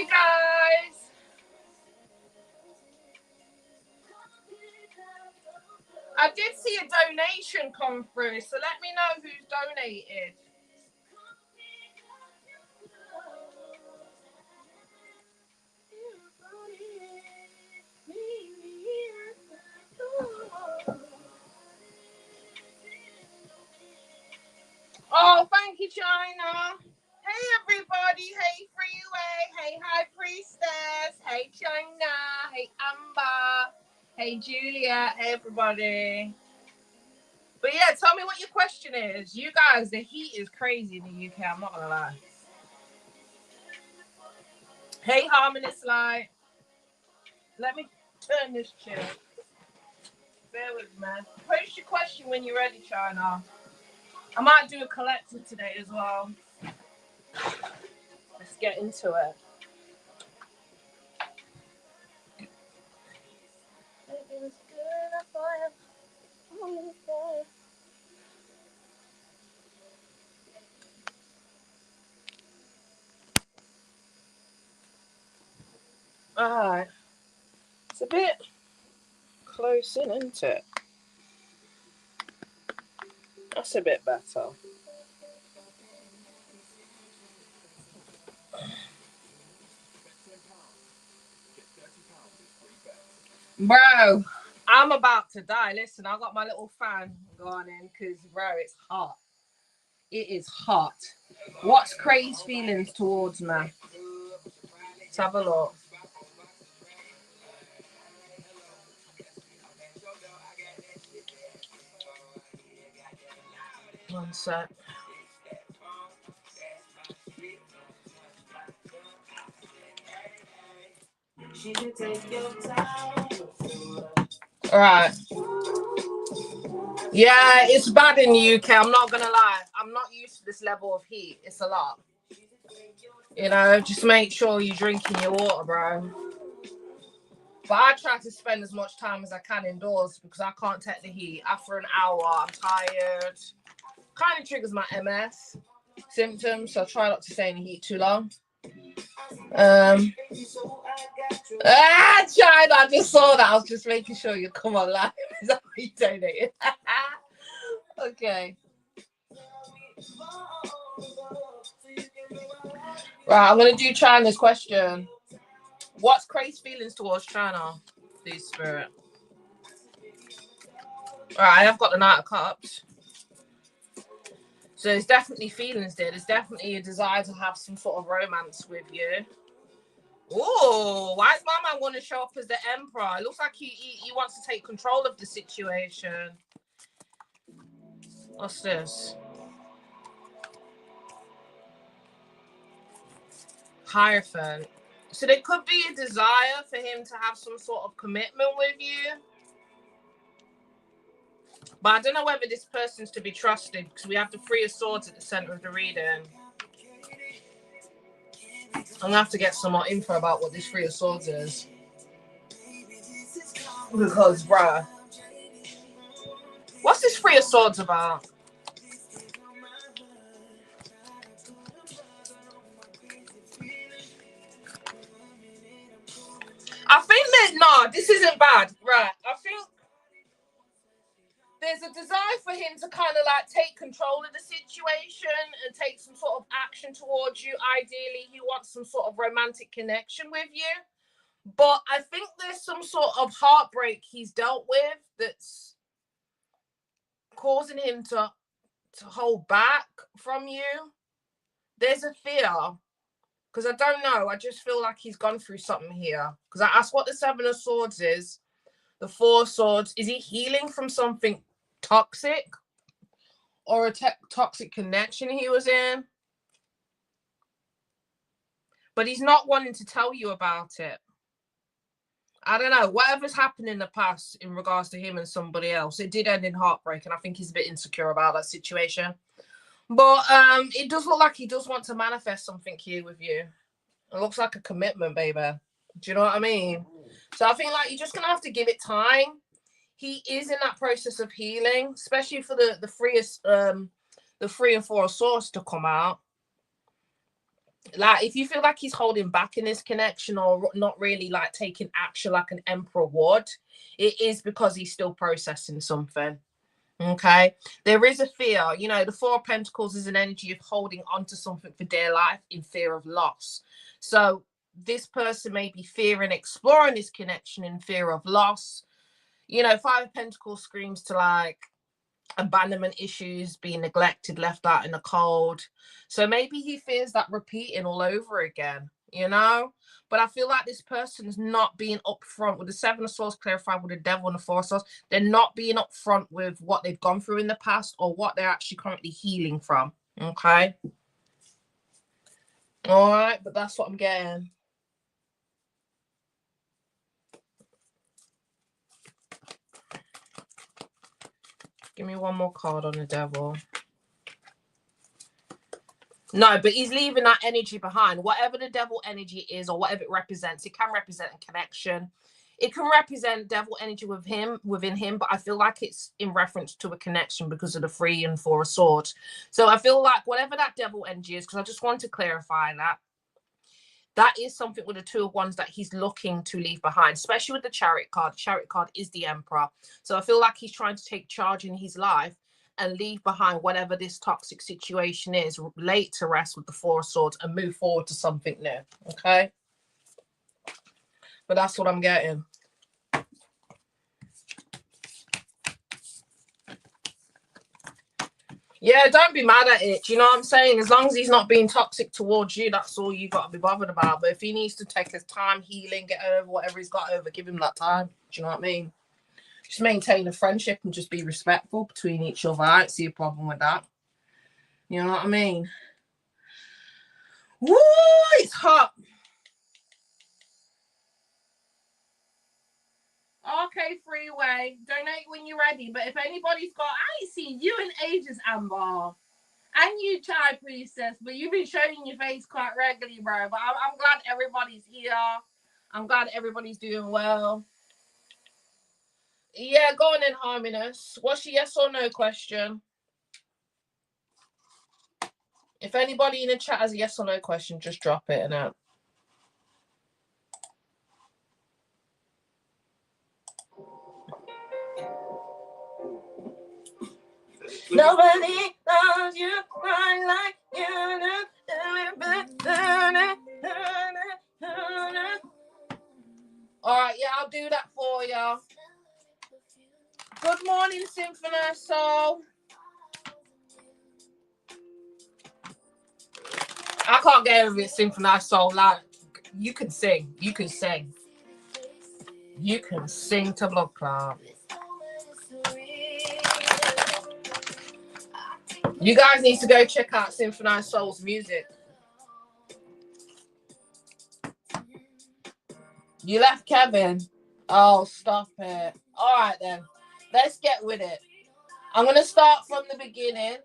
Hey guys. I did see a donation come through, so let me know who's donated. Oh, thank you, China. Hey everybody. Hey Freeway. Hey High Priestess. Hey China. Hey Amber. Hey Julia. Hey everybody. But yeah, tell me what your question is. You guys, the heat is crazy in the UK. I'm not gonna lie. Hey Harmonious Light. Let me turn this chair. Bear with me. Post your question when you're ready, China. I might do a collective today as well. Let's get into it. Alright. It's a bit close in, isn't it? That's a bit better. Bro, I'm about to die. Listen, I got my little fan going in because, bro, it's hot. It is hot. What's Craig's feelings towards me? Let's have a look. One sec. Alright. Yeah, it's bad in the UK. I'm not gonna lie. I'm not used to this level of heat. It's a lot. You know, just make sure you're drinking your water, bro. But I try to spend as much time as I can indoors because I can't take the heat. After an hour, I'm tired. Kind of triggers my MS symptoms, so I try not to stay in the heat too long. China, I just saw that. I was just making sure you come on live. Is that what you donated? Okay. Right, I'm gonna do China's question. What's Craig's feelings towards China? Please, Spirit. Alright, I've got the Knight of Cups. So there's definitely feelings there. There's definitely a desire to have some sort of romance with you. Oh, why does my man want to show up as the emperor? It looks like he wants to take control of the situation. What's this? Hierophant. So there could be a desire for him to have some sort of commitment with you. But I don't know whether this person's to be trusted because we have the Three of Swords at the center of the reading. I'm gonna have to get some more info about what this Three of Swords is. Because, bruh, what's this Three of Swords about? I think that, no, this isn't bad. Right. I think there's a desire for him to kind of like take control of the situation and take some sort of action towards you. Ideally, he wants some sort of romantic connection with you. But I think there's some sort of heartbreak he's dealt with that's causing him to hold back from you. There's a fear. Because I don't know. I just feel like he's gone through something here. Because I asked what the Seven of Swords is. The Four of Swords. Is he healing from something toxic? Or a toxic connection he was in? But he's not wanting to tell you about it. I don't know. Whatever's happened in the past in regards to him and somebody else, it did end in heartbreak. And I think he's a bit insecure about that situation. But it does look like he does want to manifest something here with you. It looks like a commitment, baby. Do you know what I mean? So I think like you're just gonna have to give it time. He is in that process of healing, especially for the Three and Four of Swords to come out. Like, if you feel like he's holding back in this connection or not really like taking action like an emperor would, it is because he's still processing something. Okay, there is a fear. You know, the Four of Pentacles is an energy of holding on to something for dear life in fear of loss. So this person may be fearing exploring this connection in fear of loss. You know, Five of Pentacles screams to like abandonment issues, being neglected, left out in the cold. So maybe he fears that repeating all over again, you know? But I feel like this person's not being upfront with the Seven of Swords clarified with the Devil and the Four of Swords. They're not being upfront with what they've gone through in the past or what they're actually currently healing from. Okay. All right, but that's what I'm getting. Give me one more card on the Devil. No, but he's leaving that energy behind. Whatever the devil energy is or whatever it represents, it can represent a connection. It can represent devil energy within him, but I feel like it's in reference to a connection because of the 3 and 4 of swords. So I feel like whatever that devil energy is, because I just want to clarify that is something with the 2 of Wands that he's looking to leave behind, especially with the Chariot card. The Chariot card is the Emperor. So I feel like he's trying to take charge in his life and leave behind whatever this toxic situation is, lay it to rest with the 4 of Swords and move forward to something new. Okay? But that's what I'm getting. Yeah, don't be mad at it. Do you know what I'm saying? As long as he's not being toxic towards you, that's all you got to be bothered about. But if he needs to take his time healing, get over whatever he's got over, give him that time. Do you know what I mean? Just maintain a friendship and just be respectful between each other. I don't see a problem with that. You know what I mean? Woo, it's hot. Okay, Freeway. Donate when you're ready. But if anybody's got, I ain't seen you in ages, Amber. And you, Chai Priestess, but you've been showing your face quite regularly, bro. But I'm glad everybody's here. I'm glad everybody's doing well. Yeah, go on in, Harminous. What's your yes or no question? If anybody in the chat has a yes or no question, just drop it and out. Nobody loves you quite like you do. All right, yeah, I'll do that for you. Good morning, Symphony Soul. I can't get over it, Symphony Soul. Like, you can sing. You can sing. You can sing to Blood Clot. You guys need to go check out Symphony Soul's music. You left Kevin. Oh, stop it. All right, then. Let's get with it. I'm going to start from the beginning.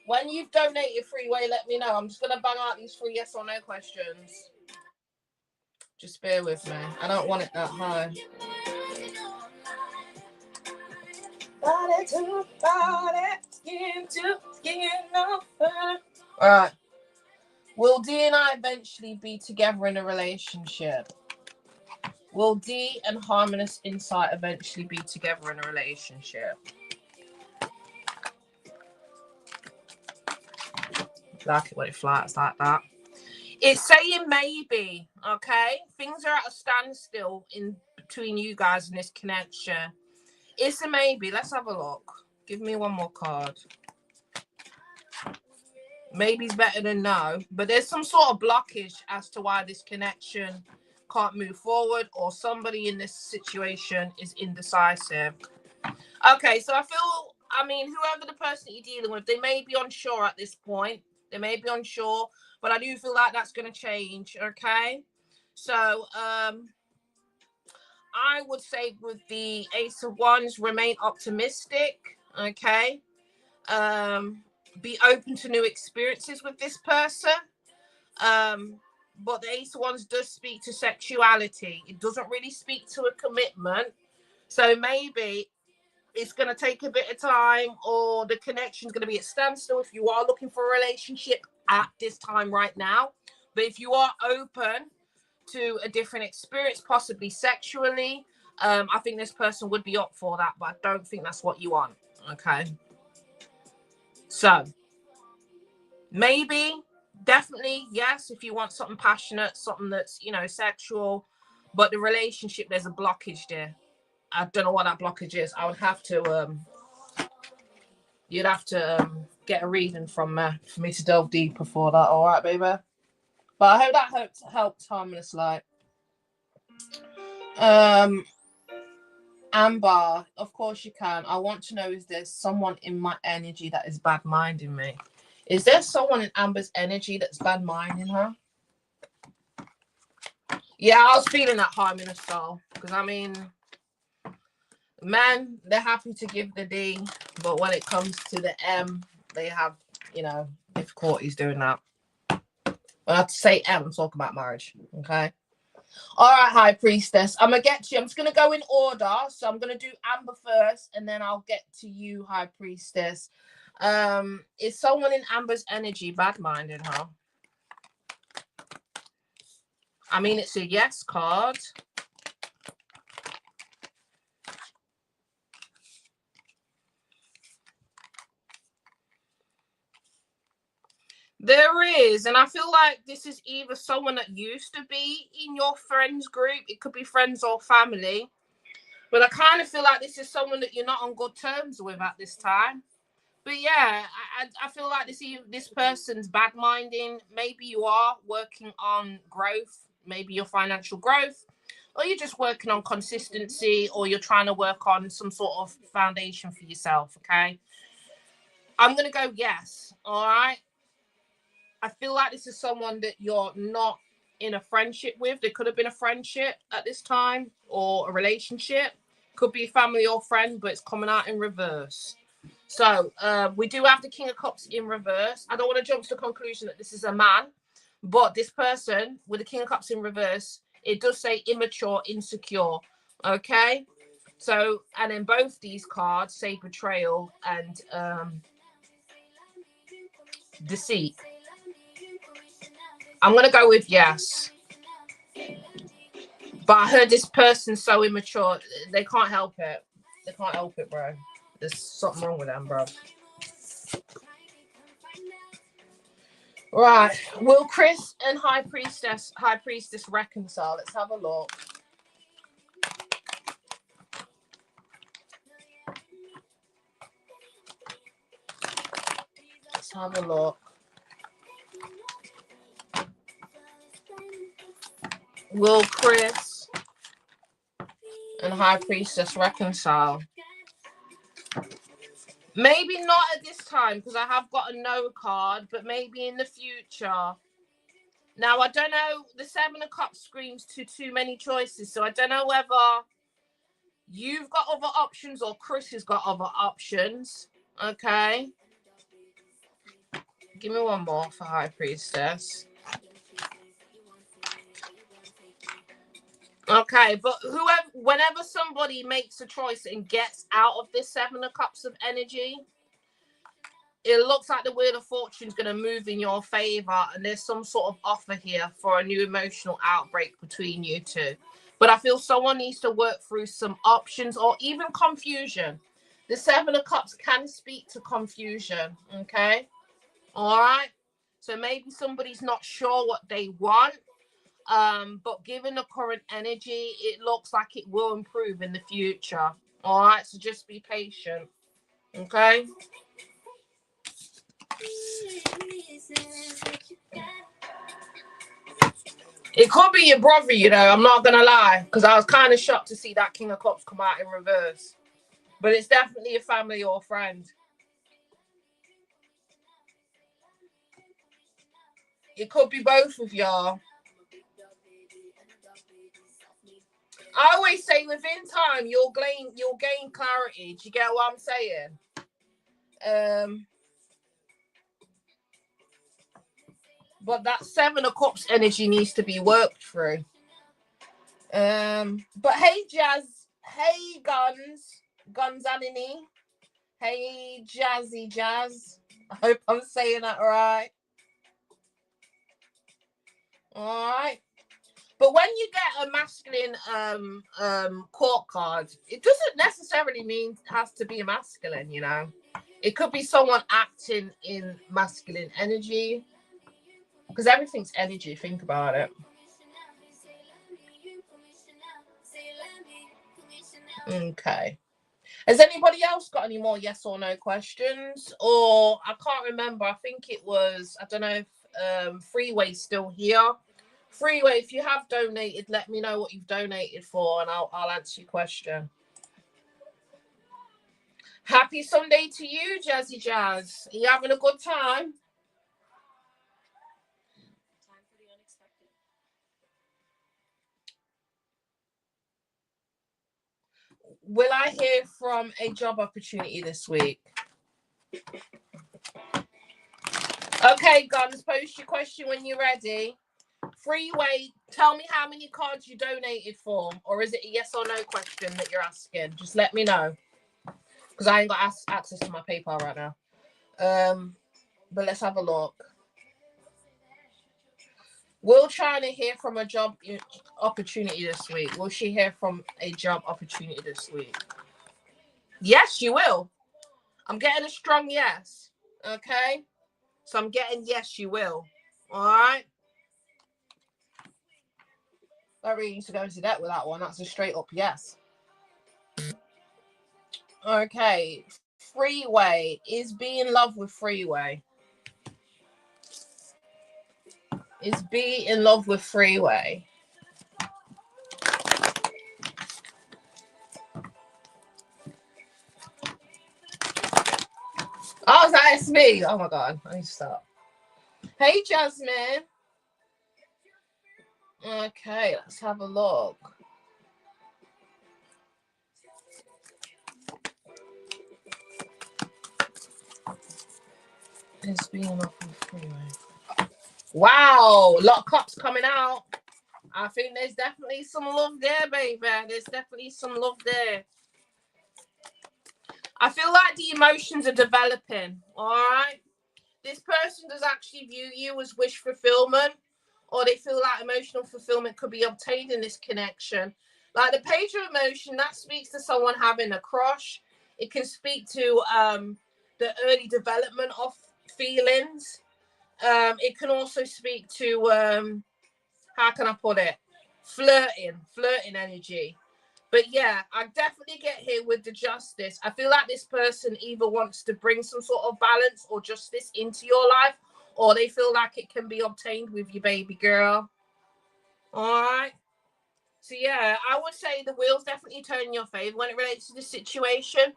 When you've donated Freeway, let me know. I'm just going to bang out these 3 yes or no questions. Just bear with me. I don't want it that high. Body to body, skin to skin. All right. Will D and I eventually be together in a relationship? Will D and Harmonious Insight eventually be together in a relationship? Like it when it flies like that. It's saying maybe, okay? Things are at a standstill in between you guys in this connection. It's a maybe. Let's have a look. Give me one more card. Maybe's better than no, but there's some sort of blockage as to why this connection can't move forward, or somebody in this situation is indecisive. Okay, so I mean, whoever the person that you're dealing with, they may be unsure at this point. They may be unsure, but I do feel like that's going to change. Okay, so I would say with the Ace of Wands, remain optimistic. Okay, be open to new experiences with this person. But the Ace of Wands does speak to sexuality. It doesn't really speak to a commitment. So maybe it's going to take a bit of time, or the connection's going to be at standstill if you are looking for a relationship at this time right now. But if you are open to a different experience, possibly sexually, I think this person would be up for that, but I don't think that's what you want. Okay. So maybe, definitely, yes, if you want something passionate, something that's, sexual, but the relationship, there's a blockage there. I don't know what that blockage is. I would have to, you'd have to get a reading from for me to delve deeper for that. All right, baby. But I hope that helped Harmless Light. Amber, of course you can. I want to know, is there someone in my energy that is bad minding me? Is there someone in Amber's energy that's bad minding her? Yeah, I was feeling that Harmless Soul. Because I mean, men, they're happy to give the D, but when it comes to the M, they have, difficulties doing that. When I have to say M, I'm talking about marriage. Okay. All right, High Priestess. I'm going to get to you. I'm just going to go in order. So I'm going to do Amber first, and then I'll get to you, High Priestess. Is someone in Amber's energy bad-minded her? I mean, it's a yes card. There is, and I feel like this is either someone that used to be in your friends group. It could be friends or family. But I kind of feel like this is someone that you're not on good terms with at this time. But yeah, I feel like this person's bad minding. Maybe you are working on growth, maybe your financial growth, or you're just working on consistency, or you're trying to work on some sort of foundation for yourself. Okay. I'm going to go yes. All right. I feel like this is someone that you're not in a friendship with. There could have been a friendship at this time or a relationship. Could be family or friend, but it's coming out in reverse. So we do have the King of Cups in reverse. I don't want to jump to the conclusion that this is a man, but this person with the King of Cups in reverse, it does say immature, insecure. Okay. So, and then both these cards say betrayal and deceit. I'm going to go with yes. But I heard this person's so immature, they can't help it. They can't help it, bro. There's something wrong with them, bro. Right. Will Chris and High Priestess reconcile? Let's have a look. Let's have a look. Will Chris and High Priestess reconcile? Maybe not at this time, because I have got a no card, but maybe in the future. Now, I don't know. The Seven of Cups screams to too many choices, so I don't know whether you've got other options or Chris has got other options. Okay. Give me one more for High Priestess. Okay, but whenever somebody makes a choice and gets out of this Seven of Cups of energy, it looks like the Wheel of Fortune is going to move in your favor, and there's some sort of offer here for a new emotional outbreak between you two. But I feel someone needs to work through some options or even confusion. The Seven of Cups can speak to confusion, okay? All right? So maybe somebody's not sure what they want, but given the current energy, it looks like it will improve in the future. All right? So just be patient, okay? It could be your brother, I'm not going to lie, because I was kind of shocked to see that King of Cups come out in reverse. But it's definitely a family or friend. It could be both of y'all. I always say within time, you'll gain clarity. Do you get what I'm saying? But that Seven of Cups energy needs to be worked through. But hey, Jazz. Hey, Guns Anini. Hey, Jazzy Jazz. I hope I'm saying that right. All right. But when you get a masculine court card, it doesn't necessarily mean it has to be a masculine, you know. It could be someone acting in masculine energy. Because everything's energy, think about it. Okay. Has anybody else got any more yes or no questions? Or I can't remember. I think it was, I don't know if Freeway's still here. Freeway, if you have donated, let me know what you've donated for and I'll answer your question. Happy Sunday to you, Jazzy Jazz. Are you having a good time? Time for the unexpected. Will I hear from a job opportunity this week? Okay, Guns, post your question when you're ready. Freeway, tell me how many cards you donated for, or is it a yes or no question that you're asking? Just let me know, because I ain't got access to my PayPal right now. But let's have a look. Will China hear from a job opportunity this week? Will she hear from a job opportunity this week? Yes, you will. I'm getting a strong yes. Okay? So I'm getting yes, you will. All right? I really need to go into debt with that one. That's a straight up yes. Okay. Freeway. Is be in love with Freeway. Is be in love with Freeway. Oh, that's me. Oh my god. I need to stop. Hey, Jasmine. Okay, let's have a look. It's being off with Freeway. Wow, a lot of cops coming out. I think there's definitely some love there, baby. There's definitely some love there. I feel like the emotions are developing. All right. This person does actually view you as wish fulfillment, or they feel like emotional fulfillment could be obtained in this connection. Like the page of emotion, that speaks to someone having a crush. It can speak to the early development of feelings. It can also speak to how can I put it? Flirting energy. But yeah, I definitely get here with the justice. I feel like this person either wants to bring some sort of balance or justice into your life, or they feel like it can be obtained with your baby girl. All right. So yeah, I would say the wheels definitely turn in your favor when it relates to the situation.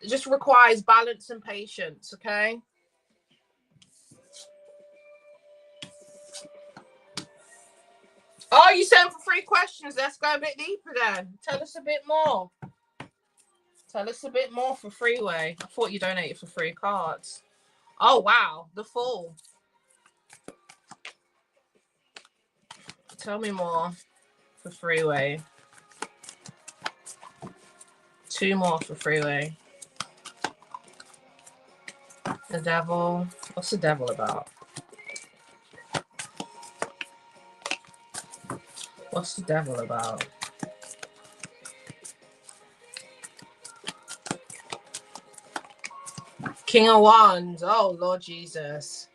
It just requires balance and patience, okay? Oh, you sent for 3 questions. Let's go a bit deeper then. Tell us a bit more. Tell us a bit more for Freeway. I thought you donated for 3 cards. Oh, wow. The Fool. Tell me more for Freeway. 2 more for Freeway. The Devil. What's the Devil about? What's the Devil about? King of Wands. Oh, Lord Jesus.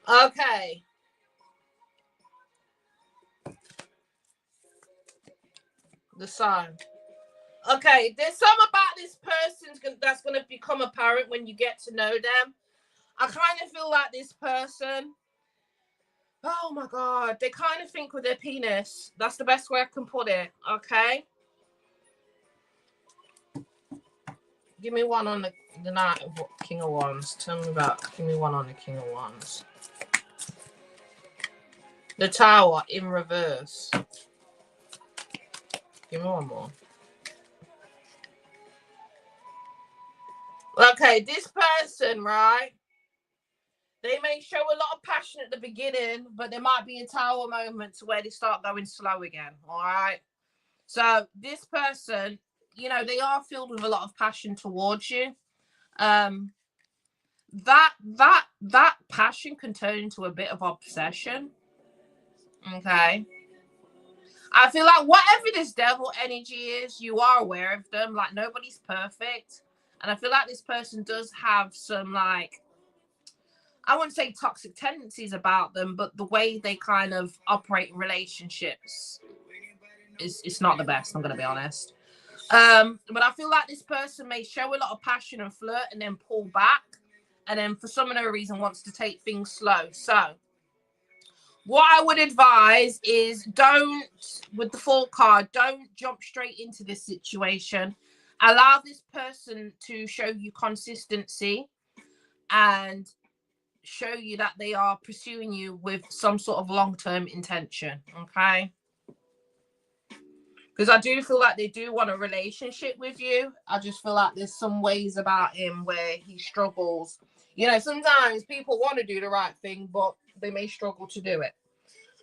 Okay. The Sun. Okay, there's something about this person that's going to become apparent when you get to know them. I kind of feel like this person, oh my God, they kind of think with their penis. That's the best way I can put it, okay? Give me one on the Knight of King of Wands. Tell me about, give me one on the King of Wands. The Tower in reverse. Give me one more. Okay, this person, right? They may show a lot of passion at the beginning, but there might be a tower moment to where they start going slow again. All right. So this person, you know, they are filled with a lot of passion towards you. That passion can turn into a bit of obsession. Okay. I feel like whatever this devil energy is, you are aware of them. Like, nobody's perfect. And I feel like this person does have some, like, I wouldn't say toxic tendencies about them, but the way they kind of operate in relationships is it's not the best, I'm going to be honest. But I feel like this person may show a lot of passion and flirt and then pull back. And then for some other reason wants to take things slow. So what I would advise is don't, with the Fool card, don't jump straight into this situation. Allow this person to show you consistency and show you that they are pursuing you with some sort of long-term intention. Okay. Because I do feel like they do want a relationship with you. I just feel like there's some ways about him where he struggles. You know, sometimes people want to do the right thing, but they may struggle to do it.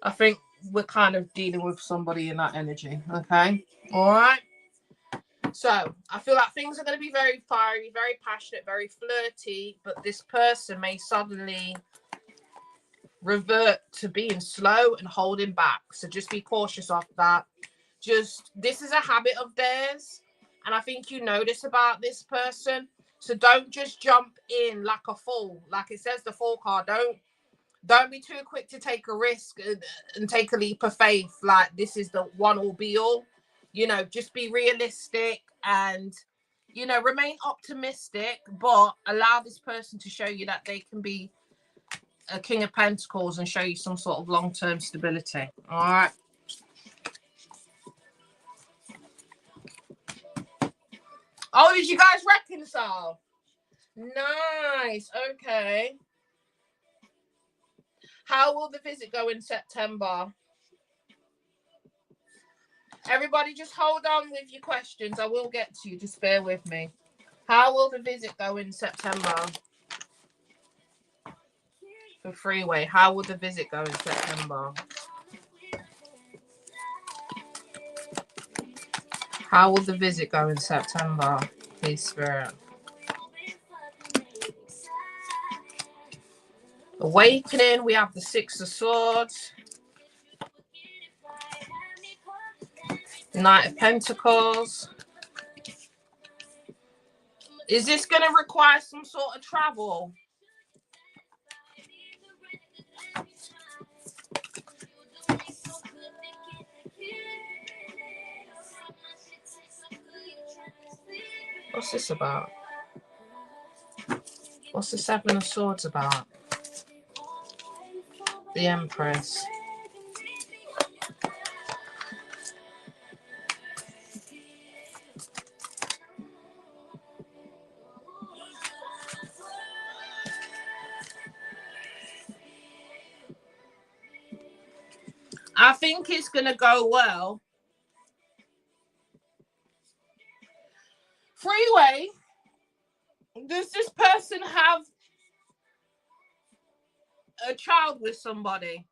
I think we're kind of dealing with somebody in that energy. Okay. All right. So I feel like things are going to be very fiery, very passionate, very flirty, but this person may suddenly revert to being slow and holding back. So just be cautious of that. Just, this is a habit of theirs, and I think you know this about this person. So don't just jump in like a fool. Like it says, the Fool card. Don't be too quick to take a risk and take a leap of faith. Like this is the one all be all. You know, just be realistic and, you know, remain optimistic, but allow this person to show you that they can be a King of Pentacles and show you some sort of long-term stability. All right. Oh, did you guys reconcile? Nice. Okay. How will the visit go in September? Everybody just hold on with your questions. I will get to you. Just bear with me. How will the visit go in September? For Freeway, how will the visit go in September? How will the visit go in September? Please, Spirit. Awakening, we have the Six of Swords. Knight of Pentacles. Is this going to require some sort of travel? What's this about? What's the Seven of Swords about? The Empress. I think it's going to go well. Freeway, does this person have a child with somebody?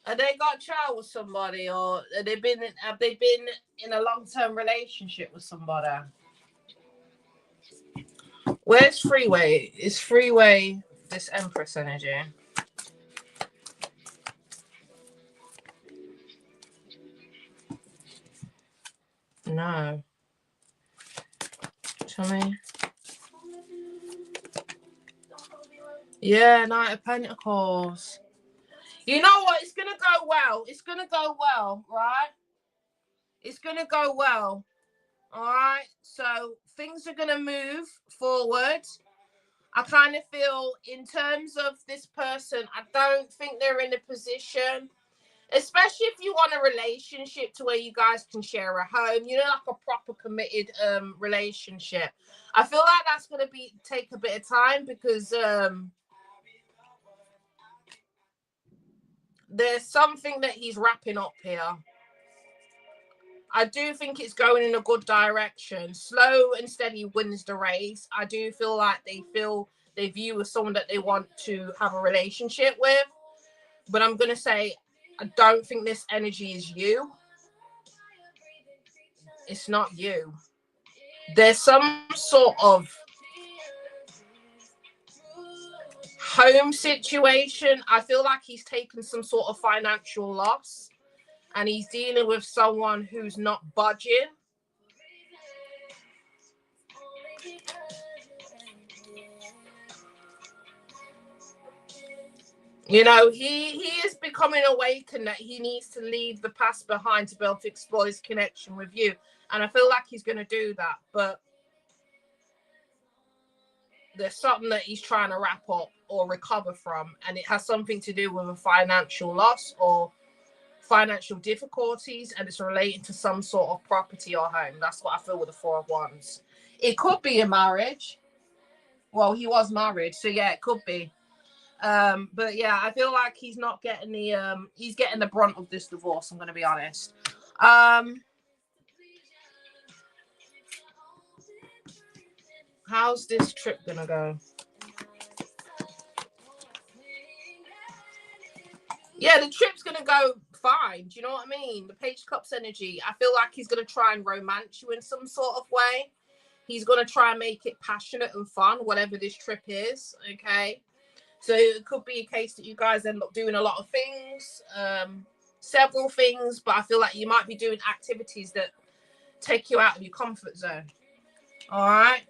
Have they got a child with somebody, or have they been in a long-term relationship with somebody? Where's Freeway? Is Freeway this Empress energy? No. Tell me. Yeah, Knight of Pentacles. You know what? It's going to go well. It's going to go well, right? It's going to go well. All right. So things are going to move forward. I kind of feel in terms of this person, I don't think they're in a position, especially if you want a relationship to where you guys can share a home, you know, like a proper committed relationship. I feel like that's going to take a bit of time because there's something that he's wrapping up here. I do think it's going in a good direction. Slow and steady wins the race. I do feel like they they view as someone that they want to have a relationship with. But I'm going to say, I don't think this energy is you. It's not you. There's some sort of home situation. I feel like he's taken some sort of financial loss and he's dealing with someone who's not budging. You know, he is becoming awakened that he needs to leave the past behind to be able to explore his connection with you. And I feel like he's going to do that. But there's something that he's trying to wrap up or recover from. And it has something to do with a financial loss or financial difficulties. And it's relating to some sort of property or home. That's what I feel with the Four of Wands. It could be a marriage. Well, he was married. So, yeah, it could be. But yeah, I feel like he's not getting he's getting the brunt of this divorce, I'm gonna be honest. How's this trip gonna go? Yeah, the trip's gonna go fine. Do you know what I mean? The Page of Cups energy, I feel like he's gonna try and romance you in some sort of way. He's gonna try and make it passionate and fun, whatever this trip is. Okay. So it could be a case that you guys end up doing a lot of things, several things, but I feel like you might be doing activities that take you out of your comfort zone. All right.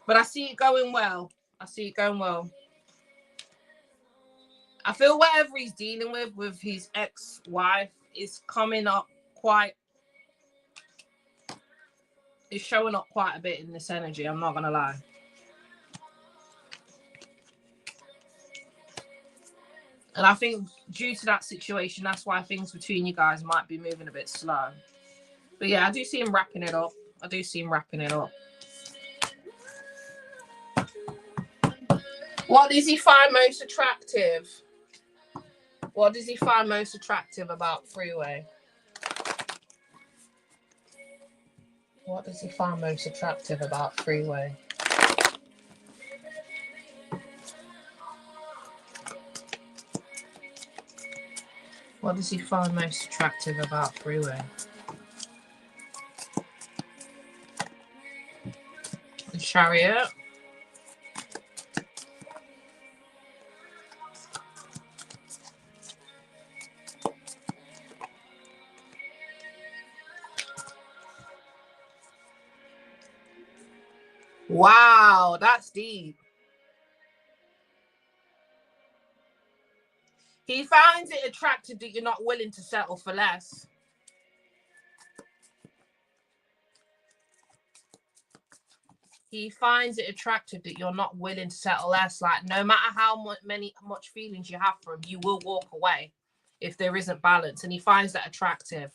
But I see it going well. I see it going well. I feel whatever he's dealing with his ex-wife is coming up quite, is showing up quite a bit in this energy. I'm not going to lie. And I think due to that situation, that's why things between you guys might be moving a bit slow. But yeah, I do see him wrapping it up. What does he find most attractive? What does he find most attractive about Freeway? What does he find most attractive about Freeway? What does he find most attractive about Freeway? The Chariot. Wow, that's deep. He finds it attractive that you're not willing to settle for less. He finds it attractive that you're not willing to settle less. Like, no matter how much feelings you have for him, you will walk away if there isn't balance. And he finds that attractive.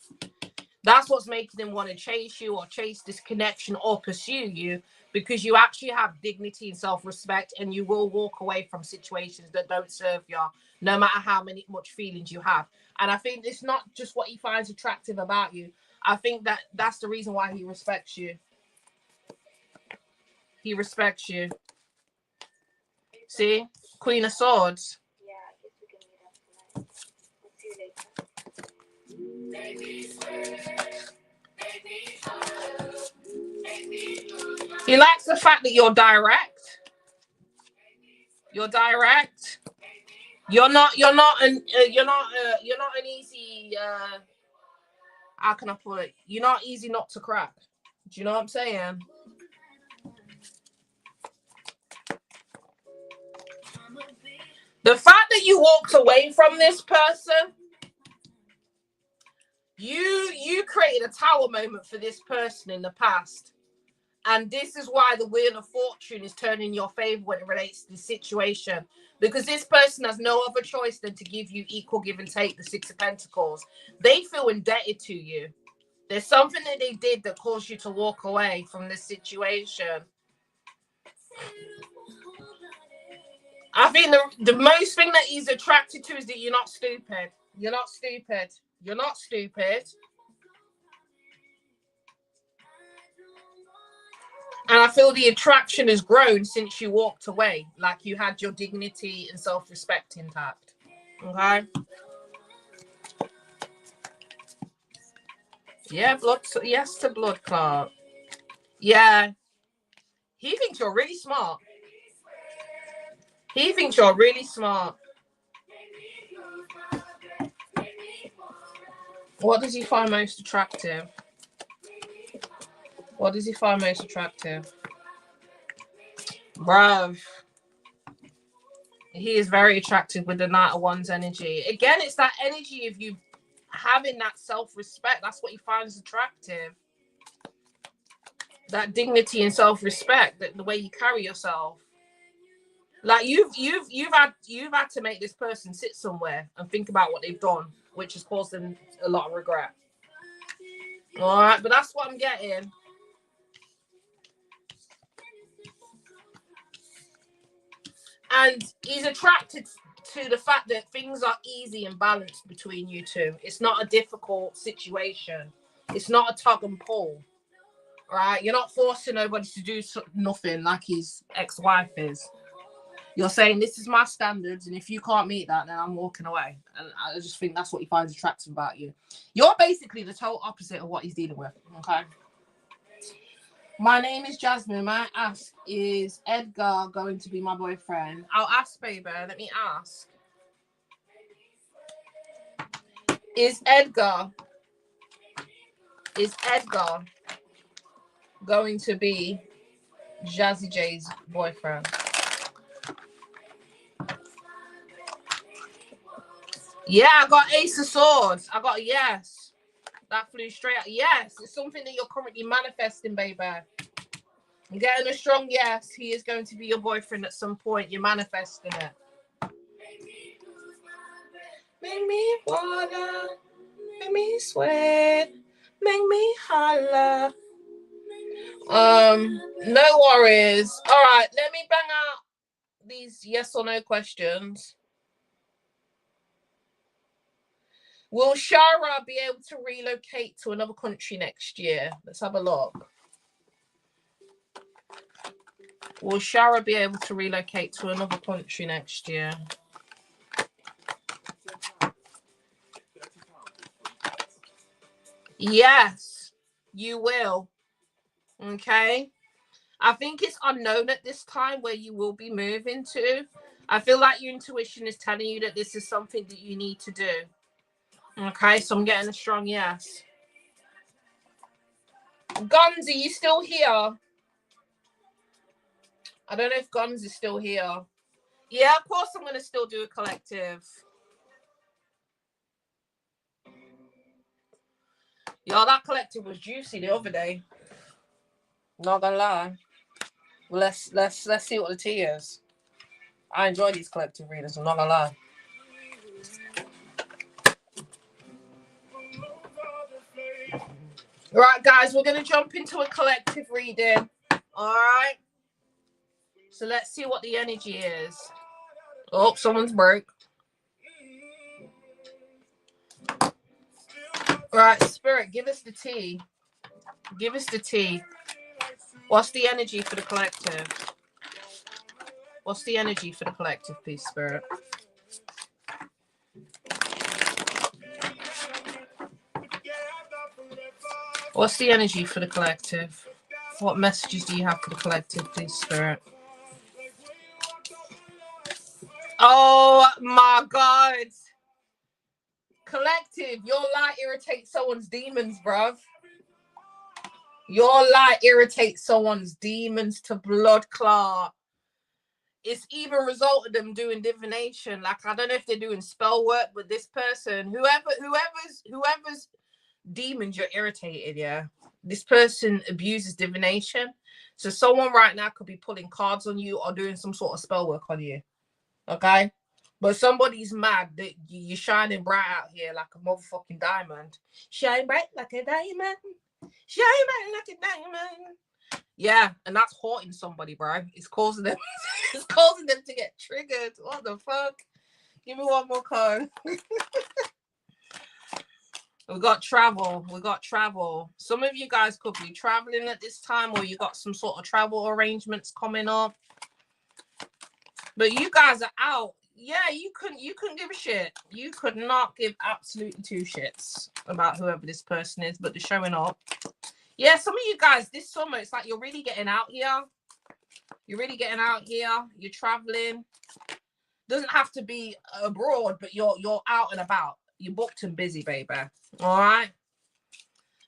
That's what's making him want to chase you or chase this connection or pursue you, because you actually have dignity and self-respect, and you will walk away from situations that don't serve you, no matter how much feelings you have. And I think it's not just what he finds attractive about you. I think that that's the reason why he respects you. He respects you. See? Queen of Swords. He likes the fact that you're direct. You're direct. You're not an easy how can I put it? You're not easy not to crack. Do you know what I'm saying? The fact that you walked away from this person, you created a tower moment for this person in the past. And this is why the Wheel of Fortune is turning in your favor when it relates to the situation. Because this person has no other choice than to give you equal give and take, the Six of Pentacles. They feel indebted to you. There's something that they did that caused you to walk away from this situation. I think the most thing that he's attracted to is that you're not stupid. You're not stupid. You're not stupid. And I feel the attraction has grown since you walked away. Like you had your dignity and self-respect intact. Okay. Yeah, blood. Yes to blood clot. Yeah. He thinks you're really smart. He thinks you're really smart. What does he find most attractive? What does he find most attractive? Bruv. He is very attractive with the Knight of Wands energy. Again, it's that energy of you having that self-respect. That's what he finds attractive. That dignity and self-respect, that the way you carry yourself. Like you've had to make this person sit somewhere and think about what they've done, which has caused them a lot of regret. All right, but that's what I'm getting. And he's attracted to the fact that things are easy and balanced between you two. It's not a difficult situation. It's not a tug and pull. Right? You're not forcing nobody to do nothing like his ex-wife is. You're saying, this is my standards, and if you can't meet that, then I'm walking away. And I just think that's what he finds attractive about you. You're basically the total opposite of what he's dealing with. Okay? My name is Jasmine. My ask, is Edgar going to be my boyfriend? I'll ask, baby. Let me ask. Is Edgar going to be Jazzy J's boyfriend? Yeah, I got Ace of Swords. I got a yes. That flew straight out. Yes, it's something that you're currently manifesting, baby. I'm getting a strong yes. He is going to be your boyfriend at some point. You're manifesting it. Make me wanna, make me sweat, make me holla. No worries. All right, let me bang out these yes or no questions. Will Shara be able to relocate to another country next year? Let's have a look. Will Shara be able to relocate to another country next year? Yes, you will. Okay. I think it's unknown at this time where you will be moving to. I feel like your intuition is telling you that this is something that you need to do. Okay, so I'm getting a strong yes. Guns, are you still here? I don't know if Guns is still here. Yeah, of course I'm going to still do a collective. Yo, that collective was juicy the other day. Not gonna lie. Well, let's see what the tea is. I enjoy these collective readers. I'm not gonna lie. Right, guys, we're gonna jump into a collective reading. All right. So let's see what the energy is. Oh, someone's broke. All right, Spirit, give us the tea. Give us the tea. What's the energy for the collective? What's the energy for the collective, please, Spirit? What's the energy for the collective? What messages do you have for the collective, please, Spirit? Oh my God. Collective, your light irritates someone's demons, bruv. Your light irritates someone's demons to blood clot. It's even resulted them doing divination. Like, I don't know if they're doing spell work, but this person, whoever's demons you're irritated, yeah. This person abuses divination. So someone right now could be pulling cards on you or doing some sort of spell work on you. Okay? But somebody's mad that you're shining bright out here like a motherfucking diamond. Shine bright like a diamond. Shine bright like a diamond. Yeah, and that's haunting somebody, bro. It's causing them to get triggered. What the fuck? Give me one more card. We got travel. We got travel. Some of you guys could be traveling at this time, or you got some sort of travel arrangements coming up. But you guys are out. Yeah, you couldn't give a shit. You could not give absolutely two shits about whoever this person is, but they're showing up. Yeah, some of you guys this summer, it's like you're really getting out here. You're really getting out here. You're traveling. Doesn't have to be abroad, but you're out and about. You're booked and busy, baby. All right.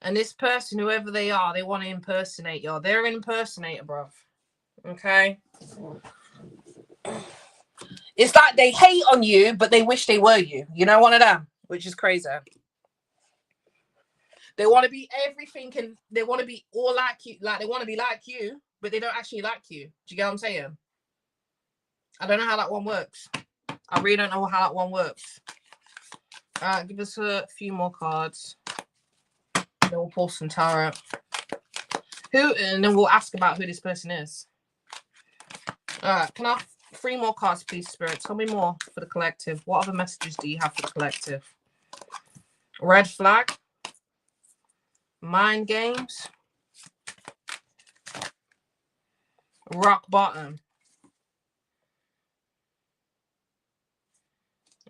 And this person, whoever they are, they want to impersonate you. They're an impersonator, bruv. Okay. It's like they hate on you, but they wish they were you. You know, one of them, which is crazy. They want to be everything and they want to be all like you. Like they want to be like you, but they don't actually like you. Do you get what I'm saying? I don't know how that one works. I really don't know how that one works. Give us a few more cards. Then we'll pull some tarot. And then we'll ask about who this person is. Can I have 3 more cards, please, Spirit? Tell me more for the collective. What other messages do you have for the collective? Red flag. Mind games. Rock bottom.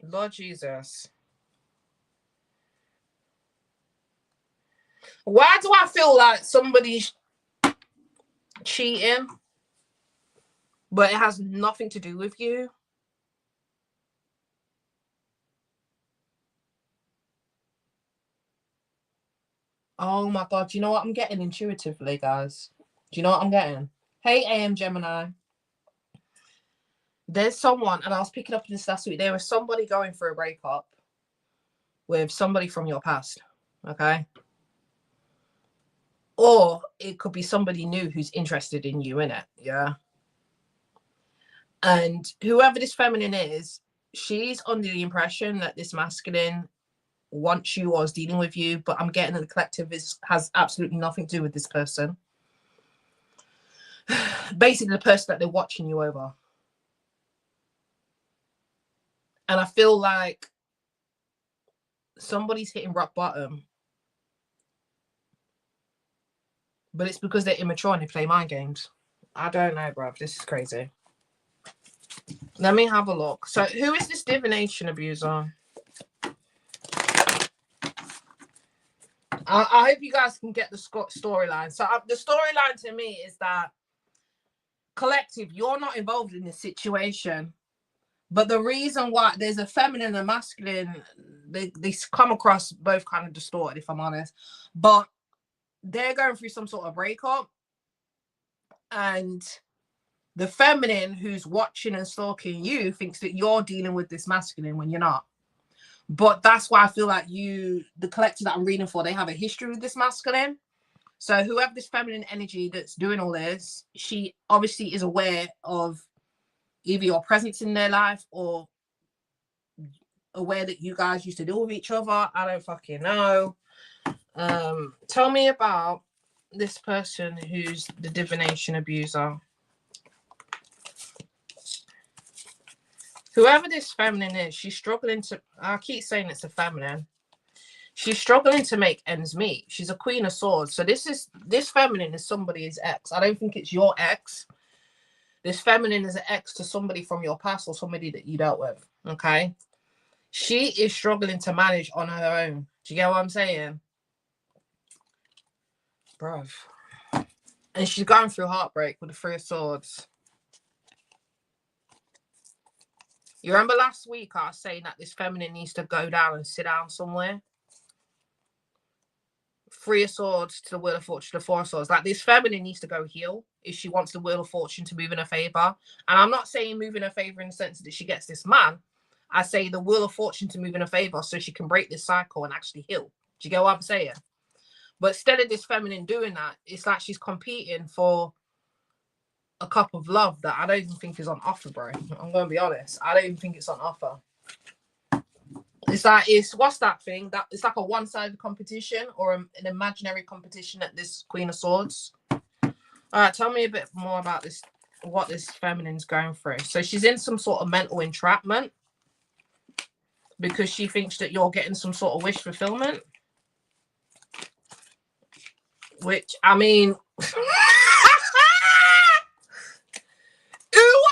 Lord Jesus. Why do I feel like somebody's cheating, but it has nothing to do with you? Oh my God. Do you know what I'm getting intuitively, guys? Do you know what I'm getting? Hey, AM Gemini. There's someone, and I was picking up on this last week, there was somebody going through a breakup with somebody from your past, okay? Or it could be somebody new who's interested in you, innit? Yeah. And whoever this feminine is, she's under the impression that this masculine wants you or is dealing with you, but I'm getting that the collective has absolutely nothing to do with this person. Basically, the person that they're watching you over. And I feel like somebody's hitting rock bottom, but it's because they're immature and they play mind games. I don't know, bruv. This is crazy. Let me have a look. So who is this divination abuser? I hope you guys can get the storyline. So the storyline to me is that collective, you're not involved in this situation. But the reason why there's a feminine and a masculine, they come across both kind of distorted, if I'm honest. But they're going through some sort of breakup. And the feminine who's watching and stalking you thinks that you're dealing with this masculine when you're not. But that's why I feel like the collective that I'm reading for, they have a history with this masculine. So whoever this feminine energy that's doing all this, she obviously is aware of either your presence in their life or aware that you guys used to deal with each other. I don't fucking know. Tell me about this person who's the divination abuser. Whoever this feminine is, she's struggling to, I keep saying it's a feminine. She's struggling to make ends meet. She's a queen of swords. So this feminine is somebody's ex. I don't think it's your ex. This feminine is an ex to somebody from your past or somebody that you dealt with. Okay. She is struggling to manage on her own. Do you get what I'm saying? Bruv. And she's going through heartbreak with the 3 of Swords. You remember last week I was saying that this feminine needs to go down and sit down somewhere? 3 of Swords to the Wheel of Fortune to 4 of Swords. Like this feminine needs to go heal if she wants the Wheel of Fortune to move in her favor. And I'm not saying move in her favor in the sense that she gets this man. I say the Wheel of Fortune to move in her favor so she can break this cycle and actually heal. Do you get what I'm saying? But instead of this feminine doing that, it's like she's competing for a cup of love that I don't even think is on offer, bro. I'm going to be honest. I don't even think it's on offer. It's like, what's that thing? That it's like a one-sided competition or an imaginary competition at this Queen of Swords. All right, tell me a bit more about this, what this feminine's going through. So she's in some sort of mental entrapment because she thinks that you're getting some sort of wish fulfillment. Which, I mean, who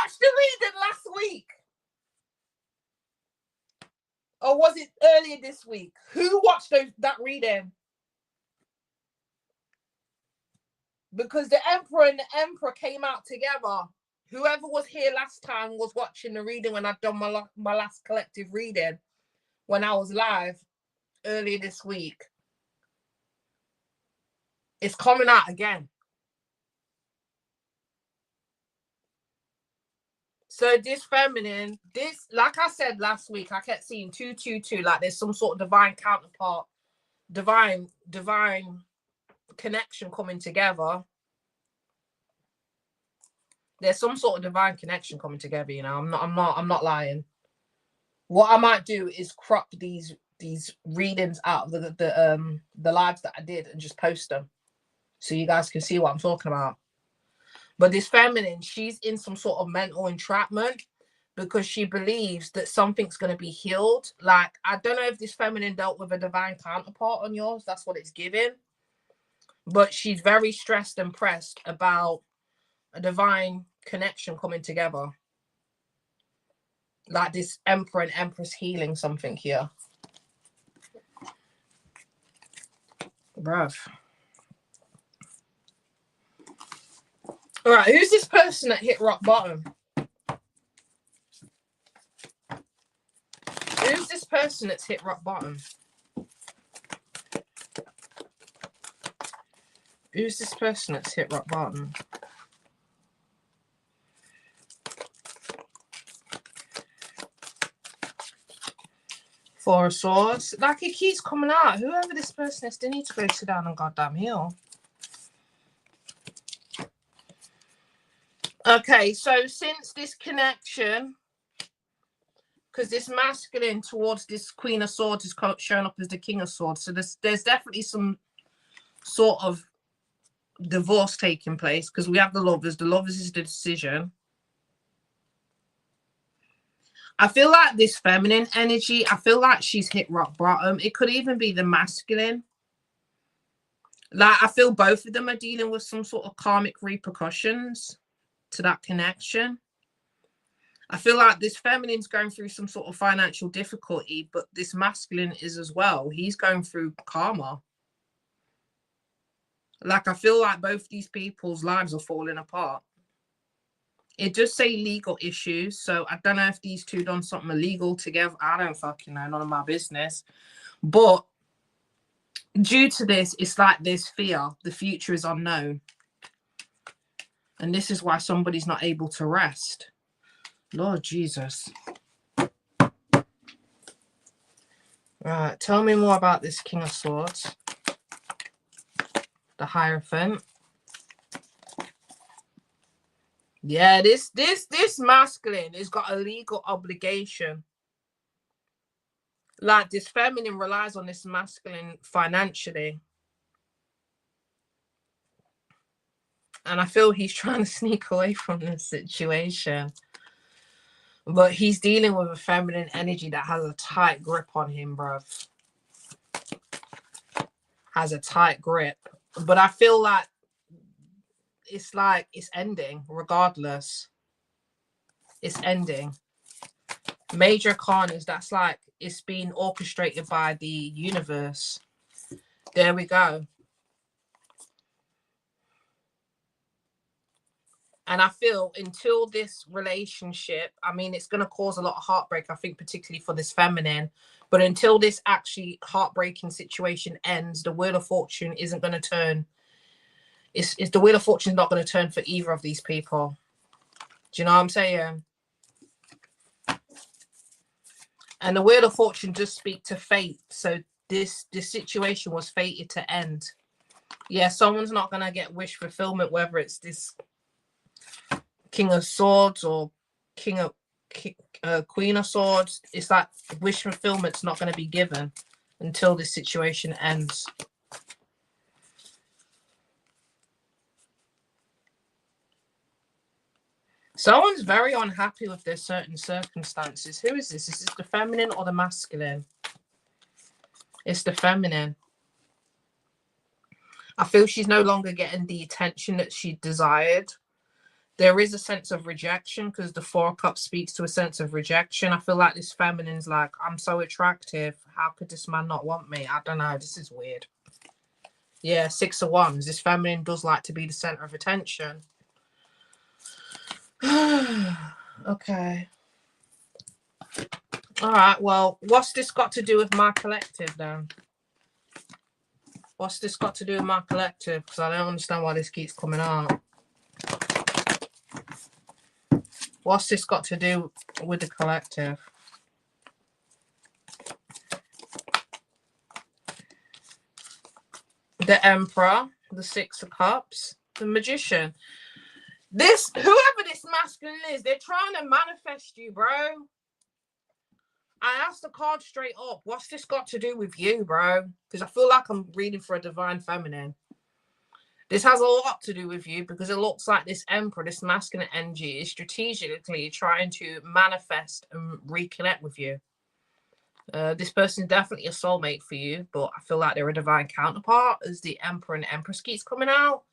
watched the reading last week? Or was it earlier this week? Who watched that reading? Because the Emperor and the Emperor came out together. Whoever was here last time was watching the reading when I'd done my last collective reading when I was live earlier this week. It's coming out again. So this feminine, this, like I said last week, I kept seeing 222, like there's some sort of divine counterpart, divine connection coming together. There's some sort of divine connection coming together, you know. I'm not lying. What I might do is crop these readings out of the lives that I did and just post them so you guys can see what I'm talking about. But this feminine, she's in some sort of mental entrapment because she believes that something's going to be healed. Like, I don't know if this feminine dealt with a divine counterpart on yours. That's what it's giving. But she's very stressed and pressed about a divine connection coming together. Like this Emperor and Empress healing something here. Bruv. All right, who's this person that hit rock bottom? Who's this person that's hit rock bottom? Who's this person that's hit rock bottom? Four of Swords. Like, it keeps coming out. Whoever this person is, they need to go sit down and goddamn heal. Okay, so since this connection, because this masculine towards this Queen of Swords is showing up as the King of Swords, so there's definitely some sort of divorce taking place because we have the Lovers. The Lovers is the decision. I feel like this feminine energy, I feel like she's hit rock bottom. It could even be the masculine. Like, I feel both of them are dealing with some sort of karmic repercussions to that connection. I feel like this feminine's going through some sort of financial difficulty, but this masculine is as well. He's going through karma. Like, I feel like both these people's lives are falling apart. It does say legal issues, so I don't know if these two done something illegal together. I don't fucking know, none of my business. But due to this, it's like there's fear. The future is unknown. And this is why somebody's not able to rest. Lord Jesus. Right, tell me more about this King of Swords. The Hierophant. Yeah, this masculine has got a legal obligation. Like, this feminine relies on this masculine financially. And I feel he's trying to sneak away from this situation. But he's dealing with a feminine energy that has a tight grip on him, bruv. Has a tight grip. But I feel like it's ending regardless. It's ending. Major Arcanas, that's like it's being orchestrated by the universe. There we go. And I feel until this relationship, I mean, it's going to cause a lot of heartbreak, I think, particularly for this feminine. But until this actually heartbreaking situation ends, the Wheel of Fortune isn't going to turn. It's the Wheel of Fortune is not going to turn for either of these people. Do you know what I'm saying? And the Wheel of Fortune does speak to fate. So this situation was fated to end. Yeah, someone's not going to get wish fulfillment, whether it's this King of Swords or Queen of Swords. It's like wish fulfillment's not going to be given until this situation ends. Someone's very unhappy with their certain circumstances. Who is this? Is this the feminine or the masculine? It's the feminine. I feel she's no longer getting the attention that she desired. There is a sense of rejection because the Four of Cups speaks to a sense of rejection. I feel like this feminine's like, I'm so attractive. How could this man not want me? I don't know. This is weird. Yeah, Six of Wands. This feminine does like to be the center of attention. Okay. All right. Well, what's this got to do with my collective then? What's this got to do with my collective? Because I don't understand why this keeps coming out. What's this got to do with the collective? The Emperor, the Six of Cups, the Magician. This, whoever this masculine is, they're trying to manifest you, bro. I asked the card straight up, what's this got to do with you, bro? Because I feel like I'm reading for a divine feminine. This has a lot to do with you because it looks like this Emperor, this masculine energy, is strategically trying to manifest and reconnect with you. This person is definitely a soulmate for you, but I feel like they're a divine counterpart as the Emperor and Empress keeps coming out.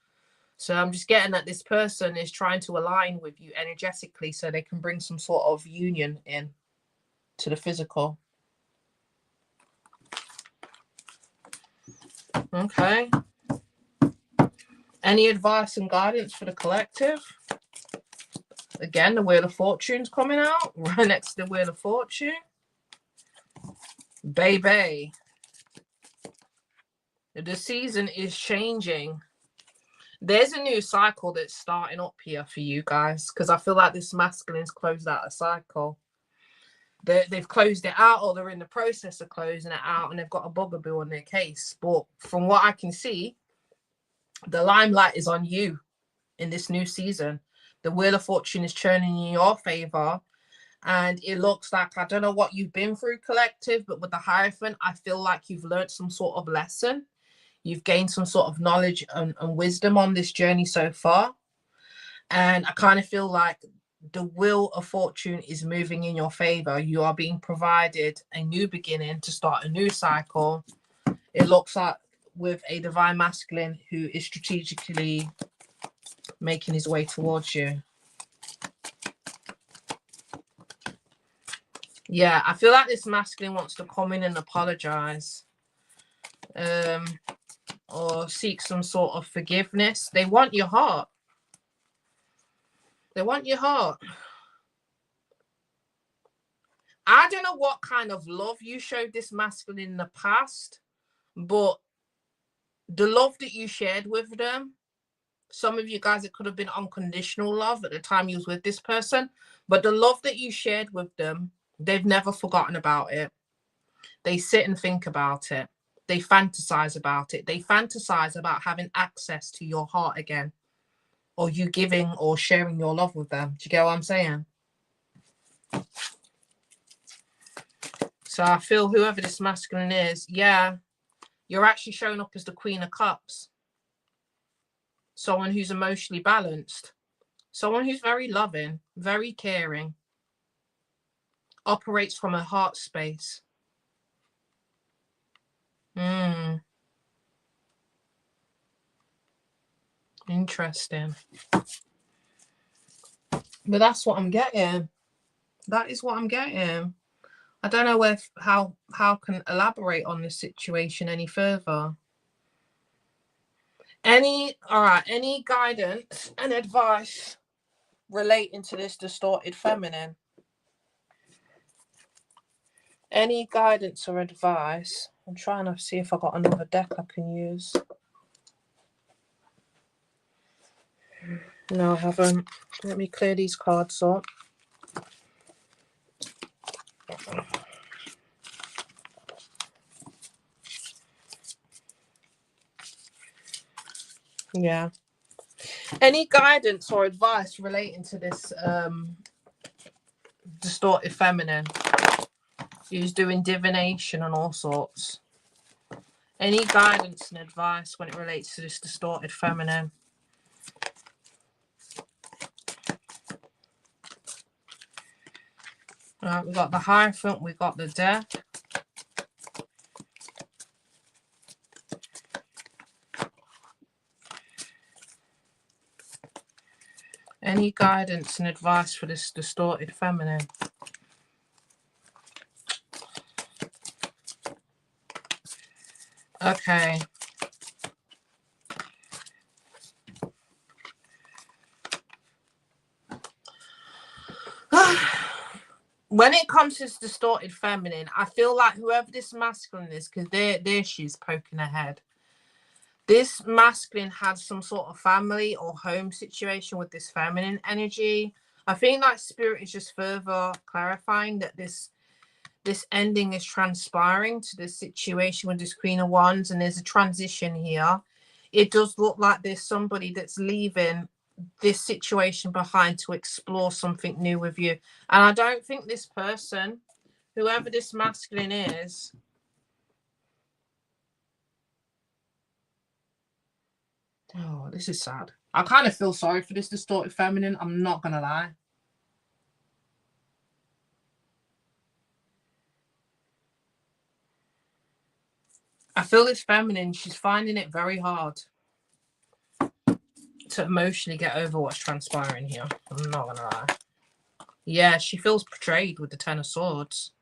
So I'm just getting that this person is trying to align with you energetically so they can bring some sort of union in to the physical. Okay. Any advice and guidance for the collective? Again, the Wheel of Fortune's coming out right next to the Wheel of Fortune. Baby. The season is changing. There's a new cycle that's starting up here for you guys because I feel like this masculine's closed out a cycle. They've closed it out or they're in the process of closing it out and they've got a bugaboo on their case. But from what I can see, the limelight is on you in this new season. The Wheel of Fortune is turning in your favor. And it looks like, I don't know what you've been through, collective, but with the Hierophant, I feel like you've learned some sort of lesson. You've gained some sort of knowledge and wisdom on this journey so far. And I kind of feel like the Wheel of Fortune is moving in your favor. You are being provided a new beginning to start a new cycle. It looks like with a divine masculine who is strategically making his way towards you. Yeah, I feel like this masculine wants to come in and apologize. Or seek some sort of forgiveness. They want your heart. They want your heart. I don't know what kind of love you showed this masculine in the past, but the love that you shared with them, some of you guys, it could have been unconditional love at the time you was with this person, but the love that you shared with them, they've never forgotten about it. They sit and think about it. They fantasize about it. They fantasize about having access to your heart again, or you giving or sharing your love with them. Do you get what I'm saying? So I feel whoever this masculine is, yeah, you're actually showing up as the Queen of Cups. Someone who's emotionally balanced. Someone who's very loving, very caring. Operates from a heart space. Interesting. But that's what I'm getting. That is what I'm getting. I don't know how can elaborate on this situation any further. Any guidance and advice relating to this distorted feminine? Any guidance or advice? I'm trying to see if I got another deck I can use. No, I haven't. Let me clear these cards up. Yeah. Any guidance or advice relating to this distorted feminine who's doing divination and all sorts? Any guidance and advice when it relates to this distorted feminine? Right, we got the Hierophant, we got the Death. Any guidance and advice for this distorted feminine? Okay. When it comes to this distorted feminine, I feel like whoever this masculine is, because there she's poking her head. This masculine had some sort of family or home situation with this feminine energy. I think that spirit is just further clarifying that this ending is transpiring to this situation with this Queen of Wands, and there's a transition here. It does look like there's somebody that's leaving this situation behind to explore something new with you. And I don't think this person, whoever this masculine is, oh, this is sad. I kind of feel sorry for this distorted feminine. I'm not gonna lie. I feel this feminine, she's finding it very hard to emotionally get over what's transpiring here. I'm not gonna lie. Yeah, she feels betrayed with the Ten of Swords.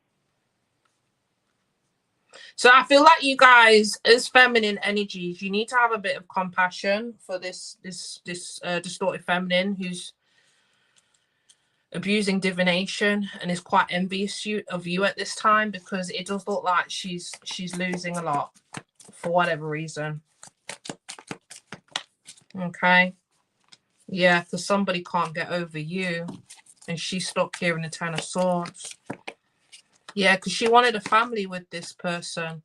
So I feel like you guys, as feminine energies, you need to have a bit of compassion for this distorted feminine who's abusing divination and is quite envious of you at this time, because it does look like she's losing a lot for whatever reason. Okay. Yeah, because somebody can't get over you, and she's stuck here in the Ten of Swords. Yeah, because she wanted a family with this person,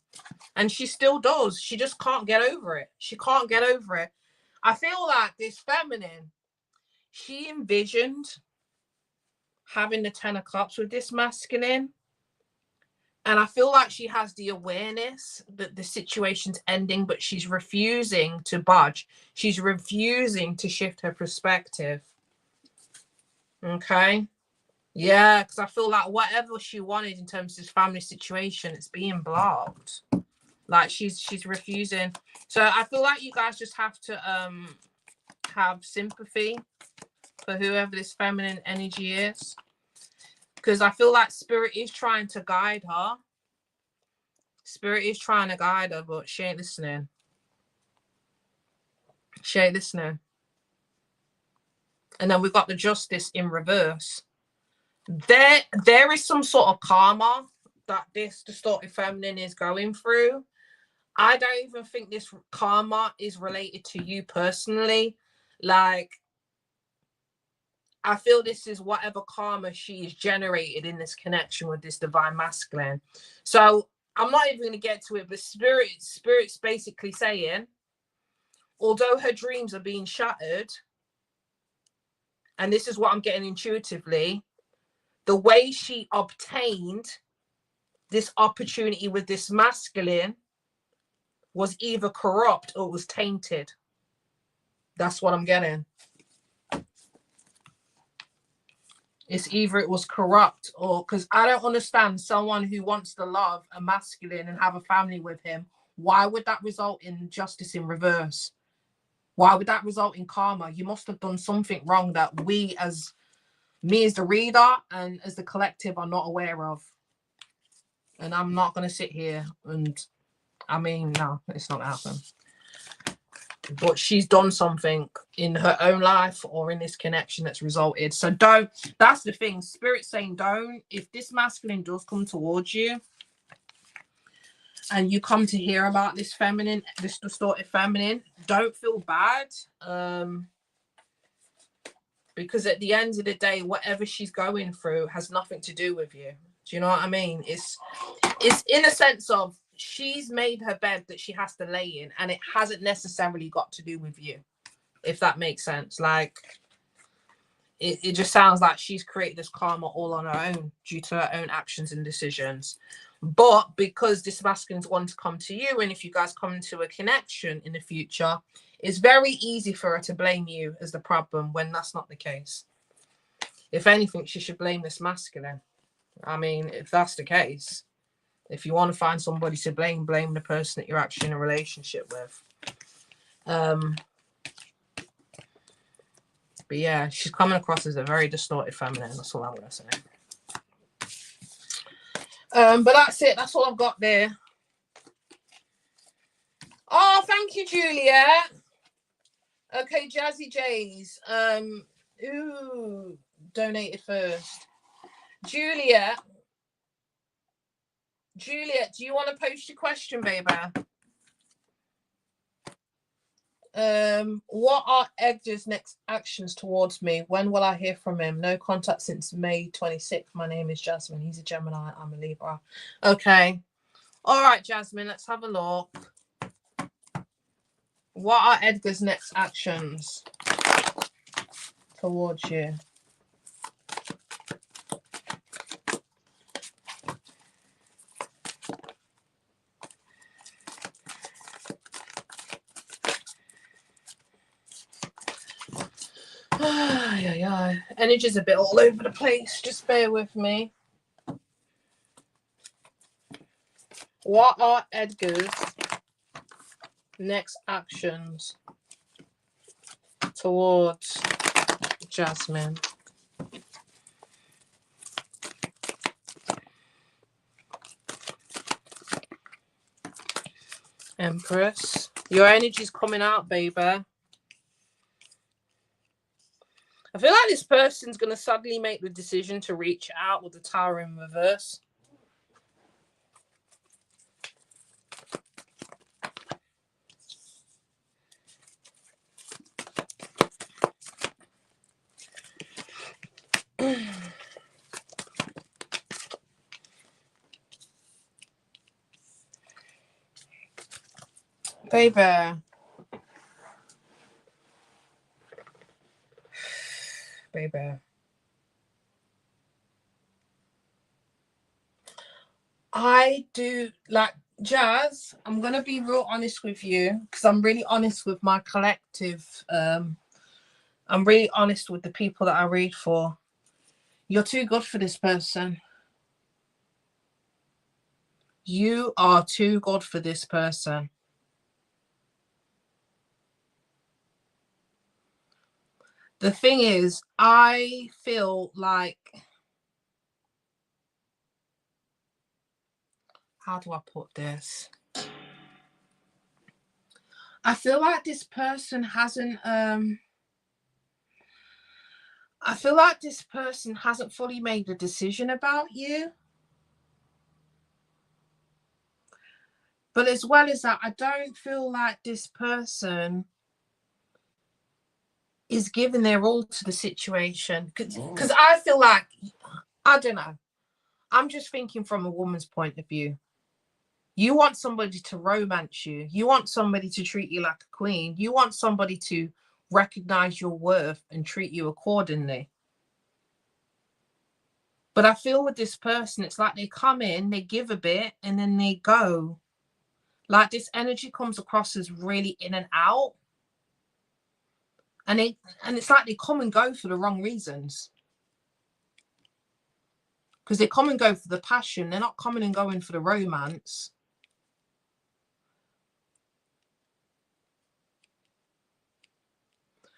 and she still does. She just can't get over it. She can't get over it. I feel like this feminine, she envisioned having the 10 of Cups with this masculine, and I feel like she has the awareness that the situation's ending, but she's refusing to budge. She's refusing to shift her perspective. Okay. Yeah, because I feel like whatever she wanted in terms of this family situation, it's being blocked. Like she's refusing. So I feel like you guys just have to have sympathy for whoever this feminine energy is, because I feel like spirit is trying to guide her. Spirit is trying to guide her, but she ain't listening. She ain't listening. And then we've got the Justice in reverse. There is some sort of karma that this distorted feminine is going through. I don't even think this karma is related to you personally. Like, I feel this is whatever karma she has generated in this connection with this divine masculine. So I'm not even going to get to it, but spirit's basically saying, although her dreams are being shattered, and this is what I'm getting intuitively, the way she obtained this opportunity with this masculine was either corrupt or was tainted. That's what I'm getting. It's either it was corrupt, or because I don't understand someone who wants to love a masculine and have a family with him. Why would that result in justice in reverse? Why would that result in karma? You must have done something wrong that me as the reader and as the collective are not aware of. And I'm not going to sit here and, I mean, no, it's not going to happen. But she's done something in her own life or in this connection that's resulted. So don't, that's the thing. Spirit saying don't, if this masculine does come towards you and you come to hear about this feminine, this distorted feminine, don't feel bad. Because at the end of the day, whatever she's going through has nothing to do with you. Do you know what I mean? It's in a sense of, she's made her bed that she has to lay in, and it hasn't necessarily got to do with you, if that makes sense. Like, it just sounds like she's created this karma all on her own due to her own actions and decisions. But because this masculine's want to come to you, and if you guys come into a connection in the future, it's very easy for her to blame you as the problem when that's not the case. If anything, she should blame this masculine. I mean, if that's the case, if you want to find somebody to blame the person that you're actually in a relationship with. But yeah, she's coming across as a very distorted feminine. That's all I'm going to say. But that's it. That's all I've got there. Oh, thank you, Juliet. Okay, Jazzy J's. Ooh, donated first. Juliet, do you want to post your question, baby? What are Edgar's next actions towards me? When will I hear from him? No contact since May 26th. My name is Jasmine. He's a Gemini. I'm a Libra. Okay. All right, Jasmine, let's have a look. What are Edgar's next actions towards you? Energy's a bit all over the place. Just bear with me. What are Edgar's next actions towards Jasmine? Empress. Your energy's coming out, baby. I feel like this person's going to suddenly make the decision to reach out with the Tower in reverse. Baby. Baby. I do, like, Jazz, I'm going to be real honest with you because I'm really honest with my collective. I'm really honest with the people that I read for. You're too good for this person. You are too good for this person. The thing is, I feel like, how do I put this? I feel like this person hasn't, I feel like this person hasn't fully made a decision about you. But as well as that, I don't feel like this person is giving their all to the situation. Because I feel like, I don't know, I'm just thinking from a woman's point of view. You want somebody to romance you. You want somebody to treat you like a queen. You want somebody to recognize your worth and treat you accordingly. But I feel with this person, it's like they come in, they give a bit, and then they go. Like, this energy comes across as really in and out. And it's like they come and go for the wrong reasons. Because they come and go for the passion. They're not coming and going for the romance.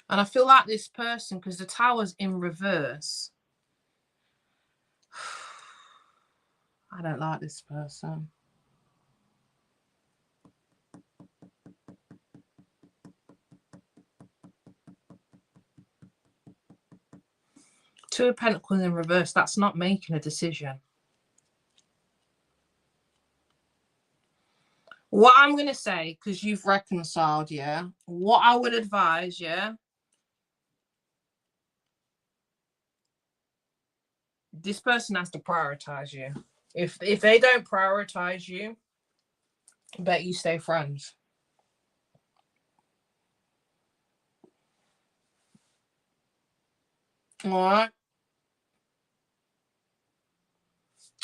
And I feel like this person, because the Tower's in reverse, I don't like this person. Two of Pentacles in reverse, that's not making a decision. What I'm going to say, because you've reconciled, yeah, what I would advise, yeah, this person has to prioritize you. If they don't prioritize you, I bet you stay friends. All right.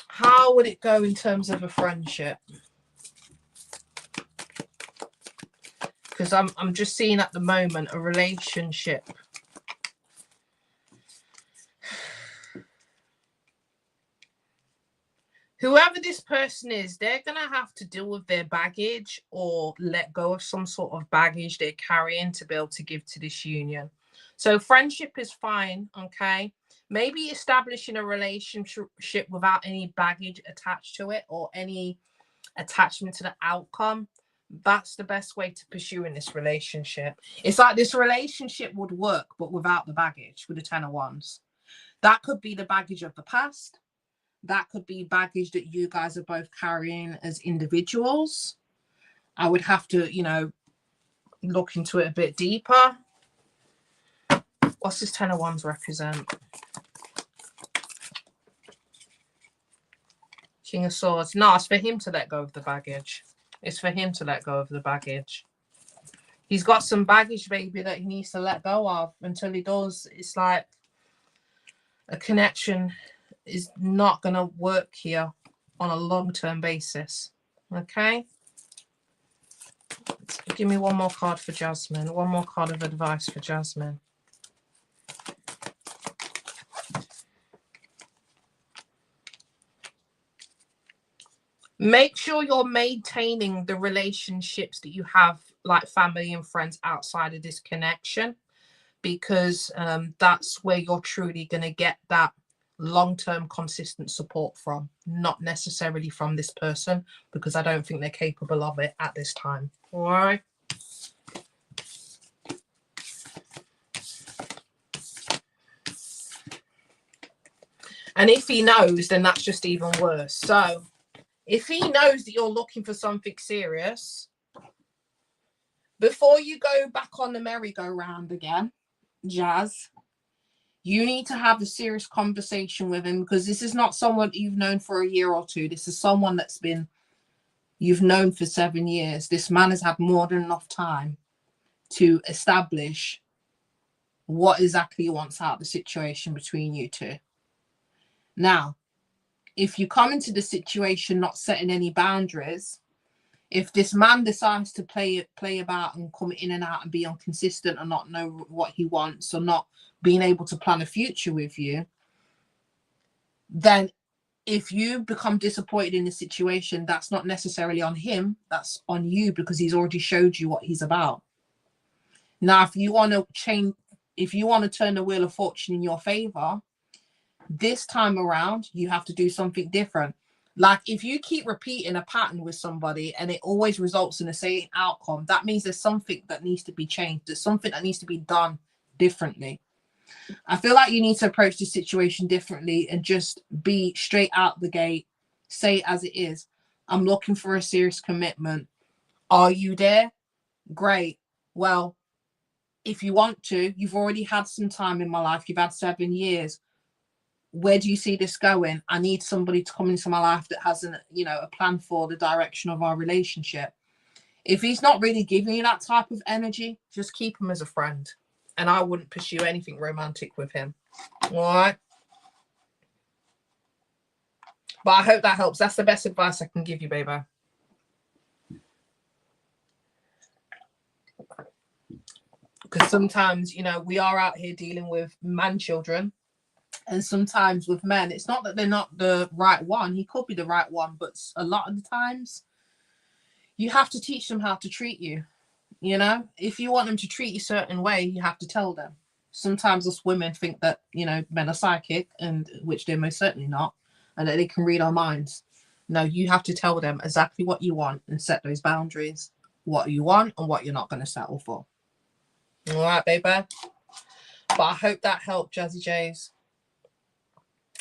How would it go in terms of a friendship? Because I'm just seeing at the moment a relationship. Whoever this person is, they're going to have to deal with their baggage or let go of some sort of baggage they're carrying to be able to give to this union. So friendship is fine, okay? Maybe establishing a relationship without any baggage attached to it or any attachment to the outcome. That's the best way to pursue in this relationship. It's like this relationship would work, but without the baggage with the 10 of Wands. That could be the baggage of the past. That could be baggage that you guys are both carrying as individuals. I would have to, look into it a bit deeper. What's this 10 of Wands represent? King of Swords. No, it's for him to let go of the baggage. It's for him to let go of the baggage. He's got some baggage, baby, that he needs to let go of. Until he does, it's like a connection is not going to work here on a long-term basis. Okay? Give me one more card for Jasmine. One more card of advice for Jasmine. Make sure you're maintaining the relationships that you have, like family and friends outside of this connection, because that's where you're truly going to get that long-term consistent support from, not necessarily from this person, because I don't think they're capable of it at this time. All right. And if he knows, then that's just even worse. So if he knows that you're looking for something serious, before you go back on the merry-go-round again, Jazz, you need to have a serious conversation with him, because this is not someone you've known for a year or two. This is someone you've known for 7 years. This man has had more than enough time to establish what exactly he wants out of the situation between you two. Now, if you come into the situation not setting any boundaries, if this man decides to play about and come in and out and be inconsistent and not know what he wants, or not being able to plan a future with you, then if you become disappointed in the situation, that's not necessarily on him, that's on you, because he's already showed you what he's about. Now, if you want to turn the wheel of fortune in your favor, this time around, you have to do something different. Like, if you keep repeating a pattern with somebody and it always results in the same outcome, that means there's something that needs to be changed. There's something that needs to be done differently. I feel like you need to approach this situation differently and just be straight out the gate. Say it as it is. I'm looking for a serious commitment. Are you there? Great. Well, if you want to, you've already had some time in my life. You've had 7 years. Where do you see this going? I need somebody to come into my life that has a plan for the direction of our relationship. If he's not really giving you that type of energy, just keep him as a friend. And I wouldn't pursue anything romantic with him. All right. But I hope that helps. That's the best advice I can give you, baby. Because sometimes, we are out here dealing with man children. And sometimes with men, it's not that they're not the right one. He could be the right one, but a lot of the times you have to teach them how to treat you. If you want them to treat you a certain way, you have to tell them. Sometimes us women think that, men are psychic, and which they're most certainly not, and that they can read our minds. No, you have to tell them exactly what you want and set those boundaries, what you want and what you're not going to settle for. All right, baby. But I hope that helped, Jazzy Jays.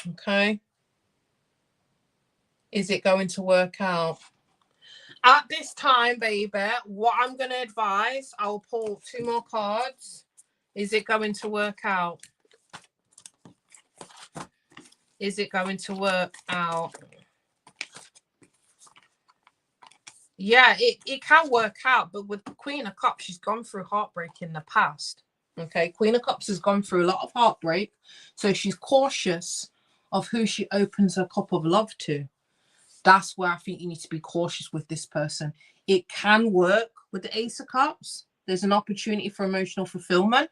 Okay. Is it going to work out? At this time, baby, what I'm going to advise, I'll pull 2 more cards. Is it going to work out? Is it going to work out? Yeah, it can work out, but with the Queen of Cups, she's gone through heartbreak in the past. Okay, Queen of Cups has gone through a lot of heartbreak, so she's cautious of who she opens her cup of love to. That's where I think you need to be cautious with this person. It can work with the Ace of Cups. There's an opportunity for emotional fulfillment,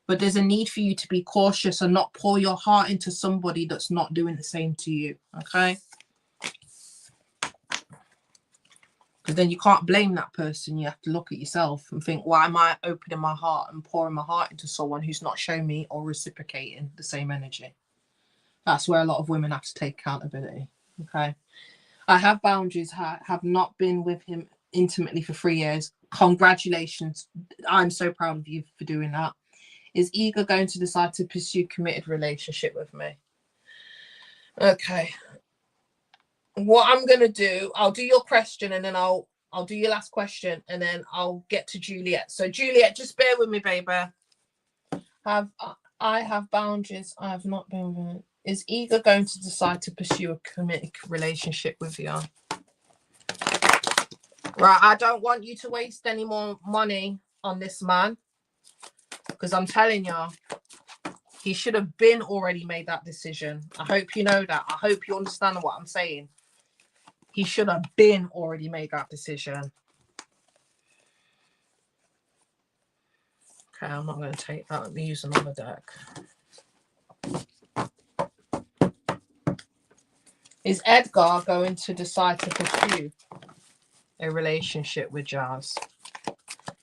but there's a need for you to be cautious and not pour your heart into somebody that's not doing the same to you. Okay. Because then you can't blame that person. You have to look at yourself and think, why am I opening my heart and pouring my heart into someone who's not showing me or reciprocating the same energy? That's where a lot of women have to take accountability. Okay. I have boundaries. I have not been with him intimately for 3 years. Congratulations. I'm so proud of you for doing that. Is Ego going to decide to pursue committed relationship with me? Okay. What I'm going to do, I'll do your question and then I'll do your last question and then I'll get to Juliet. So Juliet, just bear with me, baby. I have boundaries. I have not been with. Is Ego going to decide to pursue a committed relationship with you? Right, I don't want you to waste any more money on this man, because I'm telling you, he should have been already made that decision. I hope you know that. I hope you understand what I'm saying. He should have been already made that decision. Okay, I'm not going to take that. Let me use another deck. Is Edgar going to decide to pursue a relationship with Jazz?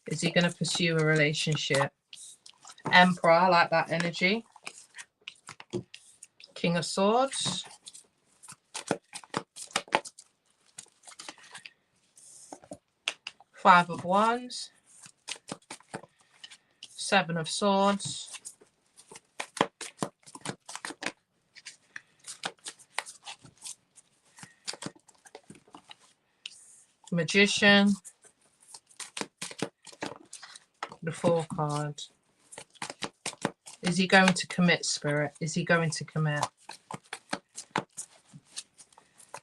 Is he going to pursue a relationship? Emperor, I like that energy. King of Swords. Five of Wands. Seven of Swords. Magician. The Four card. Is he going to commit, Spirit? Is he going to commit?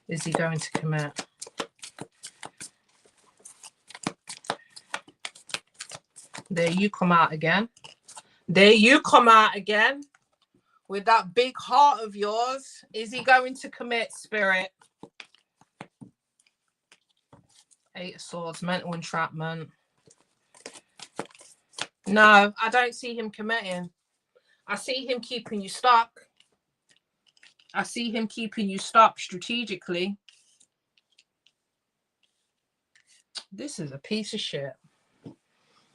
Is he going to commit? There you come out again. There you come out again. With that big heart of yours. Is he going to commit, Spirit? Eight of Swords. Mental entrapment. No, I don't see him committing. I see him keeping you stuck. I see him keeping you stuck strategically. This is a piece of shit.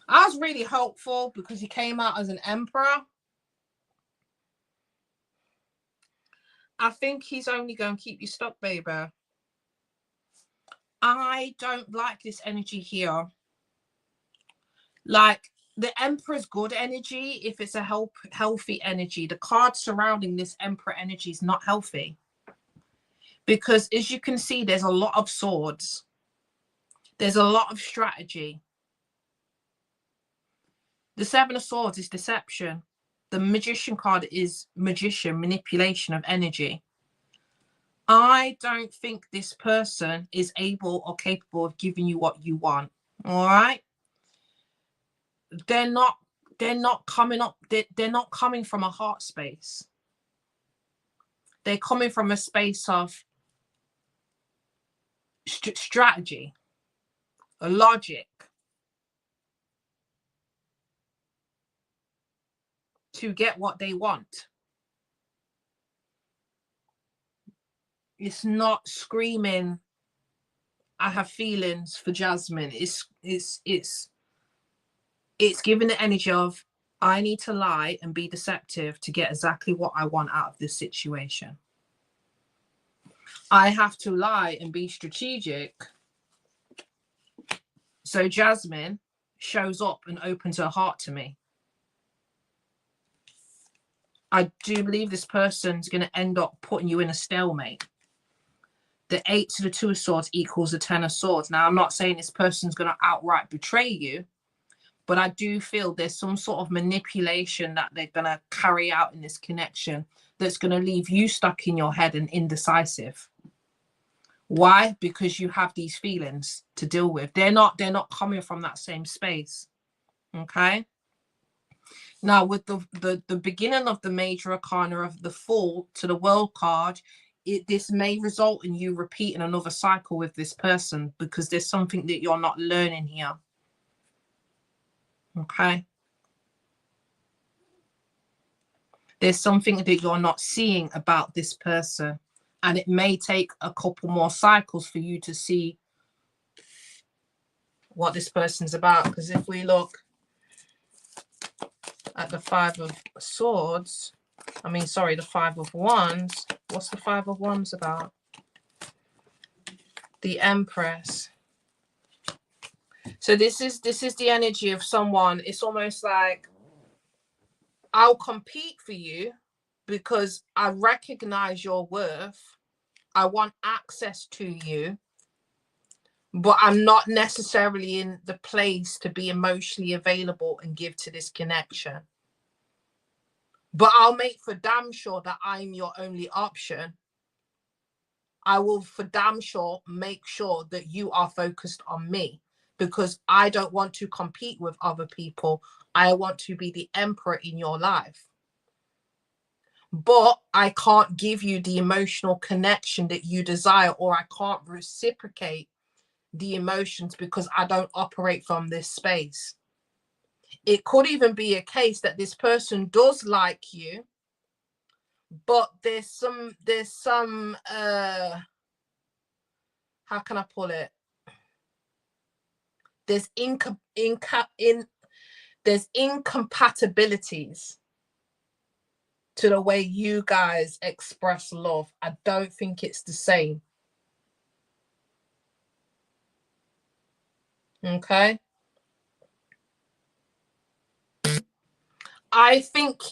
I was really hopeful because he came out as an emperor. I think he's only going to keep you stuck, baby. I don't like this energy here. Like, the Emperor's good energy if it's a healthy energy. The card surrounding this Emperor energy is not healthy. Because as you can see, there's a lot of swords. There's a lot of strategy. The Seven of Swords is deception. The Magician card is magician, manipulation of energy. I don't think this person is able or capable of giving you what you want. All right? They're not coming up. They're not coming from a heart space. They're coming from a space of strategy, a logic, to get what they want. It's not screaming, I have feelings for Jasmine. It's giving the energy of, I need to lie and be deceptive to get exactly what I want out of this situation. I have to lie and be strategic so Jasmine shows up and opens her heart to me. I do believe this person's going to end up putting you in a stalemate. The 8 to the 2 of Swords equals the 10 of Swords. Now, I'm not saying this person's going to outright betray you, but I do feel there's some sort of manipulation that they're going to carry out in this connection that's going to leave you stuck in your head and indecisive. Why? Because you have these feelings to deal with. They're not coming from that same space. Okay? Now, with the beginning of the major arcana of the Fool to the World card, this may result in you repeating another cycle with this person because there's something that you're not learning here. Okay? There's something that you're not seeing about this person. And it may take a couple more cycles for you to see what this person's about. Because if we look at the Five of Swords, the Five of Wands, what's the Five of Wands about? The Empress. So this is the energy of someone. It's almost like, I'll compete for you because I recognize your worth. I want access to you, but I'm not necessarily in the place to be emotionally available and give to this connection. But I'll make for damn sure that I'm your only option. I will for damn sure make sure that you are focused on me, because I don't want to compete with other people. I want to be the emperor in your life. But I can't give you the emotional connection that you desire, or I can't reciprocate the emotions because I don't operate from this space. It could even be a case that this person does like you, but there's some how can I pull it? There's there's incompatibilities to the way you guys express love. I don't think it's the same. Okay. I think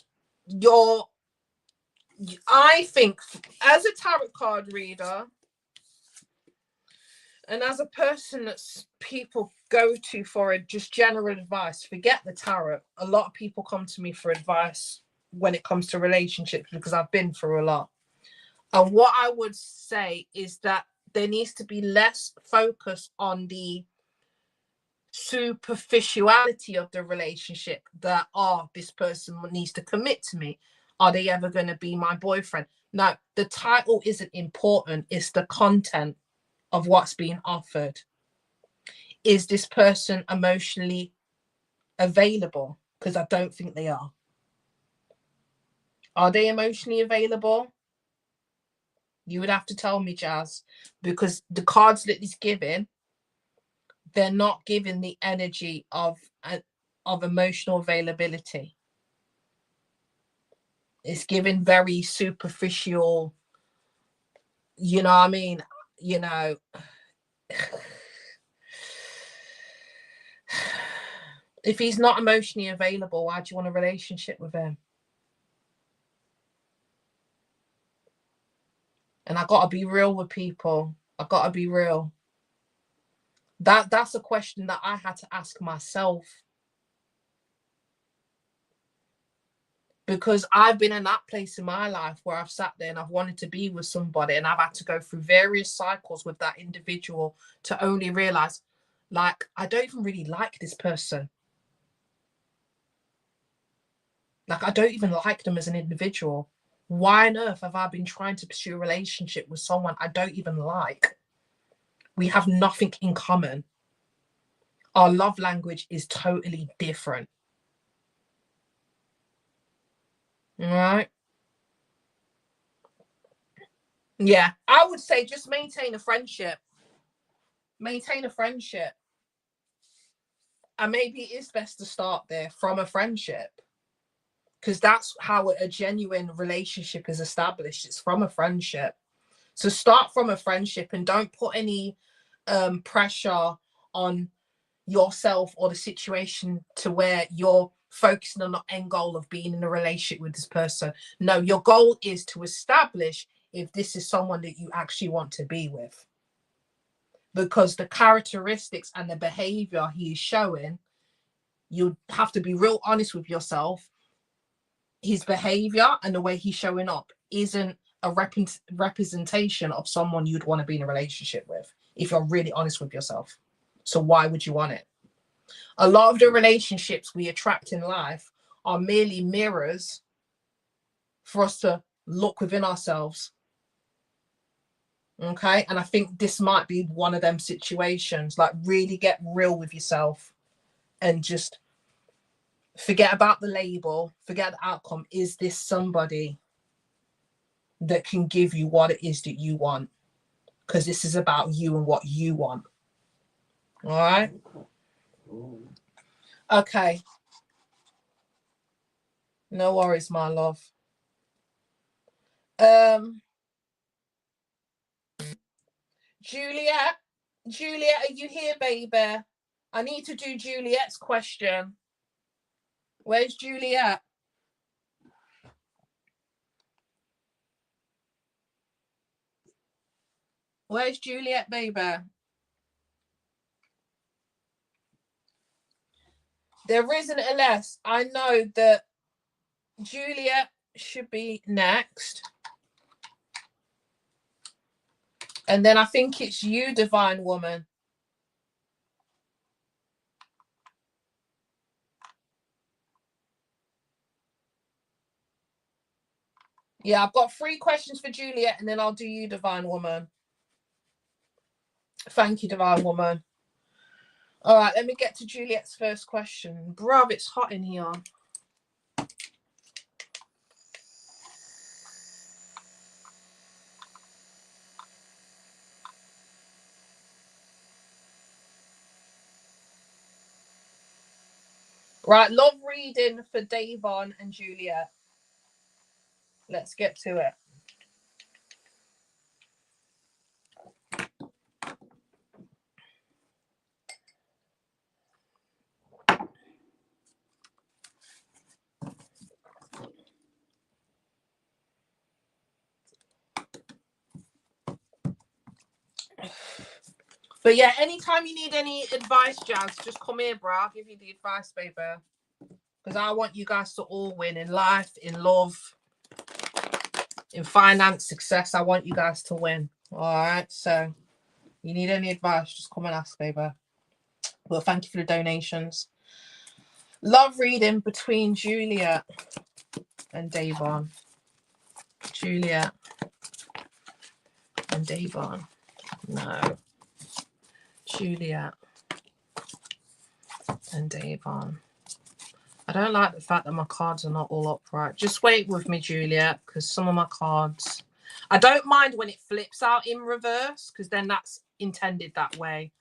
as a tarot card reader and as a person that people go to for just general advice, forget the tarot. A lot of people come to me for advice when it comes to relationships because I've been through a lot. And what I would say is that there needs to be less focus on the superficiality of the relationship, that this person needs to commit to me. Are they ever going to be my boyfriend? No, the title isn't important. It's the content of what's being offered. Is this person emotionally available? Because I don't think they are. Are they emotionally available? You would have to tell me, Jazz, because the cards that he's giving, they're not giving the energy of emotional availability. It's giving very superficial, you know what I mean? You know, if he's not emotionally available, why do you want a relationship with him? And I gotta be real with people. I gotta be real. That's a question that I had to ask myself. Because I've been in that place in my life where I've sat there and I've wanted to be with somebody, and I've had to go through various cycles with that individual to only realize, like, I don't even really like this person. Like, I don't even like them as an individual. Why on earth have I been trying to pursue a relationship with someone I don't even like? We have nothing in common. Our love language is totally different. All right. Yeah, I would say just maintain a friendship. Maintain a friendship. And maybe it is best to start there from a friendship, because that's how a genuine relationship is established. It's from a friendship. So start from a friendship and don't put any pressure on yourself or the situation to where you're focusing on the end goal of being in a relationship with this person. No, your goal is to establish if this is someone that you actually want to be with. Because the characteristics and the behavior he's showing, you have to be real honest with yourself. His behavior and the way he's showing up isn't a representation of someone you'd want to be in a relationship with, if you're really honest with yourself. So why would you want it? A lot of the relationships we attract in life are merely mirrors for us to look within ourselves. Okay. And I think this might be one of them situations. Like, really get real with yourself and just forget about the label, forget the outcome. Is this somebody that can give you what it is that you want? Because this is about you and what you want. All right. Okay. No worries, my love. Juliet, are you here, baby? I need to do Juliet's question. Where's Juliet? Where's Juliet, baby? There isn't a less. I know that Juliet should be next. And then I think it's you, Divine Woman. Yeah, I've got 3 questions for Juliet, and then I'll do you, Divine Woman. Thank you, Divine Woman. All right, let me get to Juliet's first question. Bruv, it's hot in here. Right, love reading for Davon and Juliet. Let's get to it. But yeah, anytime you need any advice, Jazz, just come here, bro. I'll give you the advice, baby. Because I want you guys to all win in life, in love, in finance, success. I want you guys to win. All right. So you need any advice, just come and ask, baby. Well, thank you for the donations. Love reading between Juliet and Davon. Juliet and Davon. No. Juliet and Davon. I don't like the fact that my cards are not all upright. Just wait with me, Juliet, because some of my cards... I don't mind when it flips out in reverse, because then that's intended that way.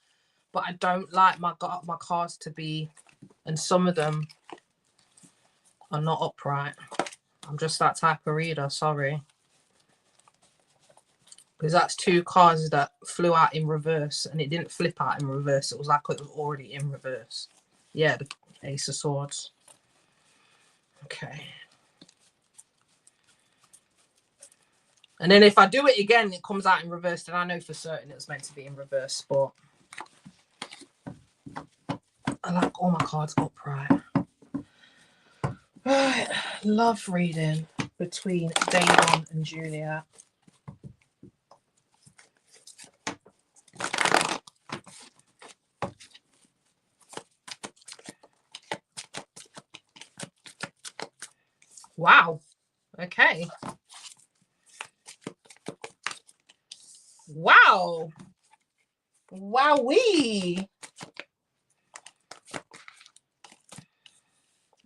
But I don't like my cards to be... And some of them are not upright. I'm just that type of reader, sorry. Because that's 2 cards that flew out in reverse, and it didn't flip out in reverse. It was like it was already in reverse. Yeah, the Ace of Swords. Okay. And then if I do it again, it comes out in reverse, then I know for certain it was meant to be in reverse. But I like all my cards upright. Right. Love reading between Davon and Juliet. Wow. Okay. Wow. Wowee.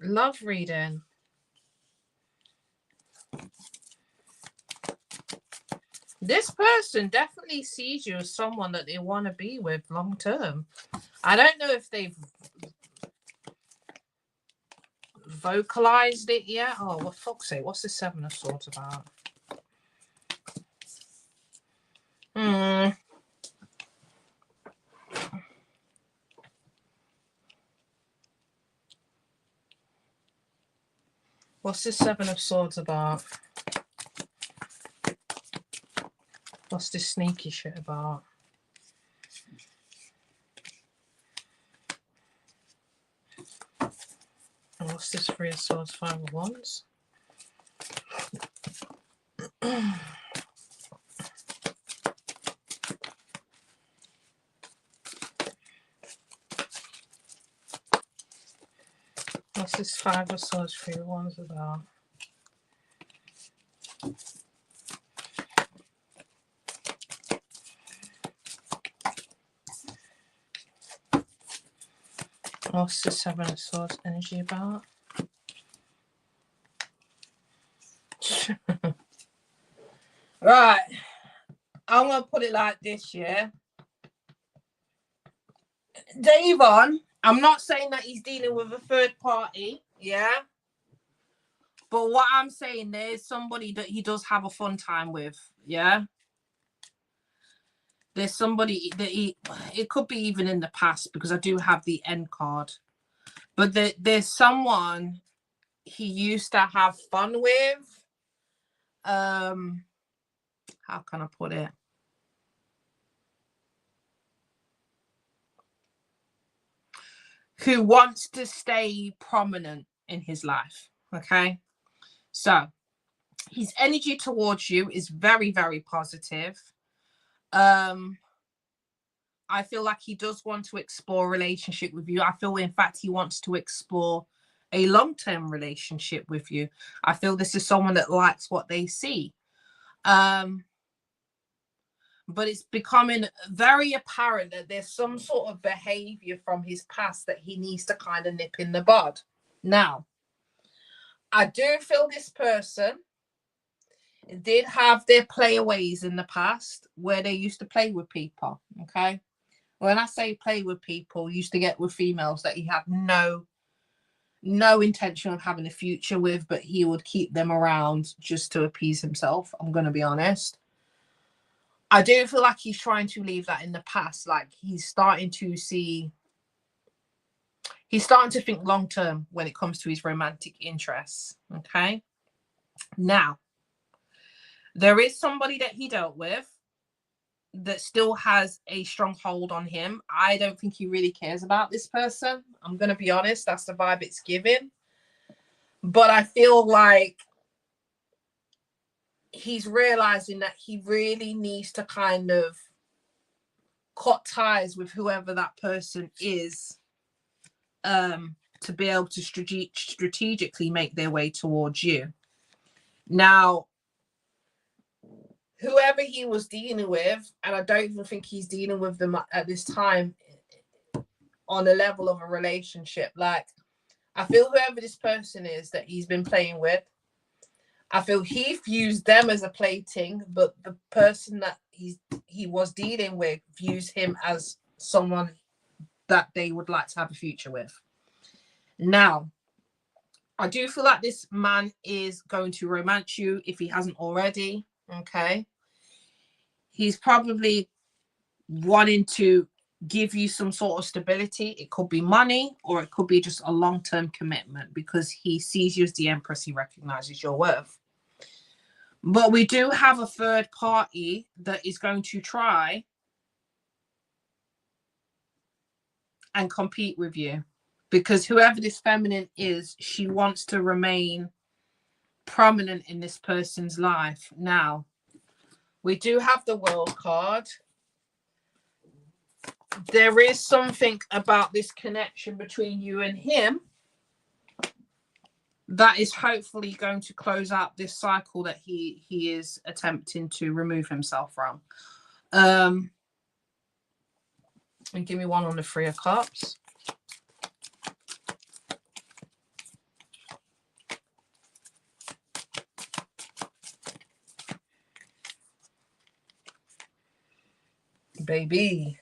Love reading. This person definitely sees you as someone that they want to be with long term. I don't know if they've vocalized it yet. Oh, what fuck's sake? What's the 7 of Swords about? What's this 7 of Swords about? What's this sneaky shit about? And what's this 3 of Swords, 5 of Wands? What's this 5 of Swords, 3 of Wands about? What's the 7 of Swords energy about? Right. I'm going to put it like this, yeah? Davon, I'm not saying that he's dealing with a third party, yeah. But what I'm saying, there's somebody that he does have a fun time with, yeah. There's somebody that it could be even in the past, because I do have the end card. But there's someone he used to have fun with. How can I put it? Who wants to stay prominent in his life, okay? So his energy towards you is very, very positive. I feel like he does want to explore a relationship with you. I feel, in fact, he wants to explore a long-term relationship with you. I feel this is someone that likes what they see. But it's becoming very apparent that there's some sort of behavior from his past that he needs to kind of nip in the bud. Now, I do feel this person did have their playaways in the past where they used to play with people, okay? When I say play with people, used to get with females that he had no intention of having a future with, but he would keep them around just to appease himself. I'm going to be honest. I do feel like he's trying to leave that in the past. Like he's starting to think long term when it comes to his romantic interests. Okay. Now, there is somebody that he dealt with that still has a strong hold on him. I don't think he really cares about this person. I'm going to be honest. That's the vibe it's giving. But I feel like he's realizing that he really needs to kind of cut ties with whoever that person is, to be able to strategically make their way towards you. Now, whoever he was dealing with, and I don't even think he's dealing with them at this time on a level of a relationship. Like, I feel whoever this person is that he's been playing with, I feel he views them as a plaything, but the person that he was dealing with views him as someone that they would like to have a future with. Now, I do feel like this man is going to romance you if he hasn't already. Okay. He's probably wanting to give you some sort of stability. It could be money, or it could be just a long-term commitment, because he sees you as the Empress. He recognizes your worth. But we do have a third party that is going to try and compete with you, because whoever this feminine is, she wants to remain prominent in this person's life. Now, we do have the World card. There is something about this connection between you and him that is hopefully going to close out this cycle that he is attempting to remove himself from. And give me one on the Three of Cups. Baby.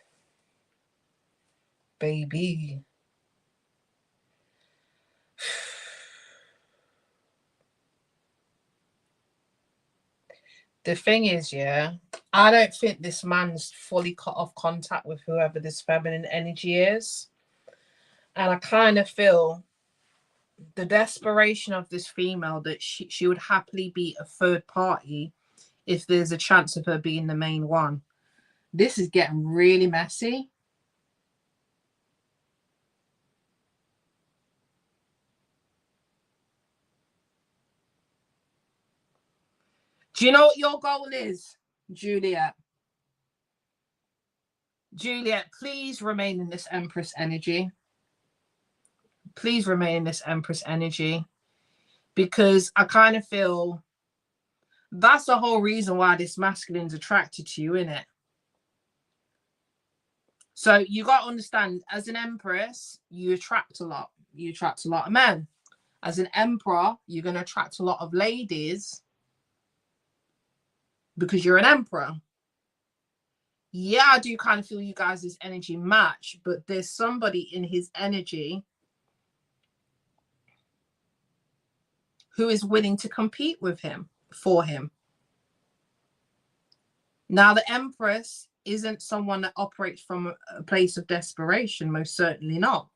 The thing is, yeah, I don't think this man's fully cut off contact with whoever this feminine energy is. And I kind of feel the desperation of this female that she would happily be a third party if there's a chance of her being the main one. This is getting really messy. Do you know what your goal is, Juliet? Juliet, please remain in this Empress energy. Please remain in this Empress energy, because I kind of feel that's the whole reason why this masculine's attracted to you, isn't it? So you got to understand, as an Empress, you attract a lot. You attract a lot of men. As an Emperor, you're going to attract a lot of ladies because you're an Emperor. yeah, I do kind of feel you guys' energy match, but there's somebody in his energy who is willing to compete with him, for him. Now, the Empress isn't someone that operates from a place of desperation, most certainly not.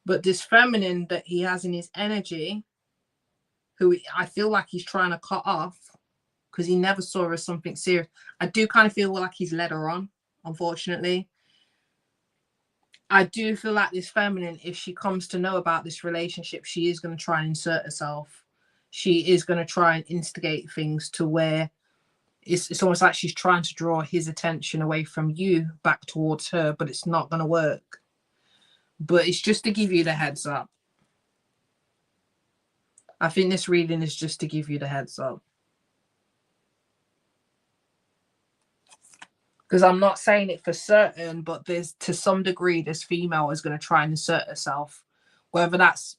But this feminine that he has in his energy, who I feel like he's trying to cut off because he never saw her as something serious. I do kind of feel like he's led her on, unfortunately. I do feel like this feminine, if she comes to know about this relationship, she is going to try and insert herself. She is going to try and instigate things to where it's almost like she's trying to draw his attention away from you back towards her, but it's not going to work. But it's just to give you the heads up. I think this reading is just to give you the heads up. Because I'm not saying it for certain, but there's, to some degree, this female is going to try and assert herself, whether that's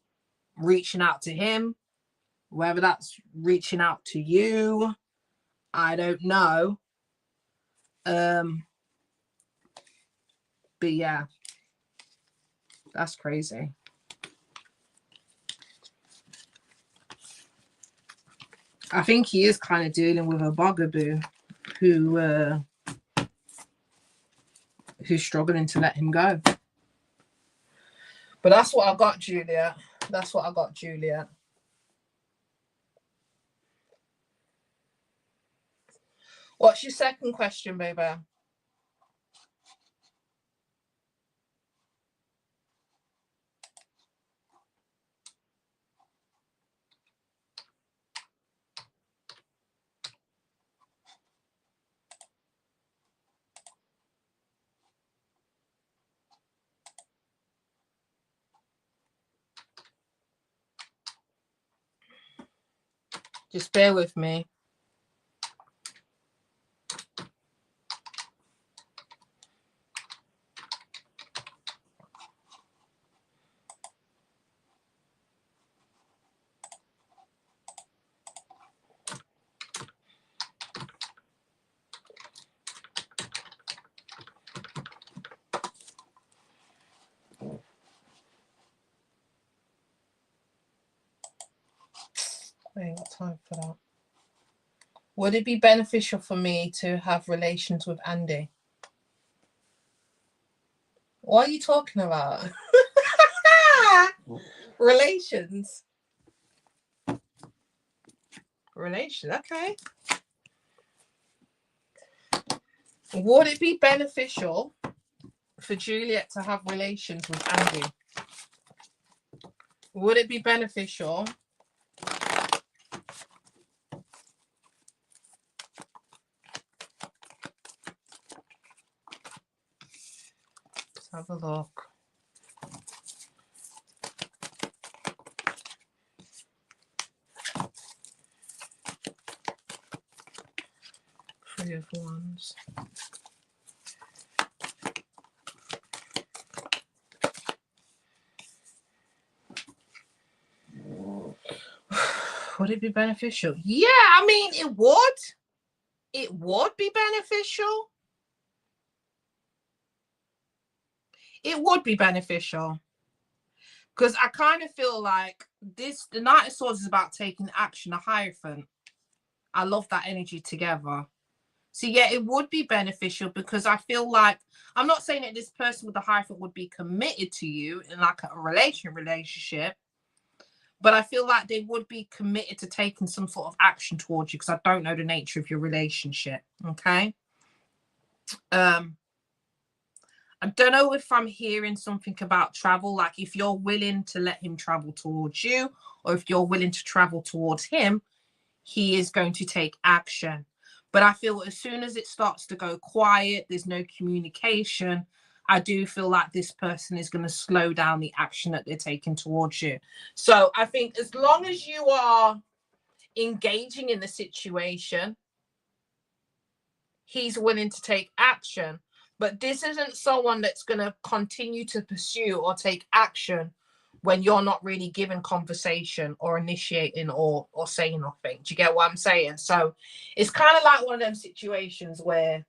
reaching out to him, whether that's reaching out to you, I don't know. But yeah, that's crazy. I think he is kind of dealing with a bugaboo who's struggling to let him go. But that's what I got, Juliet. That's what I got, Juliet. What's your second question, baby? Just bear with me. I ain't got time for that. Would it be beneficial for me to have relations with Andy? What are you talking about? Relations. Relation, okay. Would it be beneficial for Juliet to have relations with Andy? Would it be beneficial? Let's have a look. Three of Wands. Would it be beneficial? Yeah, I mean, it would. It would be beneficial. It would be beneficial. Because I kind of feel like this, the Knight of Swords is about taking action, a Hierophant. I love that energy together. So yeah, it would be beneficial because I feel like, I'm not saying that this person with the Hierophant would be committed to you in like a relationship, but I feel like they would be committed to taking some sort of action towards you because I don't know the nature of your relationship. Okay. I don't know if I'm hearing something about travel, like if you're willing to let him travel towards you, or if you're willing to travel towards him, he is going to take action. But I feel as soon as it starts to go quiet, there's no communication, I do feel like this person is going to slow down the action that they're taking towards you. So I think as long as you are engaging in the situation, he's willing to take action. But this isn't someone that's going to continue to pursue or take action when you're not really giving conversation or initiating or saying nothing. Do you get what I'm saying? So it's kind of like one of them situations where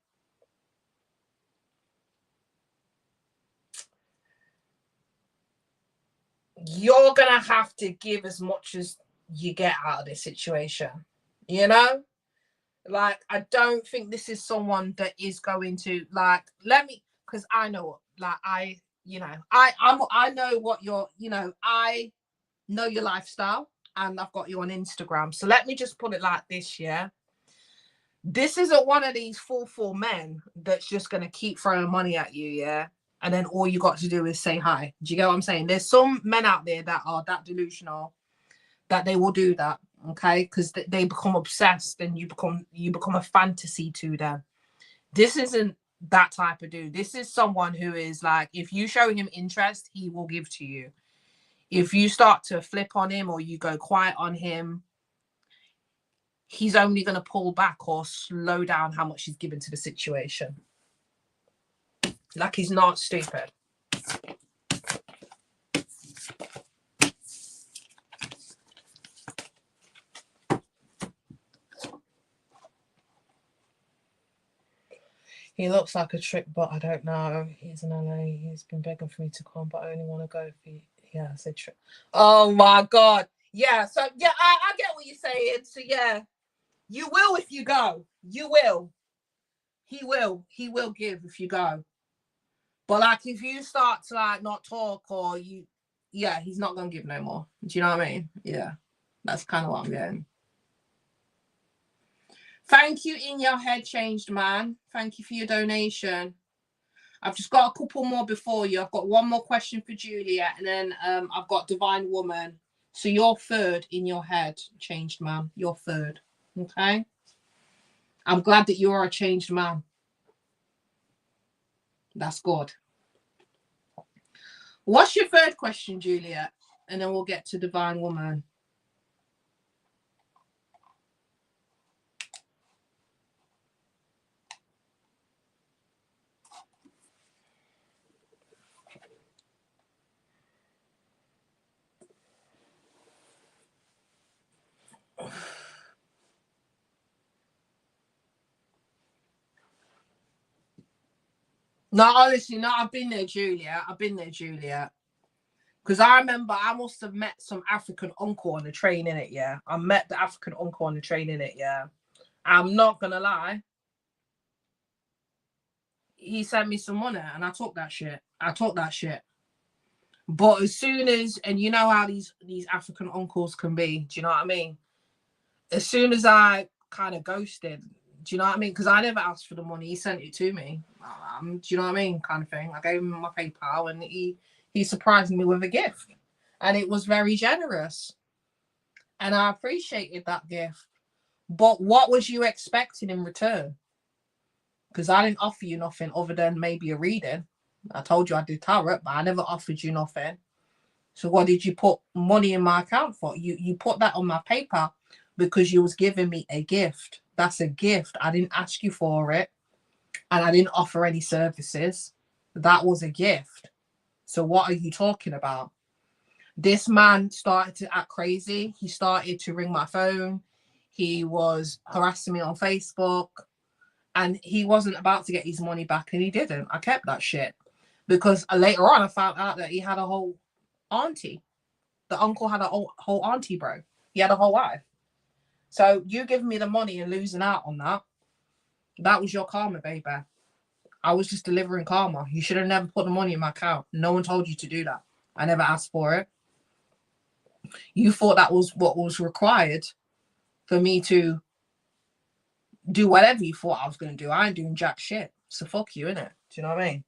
you're gonna have to give as much as you get out of this situation. You know, like I don't think this is someone that is going to like let me, because I know, like I know what you're, I know your lifestyle, and I've got you on Instagram. So let me just put it like this, yeah. This isn't one of these full men that's just gonna keep throwing money at you, yeah. And then all you got to do is say hi. Do you get what I'm saying? There's some men out there that are that delusional that they will do that, okay? Because they become obsessed, and you become a fantasy to them. This isn't that type of dude. This is someone who is like, if you show him interest, he will give to you. If you start to flip on him or you go quiet on him, he's only going to pull back or slow down how much he's given to the situation. Like, he's not stupid. He looks like a trick, but I don't know. He's in LA. He's been begging for me to come, but I only want to go if he. Yeah, I said trick. Oh my god. Yeah. So yeah, I get what you're saying. So yeah, you will if you go. You will. He will. He will give if you go. But like, if you start to like not talk or you, yeah, he's not gonna give no more. Do you know what I mean? Yeah, that's kind of what I'm getting. Thank you, In Your Head Changed Man. Thank you for your donation. I've just got a couple more before you. I've got one more question for Julia, and then I've got Divine Woman. So you're third in your head, changed man. You're third. Okay. I'm glad that you're a changed man. That's good. What's your third question, Juliet? And then we'll get to Divine Woman. No, honestly, no, I've been there, Julia. I've been there, Julia. Because I remember I must have met some African uncle on the train in it, yeah. I met the African uncle on the train in it, yeah. I'm not gonna lie. He sent me some money and I took that shit. But as soon as, and you know how these African uncles can be, do you know what I mean? As soon as I kind of ghosted, do you know what I mean? Because I never asked for the money, he sent it to me. Do you know what I mean? Kind of thing. I gave him my PayPal and he surprised me with a gift, and it was very generous, and I appreciated that gift. But what was you expecting in return? Because I didn't offer you nothing other than maybe a reading. I told you I did tarot, but I never offered you nothing. So what did you put money in my account for? You put that on my paper because you was giving me a gift. That's a gift. I didn't ask you for it, and I didn't offer any services. That was a gift. So what are you talking about? This man started to act crazy. He started to ring my phone. He was harassing me on Facebook, and he wasn't about to get his money back, and he didn't. I kept that shit because later on I found out that he had a whole auntie. The uncle had a whole auntie, bro. He had a whole wife. So you giving me the money and losing out on that, that was your karma, baby. I was just delivering karma. You should have never put the money in my account. No one told you to do that. I never asked for it. You thought that was what was required for me to do whatever you thought I was going to do. I ain't doing jack shit. So fuck you, innit? Do you know what I mean?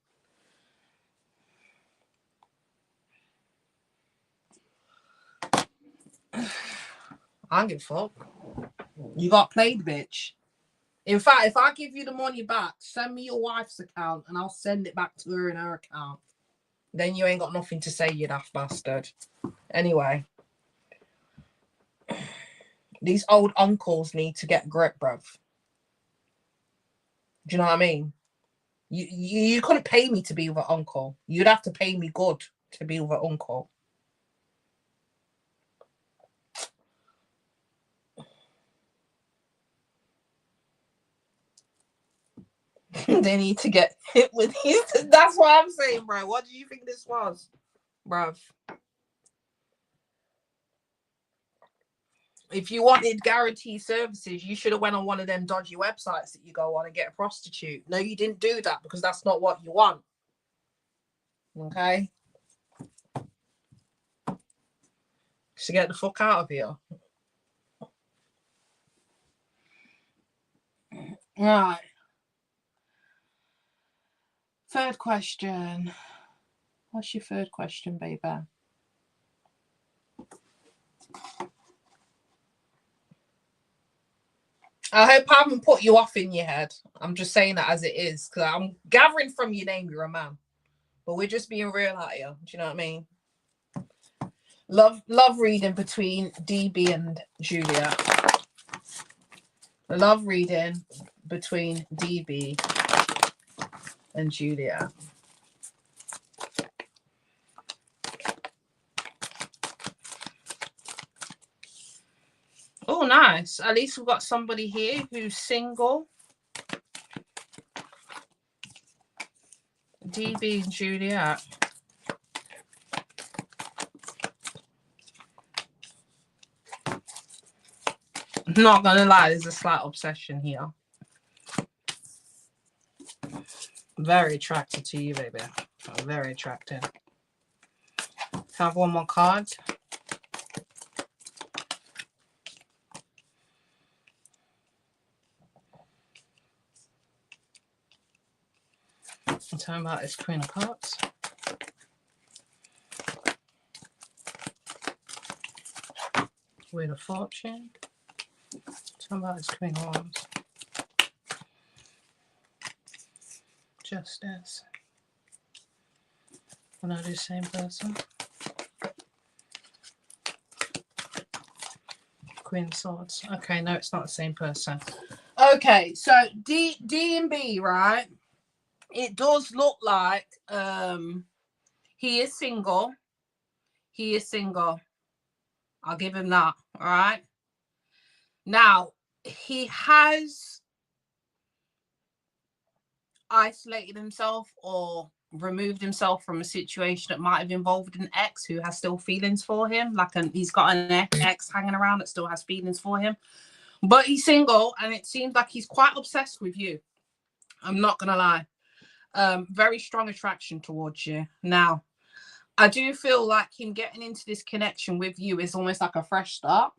I don't give a fuck. You got played, bitch. In fact, if I give you the money back, send me your wife's account and I'll send it back to her in her account. Then you ain't got nothing to say, you daft bastard. Anyway, these old uncles need to get grip, bruv. Do you know what I mean? You couldn't pay me to be with an uncle. You'd have to pay me good to be with an uncle. They need to get hit with these. That's what I'm saying, bro. What do you think this was, bruv? If you wanted guaranteed services, you should have went on one of them dodgy websites that you go on and get a prostitute. No, you didn't do that because that's not what you want. Okay? So get the fuck out of here. Right. Third question. What's your third question, baby? I hope I haven't put you off in your head. I'm just saying that as it is, because I'm gathering from your name you're a man. But we're just being real out here. Do you know what I mean? Love reading between DB and Julia. Love reading between DB and Julia. Oh, nice. At least we've got somebody here who's single. DB and Julia. Not gonna lie, there's a slight obsession here. Very attracted to you, baby. Very attracted. Have one more card. I'm talking about this Queen of Cups. Wheel of Fortune. Talking about this Queen of Wands. Justice. When I do the same person. Queen of Swords. Okay, no, it's not the same person. Okay, so D and B, right? It does look like he is single. He is single. I'll give him that. All right. Now, he has isolated himself or removed himself from a situation that might have involved an ex who has still feelings for him. He's got an ex hanging around that still has feelings for him. But he's single, and it seems like he's quite obsessed with you. I'm not going to lie. Very strong attraction towards you. Now, I do feel like him getting into this connection with you is almost like a fresh start.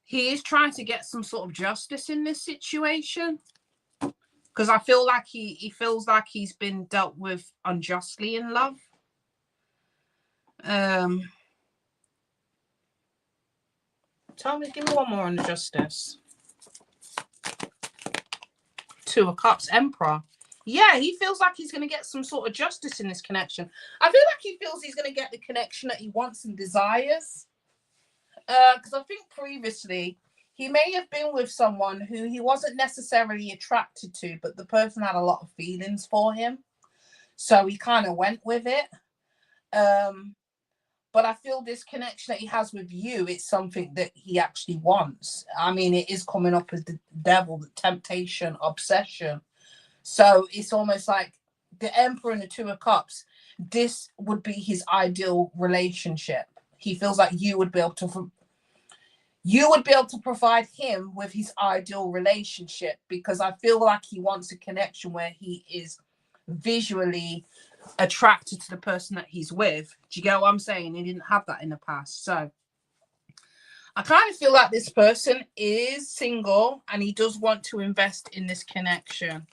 He is trying to get some sort of justice in this situation, because I feel like he feels like he's been dealt with unjustly in love. Tell me, give me one more on the justice. Two of Cups, Emperor. Yeah, he feels like he's going to get some sort of justice in this connection. I feel like he feels he's going to get the connection that he wants and desires. Because I think previously he may have been with someone who he wasn't necessarily attracted to, but the person had a lot of feelings for him. So he kind of went with it. But I feel this connection that he has with you is something that he actually wants. I mean, it is coming up as the devil, the temptation, obsession. So it's almost like the Emperor and the Two of Cups. This would be his ideal relationship. He feels like you would be able to provide him with his ideal relationship, because I feel like he wants a connection where he is visually attracted to the person that he's with. Do you get what I'm saying? He didn't have that in the past. So I kind of feel like this person is single and he does want to invest in this connection.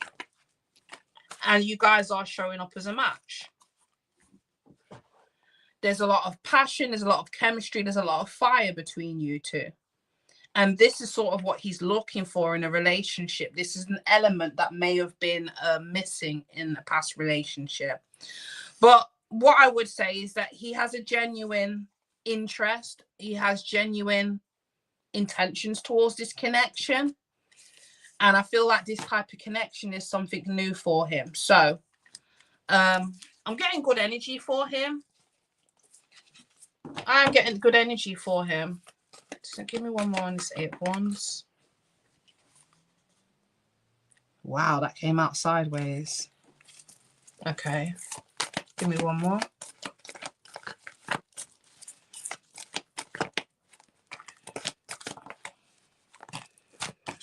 And you guys are showing up as a match. There's a lot of passion, there's a lot of chemistry, there's a lot of fire between you two. And this is sort of what he's looking for in a relationship. This is an element that may have been missing in a past relationship. But what I would say is that he has a genuine interest. He has genuine intentions towards this connection. And I feel like this type of connection is something new for him. So I'm getting good energy for him. I'm getting good energy for him. So give me one more on this Eight of Wands. Wow, that came out sideways. Okay. Give me one more.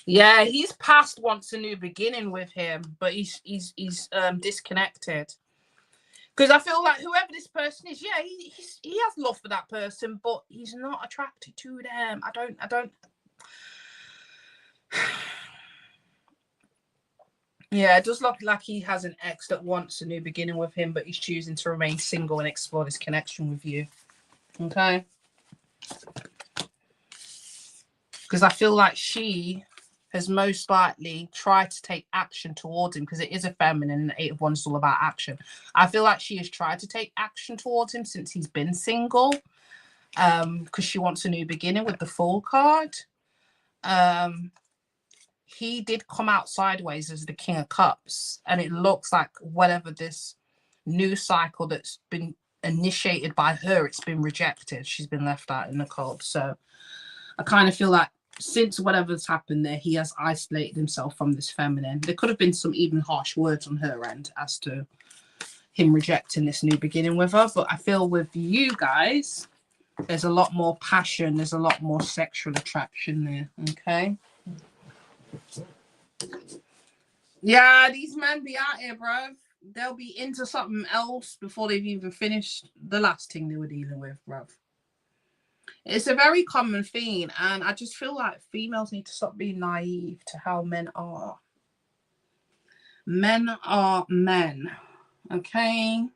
Yeah, he's past wants a new beginning with him, but he's disconnected. Because I feel like whoever this person is, yeah, he has love for that person, but he's not attracted to them. I don't. Yeah, it does look like he has an ex that wants a new beginning with him, but he's choosing to remain single and explore this connection with you. Okay. Because I feel like she has most likely tried to take action towards him, because it is a feminine and 8 of Wands is all about action. I feel like she has tried to take action towards him since he's been single, because she wants a new beginning with the Fool card. He did come out sideways as the King of Cups, and it looks like whatever this new cycle that's been initiated by her, it's been rejected. She's been left out in the cold. So I kind of feel like since whatever's happened there, he has isolated himself from this feminine. There could have been some even harsh words on her end as to him rejecting this new beginning with her. But I feel with you guys, there's a lot more passion. There's a lot more sexual attraction there. Okay. Yeah, these men be out here, bro. They'll be into something else before they've even finished the last thing they were dealing with, bro. It's a very common theme, and I just feel like females need to stop being naive to how men are. Men are men, okay?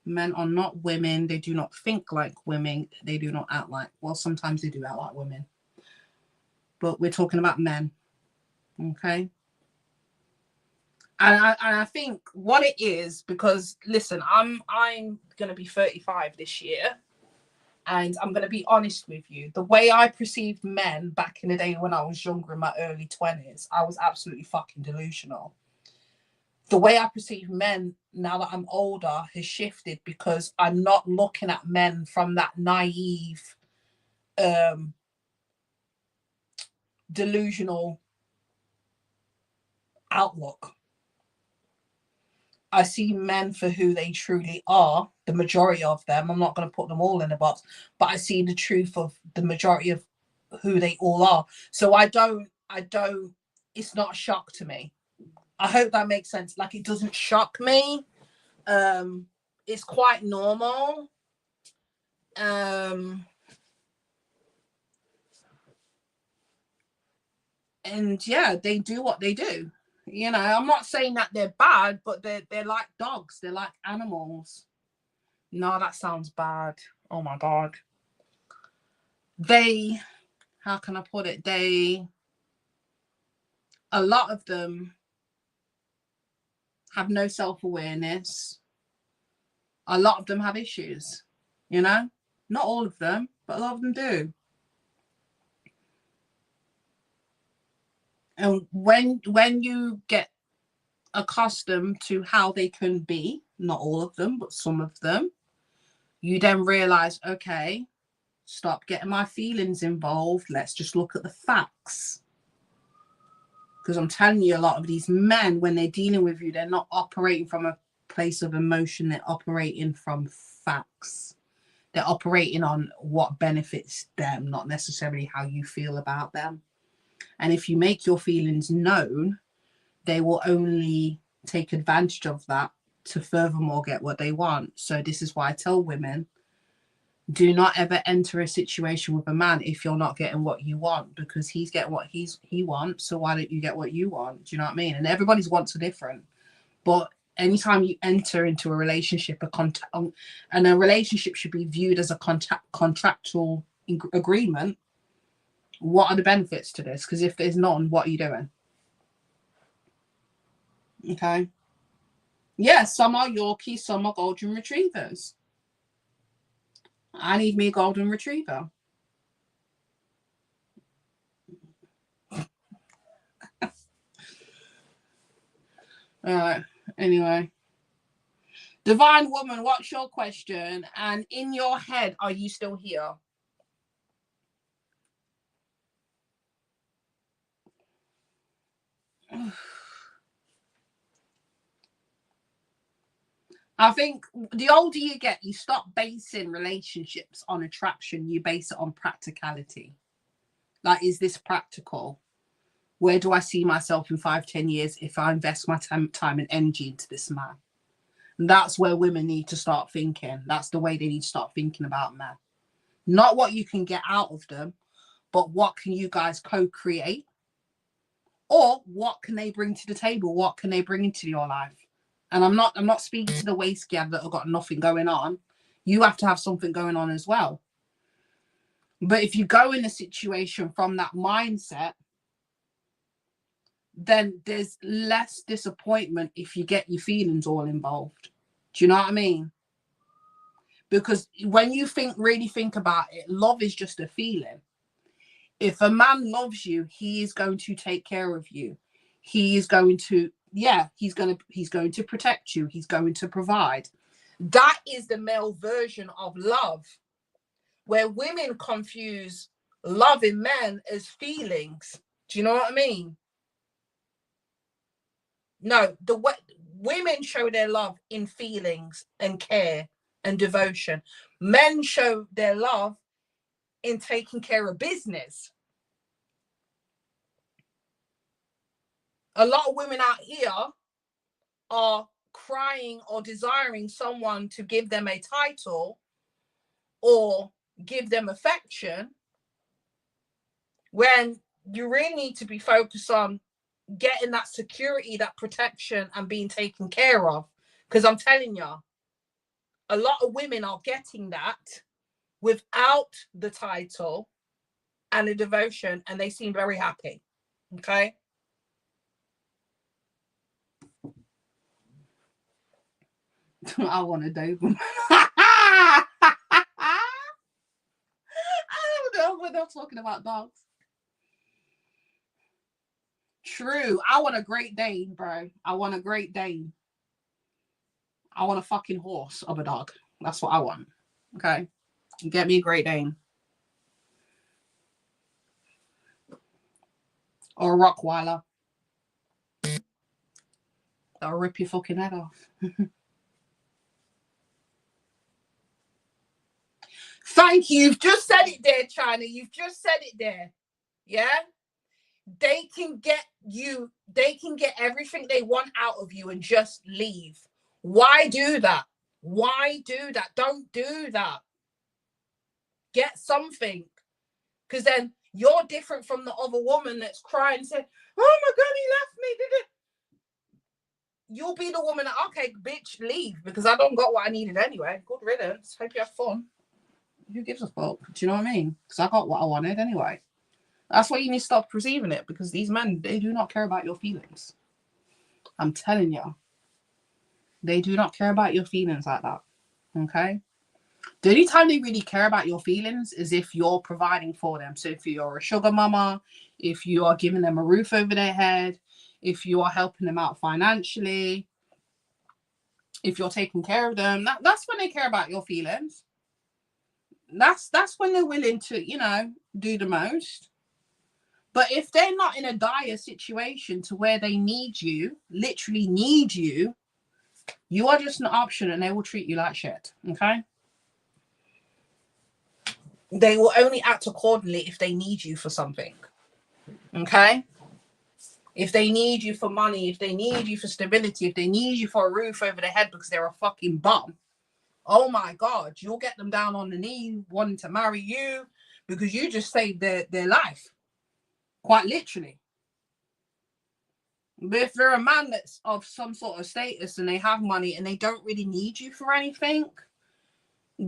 Men are not women. They do not think like women. They do not act like, well, sometimes they do act like women. But we're talking about men, okay? And I think what it is, because listen, I'm gonna be 35 this year, and I'm gonna be honest with you. The way I perceived men back in the day when I was younger, in my early 20s, I was absolutely fucking delusional. The way I perceive men now that I'm older has shifted, because I'm not looking at men from that naive, delusional outlook. I see men for who they truly are, the majority of them. I'm not going to put them all in a box, but I see the truth of the majority of who they all are. So I don't, it's not a shock to me. I hope that makes sense. Like, it doesn't shock me. It's quite normal. And yeah, they do what they do. You know, I'm not saying that they're bad, but they're like dogs. They're like animals. No, that sounds bad. Oh my God. How can I put it? A lot of them have no self-awareness. A lot of them have issues, you know? Not all of them, but a lot of them do. And when you get accustomed to how they can be, not all of them, but some of them, you then realize, okay, stop getting my feelings involved. Let's just look at the facts. Because I'm telling you, a lot of these men, when they're dealing with you, they're not operating from a place of emotion. They're operating from facts. They're operating on what benefits them, not necessarily how you feel about them. And if you make your feelings known, they will only take advantage of that to furthermore get what they want. So this is why I tell women, do not ever enter a situation with a man if you're not getting what you want, because he's getting what he wants. So why don't you get what you want? Do you know what I mean? And everybody's wants are different. But anytime you enter into a relationship, and a relationship should be viewed as a contractual agreement, what are the benefits to this? Because if there's none, what are you doing? Okay. Yeah, some are Yorkies, some are golden retrievers. I need me a golden retriever. Anyway. Divine Woman, what's your question? And in your head, are you still here? I think the older you get, you stop basing relationships on attraction. You base it on practicality. Like, is this practical? Where do I see myself in 5-10 years if I invest my time and energy into this man? And that's where women need to start thinking. That's the way they need to start thinking about men. Not what you can get out of them, but what can you guys co-create? Or what can they bring to the table? What can they bring into your life? And I'm not speaking to the waste gab that have got nothing going on. You have to have something going on as well. But if you go in a situation from that mindset, then there's less disappointment if you get your feelings all involved. Do you know what I mean? Because when you really think about it, love is just a feeling. If a man loves you, he is going to take care of you. He is going to, he's going to protect you. He's going to provide. That is the male version of love, where women confuse love in men as feelings. Do you know what I mean? No, the way women show their love in feelings and care and devotion. Men show their love in taking care of business. A lot of women out here are crying or desiring someone to give them a title or give them affection, when you really need to be focused on getting that security, that protection, and being taken care of. Because I'm telling you, a lot of women are getting that without the title and the devotion, and they seem very happy. Okay. I want to date them. I don't know when they're talking about dogs. True. I want a Great Dane, bro. I want a Great Dane. I want a fucking horse of a dog. That's what I want. Okay. Get me a Great Dane. Or a Rottweiler. That'll rip your fucking head off. Thank you. You've just said it there, China. You've just said it there. Yeah? They can get everything they want out of you and just leave. Why do that? Why do that? Don't do that. Get something. Because then you're different from the other woman that's crying and saying, oh my God, he left me. Did it? You'll be the woman that, okay, bitch, leave, because I don't got what I needed anyway. Good riddance. Hope you have fun. Who gives a fuck? Do you know what I mean? Because I got what I wanted anyway. That's why you need to stop perceiving it, because these men, they do not care about your feelings. I'm telling you. They do not care about your feelings like that. Okay? The only time they really care about your feelings is if you're providing for them. So if you're a sugar mama, if you are giving them a roof over their head, if you are helping them out financially, if you're taking care of them, that's when they care about your feelings. That's when they're willing to, do the most. But if they're not in a dire situation to where they need you, literally need you, you are just an option and they will treat you like shit. Okay? They will only act accordingly if they need you for something. Okay? If they need you for money, if they need you for stability, if they need you for a roof over their head because they're a fucking bum, oh my God, you'll get them down on the knee wanting to marry you because you just saved their life. Quite literally. But if they're a man that's of some sort of status and they have money and they don't really need you for anything,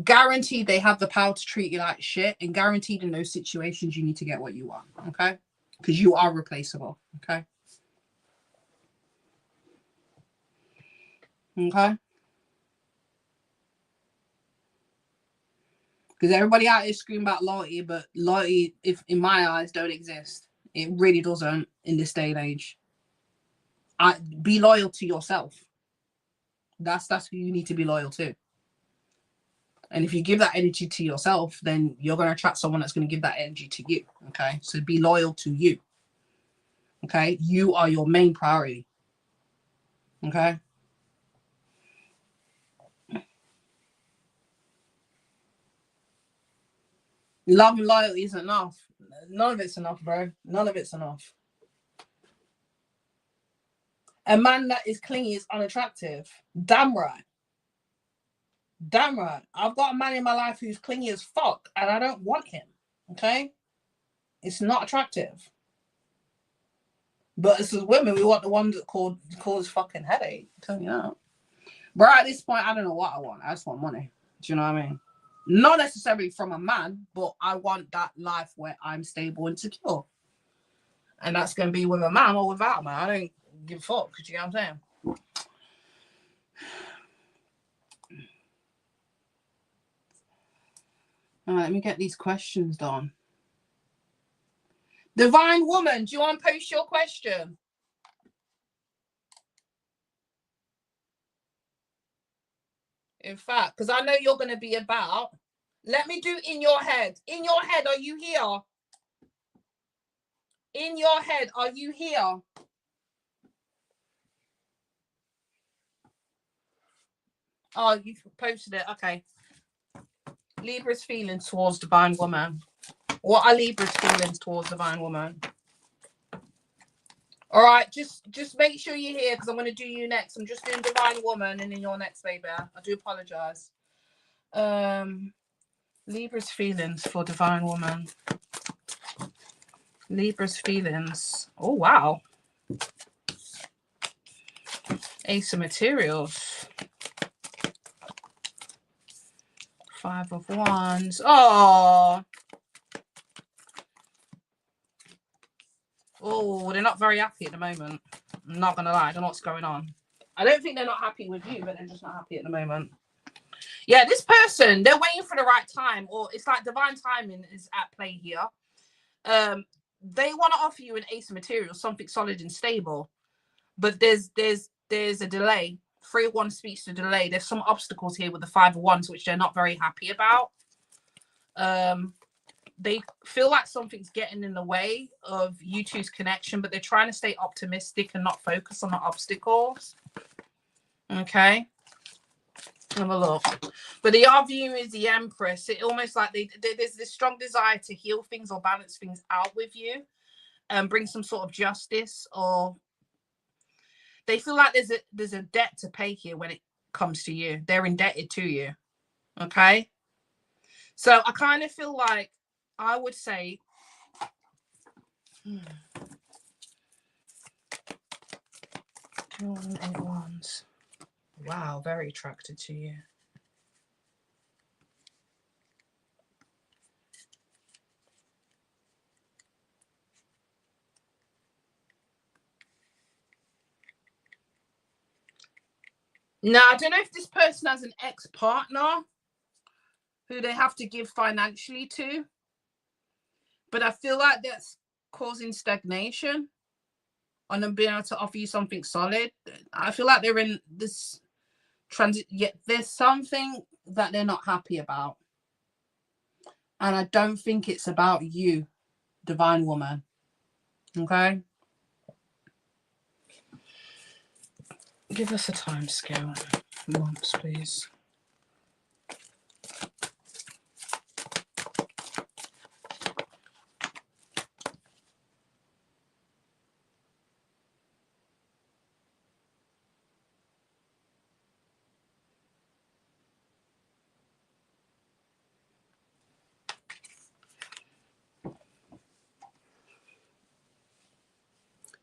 guaranteed they have the power to treat you like shit, and guaranteed in those situations you need to get what you want. Okay? Because you are replaceable. Okay? Okay? Because everybody out here screaming about loyalty, but loyalty, if in my eyes, don't exist. It really doesn't in this day and age. Be loyal to yourself. That's who you need to be loyal to. And if you give that energy to yourself, then you're going to attract someone that's going to give that energy to you. Okay? So be loyal to you. Okay? You are your main priority. Okay? Love and loyalty isn't enough. None of it's enough, bro. None of it's enough. A man that is clingy is unattractive. Damn right. Damn right. I've got a man in my life who's clingy as fuck, and I don't want him. Okay? It's not attractive. But as women, we want the one that cause fucking headache. I'm telling you that. But at this point, I don't know what I want. I just want money. Do you know what I mean? Not necessarily from a man, but I want that life where I'm stable and secure. And that's going to be with a man or without a man. I don't give a fuck. Do you know what I'm saying? All right, let me get these questions done. Divine Woman, do you want to post your question? In fact, because I know you're going to be about. Let me do in your head. In your head, are you here? In your head, are you here? Oh, you posted it. Okay. Libra's feelings towards Divine Woman. What are Libra's feelings towards Divine Woman? All right, just make sure you're here because I'm going to do you next. I'm just doing Divine Woman and then you're next, baby. I do apologize. Libra's feelings for Divine Woman. Libra's feelings. Oh, wow. Ace of Materials. 5 of Wands. Oh. Oh, they're not very happy at the moment. I'm not going to lie. I don't know what's going on. I don't think they're not happy with you, but they're just not happy at the moment. Yeah, this person, they're waiting for the right time, or it's like divine timing is at play here. They want to offer you an Ace of Materials, something solid and stable, but there's a delay. 3 of Wands speaks to delay. There's some obstacles here with the 5 of Wands, which they're not very happy about. They feel like something's getting in the way of you two's connection, but they're trying to stay optimistic and not focus on the obstacles. Okay. Have a look. But the other view is the Empress. It almost like there's this strong desire to heal things or balance things out with you and bring some sort of justice, or they feel like there's a debt to pay here when it comes to you. They're indebted to you. Okay. So I kind of feel like I would say wow, very attracted to you. Now, I don't know if this person has an ex-partner who they have to give financially to, but I feel like that's causing stagnation on them being able to offer you something solid. I feel like they're in this transit, yet there's something that they're not happy about. And I don't think it's about you, Divine Woman. Okay? Give us a time scale. Months, please.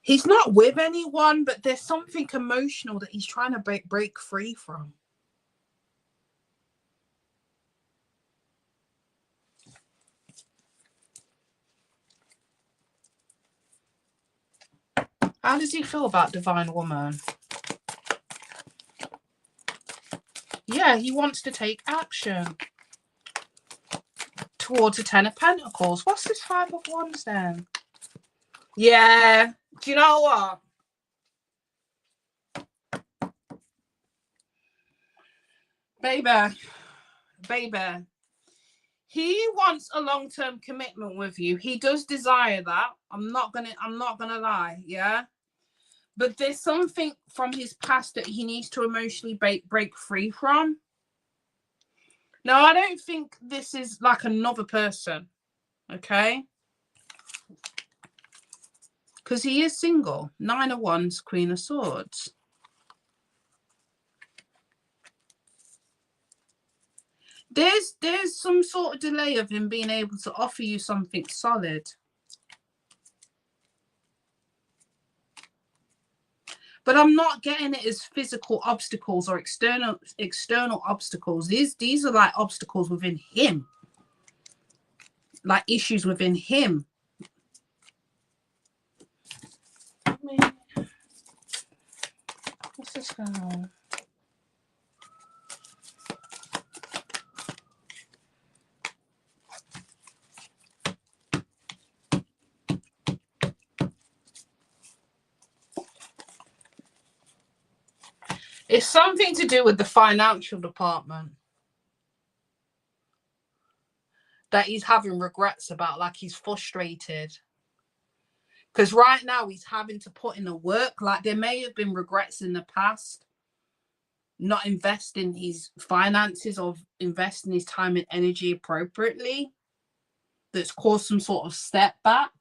He's not with anyone, but there's something emotional that he's trying to break free from. How does he feel about Divine Woman? Yeah, he wants to take action towards a 10 of Pentacles. What's this 5 of Wands then? Yeah. Do you know what? Baby. He wants a long-term commitment with you. He does desire that. I'm not gonna lie, yeah. But there's something from his past that he needs to emotionally break free from. Now, I don't think this is like another person, okay? Because he is single. 9 of Wands, Queen of Swords. There's some sort of delay of him being able to offer you something solid. But I'm not getting it as physical obstacles or external obstacles. These are like obstacles within him. Like issues within him. What's this going on? It's something to do with the financial department that he's having regrets about, like he's frustrated. Because right now he's having to put in the work. Like there may have been regrets in the past, not investing his finances or investing his time and energy appropriately, that's caused some sort of step back.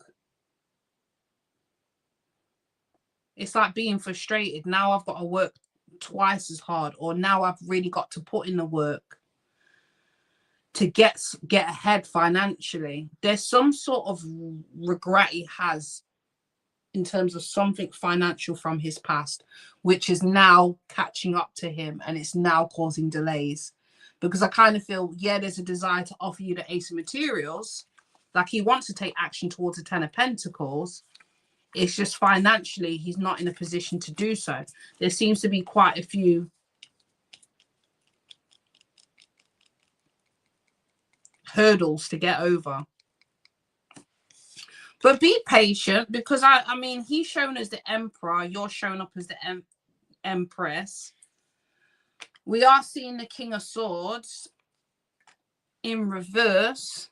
It's like being frustrated. Now I've got to work twice as hard, or now I've really got to put in the work to get ahead financially. There's some sort of regret he has in terms of something financial from his past, which is now catching up to him, and it's now causing delays. Because I kind of feel, yeah, there's a desire to offer you the Ace of Materials. Like he wants to take action towards the 10 of Pentacles. It's just financially, he's not in a position to do so. There seems to be quite a few hurdles to get over. But be patient, because I mean, he's shown as the Emperor. You're shown up as the Empress. We are seeing the King of Swords in reverse.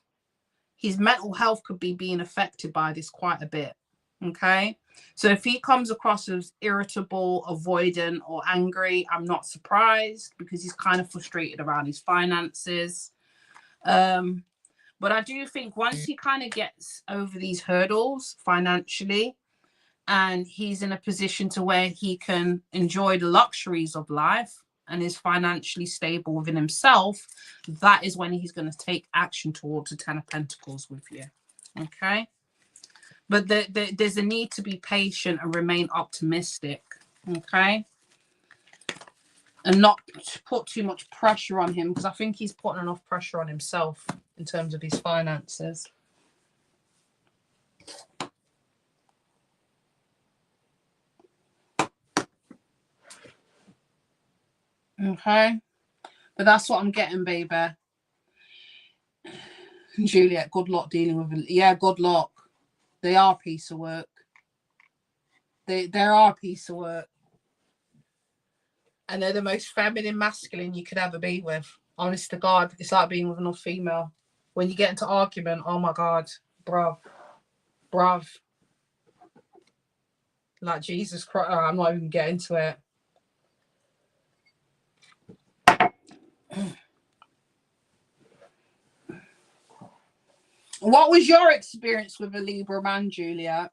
His mental health could be being affected by this quite a bit. Okay, so if he comes across as irritable, avoidant, or angry, I'm not surprised, because he's kind of frustrated around his finances. But I do think once he kind of gets over these hurdles financially, and he's in a position to where he can enjoy the luxuries of life and is financially stable within himself, that is when he's going to take action towards the 10 of Pentacles with you. Okay. But there's a need to be patient and remain optimistic, okay? And not put too much pressure on him, because I think he's putting enough pressure on himself in terms of his finances. Okay? But that's what I'm getting, baby. Juliet, good luck dealing with it. Yeah, good luck. They are a piece of work. They are a piece of work. And they're the most feminine, masculine you could ever be with. Honest to God, it's like being with another female. When you get into argument, oh my God, bruv. Like Jesus Christ, I'm not even getting to it. What was your experience with a Libra man, Juliet?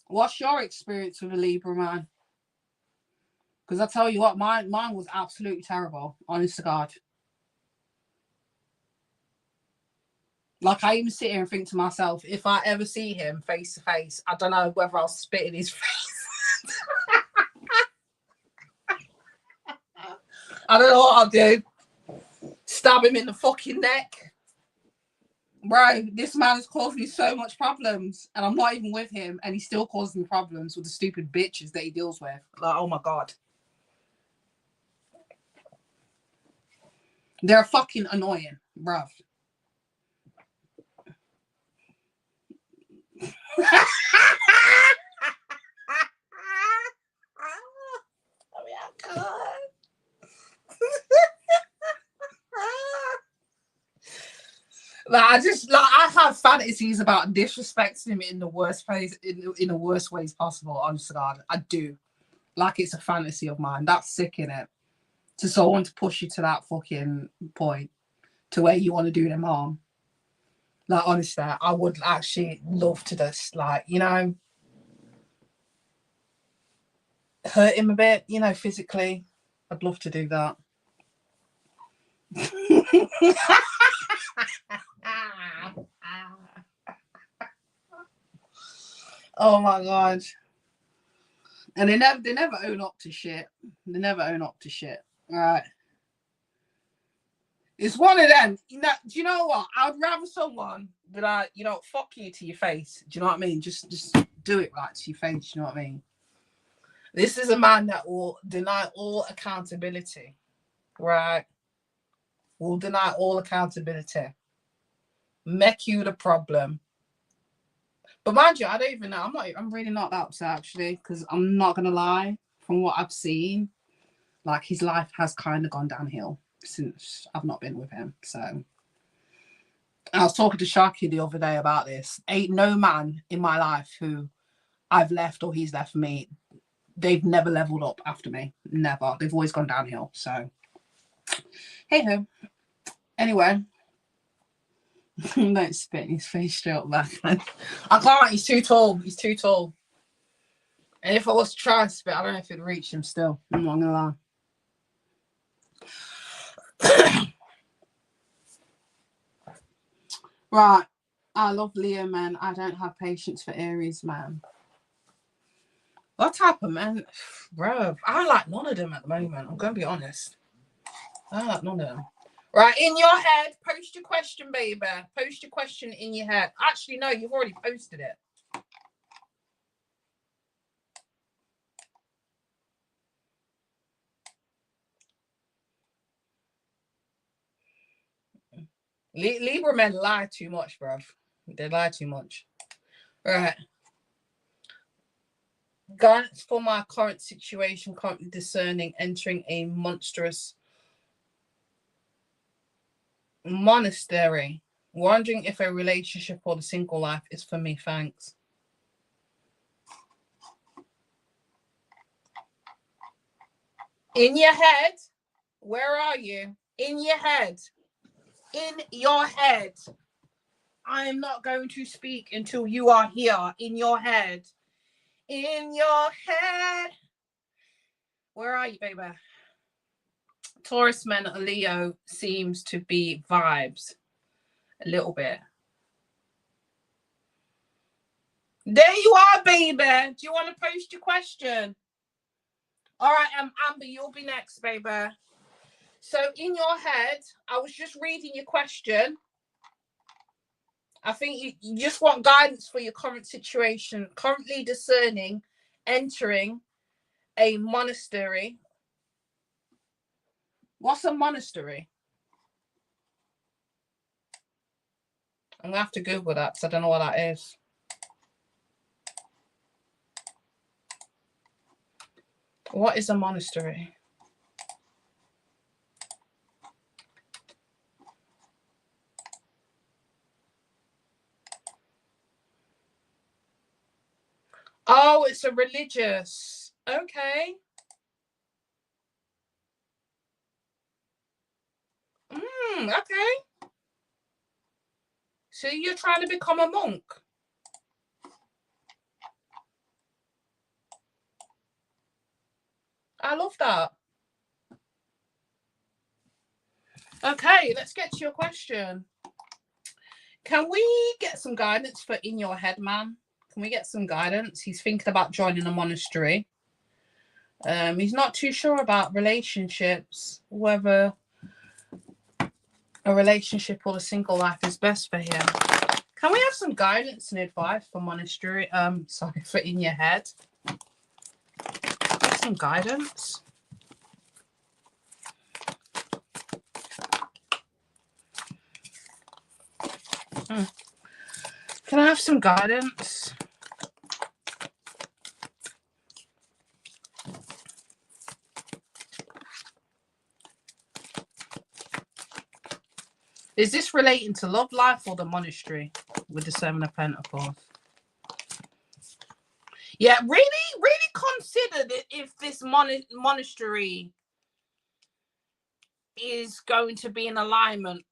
What's your experience with a Libra man? Because I tell you what, mine was absolutely terrible, honest to God. Like, I even sit here and think to myself, if I ever see him face to face, I don't know whether I'll spit in his face. I don't know what I'll do. Stab him in the fucking neck. Bro, this man has caused me so much problems, and I'm not even with him, and he's still causing me problems with the stupid bitches that he deals with. Like, oh my God. They're fucking annoying, bruv. I have fantasies about disrespecting him in the worst ways, in the worst ways possible. Honest to God, I do. Like, it's a fantasy of mine. That's sick, innit? To push you to that fucking point, to where you want to do them harm. Like, honestly, I would actually love to just, like, you know, hurt him a bit, you know, physically. I'd love to do that. Oh my god. And they never own up to shit. They never own up to shit. Right. It's one of them. You know, do you know what? I'd rather someone that you know, fuck you to your face. Do you know what I mean? Just do it right to your face. Do you know what I mean? This is a man that will deny all accountability. Right. Will deny all accountability. Make you the problem. But mind you, I don't even know. I'm really not that upset actually, because I'm not gonna lie. From what I've seen, like his life has kind of gone downhill since I've not been with him. So I was talking to Sharky the other day about this. Ain't no man in my life who I've left or he's left me. They've never leveled up after me. Never. They've always gone downhill. So hey ho. Anyway. Don't spit in his face straight up back. I can't, he's too tall. He's too tall. And if I was to try and spit, I don't know if it'd reach him still. I'm not gonna lie. Right. I love Leo, man. I don't have patience for Aries, man. What happened, man? Bro, I don't like none of them at the moment. I'm gonna be honest. I don't like none of them. Right, in your head, post your question, baby. Post your question in your head. Actually, no, you've already posted it. Libra men lie too much, bruv. They lie too much. Right. Guidance for my current situation, currently discerning, entering a monstrous monastery. Wondering if a relationship or the single life is for me. Thanks. In your head, where are you? In your head. In your head. I am not going to speak until you are here. In your head. In your head. Where are you, baby? Taurus men, Leo seems to be vibes. A little bit. There you are, baby. Do you want to post your question? All right, Amber, you'll be next, baby. So in your head, I was just reading your question. I think you just want guidance for your current situation. Currently discerning, entering a monastery. What's a monastery? I'm going to have to Google that because I don't know what that is. What is a monastery? Oh, it's a religious. Okay. Okay. So you're trying to become a monk? I love that. Okay, let's get to your question. Can we get some guidance for in your head, man? Can we get some guidance? He's thinking about joining a monastery. He's not too sure about relationships, whether a relationship or a single life is best for him. Can we have some guidance and advice for monastery? Sorry, for in your head. Get some guidance. Can I have some guidance? Is this relating to love life or the monastery with the Seven of Pentacles? Yeah, really consider if this monastery is going to be in alignment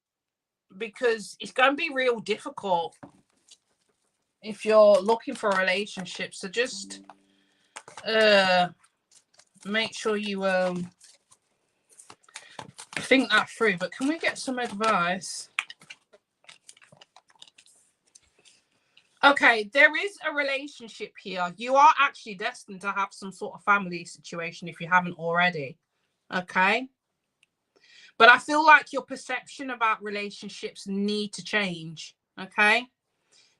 because it's going to be real difficult if you're looking for a relationship. So just make sure you think that through. But can we get some advice? Okay, there is a relationship here. You are actually destined to have some sort of family situation if you haven't already. Okay. But I feel like your perception about relationships need to change. Okay.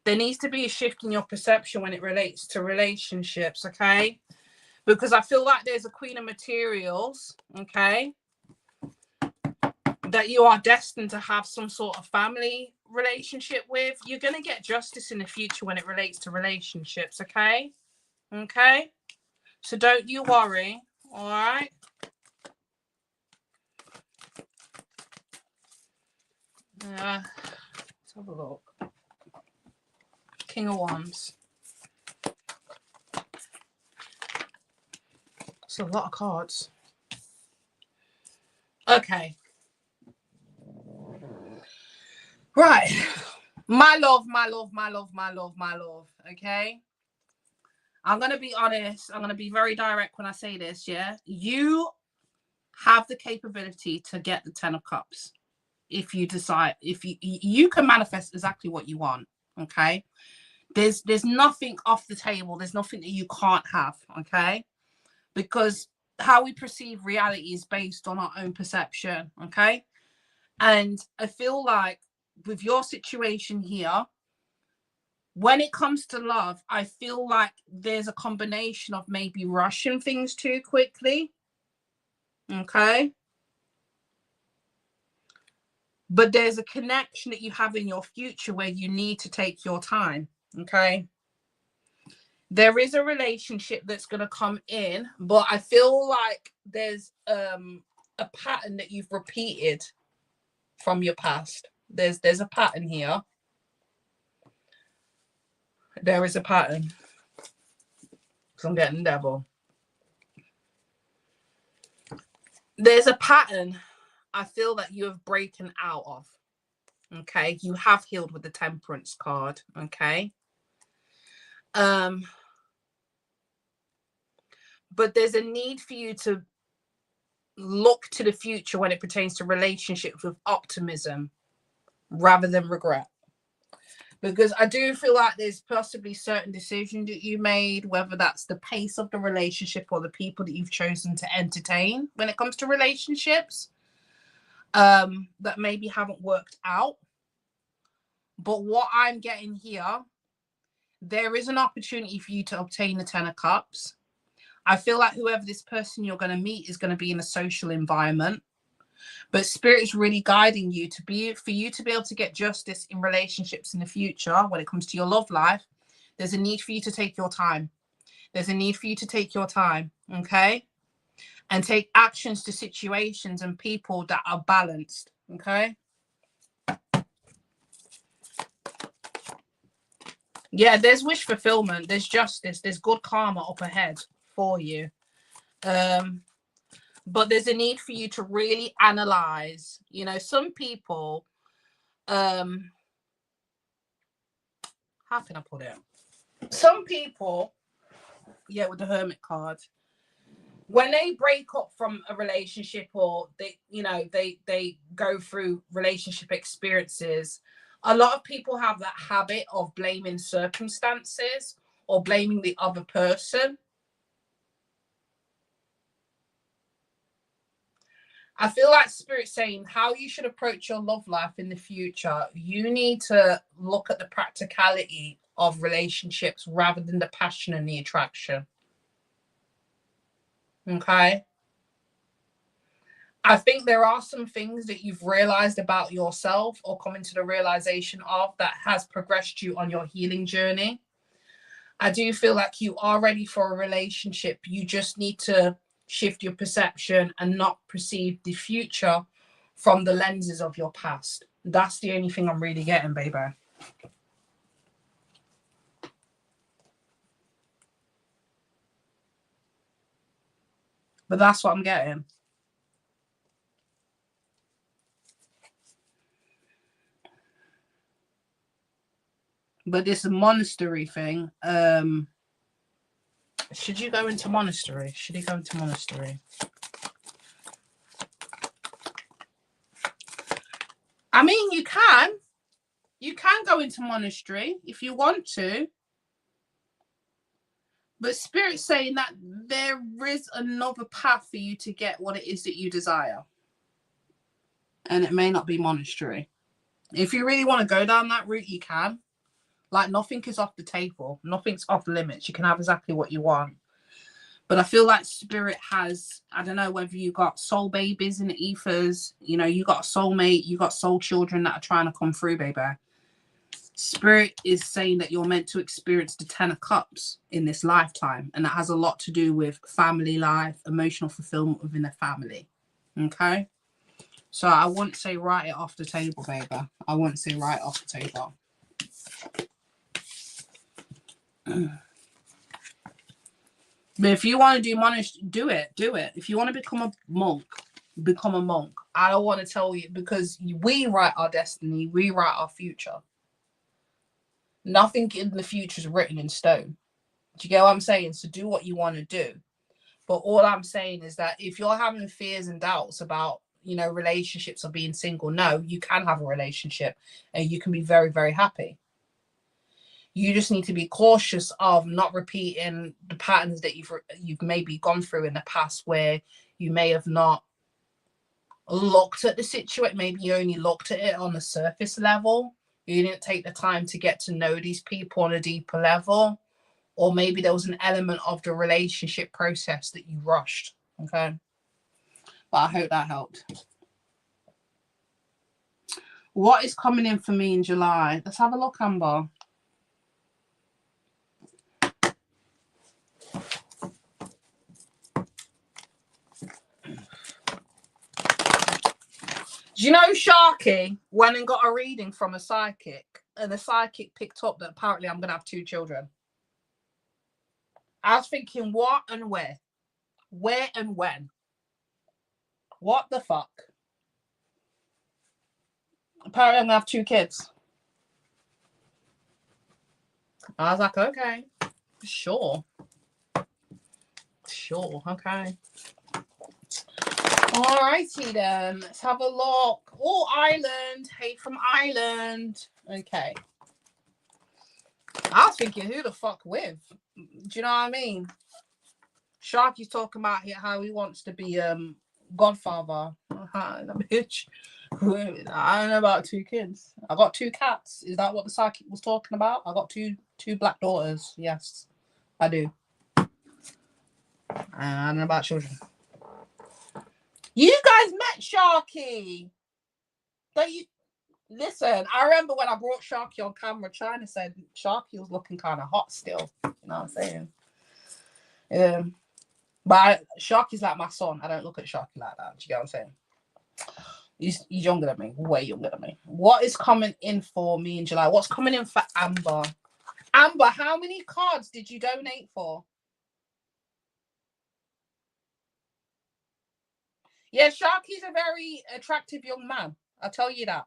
There needs to be a shift in your perception when it relates to relationships. Okay. Because I feel like there's a Queen of Materials. Okay. That you are destined to have some sort of family relationship with. You're going to get justice in the future when it relates to relationships. Okay. Okay. So don't you worry. All right. Let's have a look. King of Wands. It's a lot of cards. Okay. Right. My love. Okay. I'm going to be honest. I'm going to be very direct when I say this. Yeah. You have the capability to get the 10 of Cups. If you decide, if you can manifest exactly what you want. Okay. There's nothing off the table. There's nothing that you can't have. Okay. Because how we perceive reality is based on our own perception. Okay. And I feel like with your situation here, when it comes to love, I feel like there's a combination of maybe rushing things too quickly. Okay. But there's a connection that you have in your future where you need to take your time. Okay. There is a relationship that's going to come in, but I feel like there's a pattern that you've repeated from your past. There's a pattern here. There is a pattern. Because I'm getting devil. There's a pattern I feel that you have broken out of. Okay. You have healed with the Temperance card. Okay. But there's a need for you to look to the future when it pertains to relationships with optimism rather than regret. Because I do feel like there's possibly certain decisions that you made, whether that's the pace of the relationship or the people that you've chosen to entertain when it comes to relationships, that maybe haven't worked out. But what I'm getting here, there is an opportunity for you to obtain the 10 of Cups. I feel like whoever this person you're going to meet is going to be in a social environment. But Spirit is really guiding you for you to be able to get justice in relationships in the future when it comes to your love life. There's a need for you to take your time. There's a need for you to take your time, okay? And take actions to situations and people that are balanced, okay? Yeah, there's wish fulfillment. There's justice. There's good karma up ahead for you. But there's a need for you to really analyze. You know, some people, how can I put it? Some people, yeah, with the Hermit card, when they break up from a relationship or they go through relationship experiences, a lot of people have that habit of blaming circumstances or blaming the other person. I feel like Spirit saying how you should approach your love life in the future. You need to look at the practicality of relationships rather than the passion and the attraction. Okay. I think there are some things that you've realized about yourself or come into the realization of that has progressed you on your healing journey. I do feel like you are ready for a relationship. You just need to shift your perception and not perceive the future from the lenses of your past. That's the only thing I'm really getting, baby. But that's what I'm getting. But this monastery thing, should you go into monastery? Should he go into monastery? I mean, you can. You can go into monastery if you want to. But Spirit's saying that there is another path for you to get what it is that you desire. And it may not be monastery. If you really want to go down that route, you can. Like, nothing is off the table. Nothing's off limits. You can have exactly what you want. But I feel like Spirit has, I don't know whether you got soul babies in the ethers, you know, you got a soulmate, you got soul children that are trying to come through, baby. Spirit is saying that you're meant to experience the 10 of Cups in this lifetime. And that has a lot to do with family life, emotional fulfillment within the family. Okay? So I wouldn't say write it off the table, baby. I wouldn't say write it off the table. But if you want to do monastery, do it. If you want to become a monk, become a monk. I don't want to tell you, because we write our destiny, we write our future. Nothing in the future is written in stone. Do you get what I'm saying? So do what you want to do. But all I'm saying is that if you're having fears and doubts about, you know, relationships or being single, no, you can have a relationship and you can be very, very happy. You just need to be cautious of not repeating the patterns that you've maybe gone through in the past, where you may have not looked at the situation. Maybe you only looked at it on the surface level. You didn't take the time to get to know these people on a deeper level. Or maybe there was an element of the relationship process that you rushed. Okay. But I hope that helped. What is coming in for me in July? Let's have a look, Amber. Do you know Sharky went and got a reading from a psychic, and the psychic picked up that apparently I'm going to have 2 children? I was thinking, what and where? Where and when? What the fuck? Apparently I'm going to have 2 kids. I was like, okay, sure, okay. All righty then, let's have a look. Oh, Ireland. Hey, from Ireland. Okay. I was thinking, who the fuck with? Do you know what I mean? Sharky's talking about how he wants to be godfather. That bitch. I don't know about 2 kids. I got 2 cats. Is that what the psychic was talking about? I got two black daughters. Yes, I do. I don't know about children. You guys met Sharky. Don't you? Listen, I remember when I brought Sharky on camera, China said Sharky was looking kind of hot still. You know what I'm saying? But Sharky's like my son. I don't look at Sharky like that. Do you get what I'm saying? He's younger than me, way younger than me. What is coming in for me in July? What's coming in for Amber? Amber, how many cards did you donate for? Yeah, Sharky's a very attractive young man. I'll tell you that.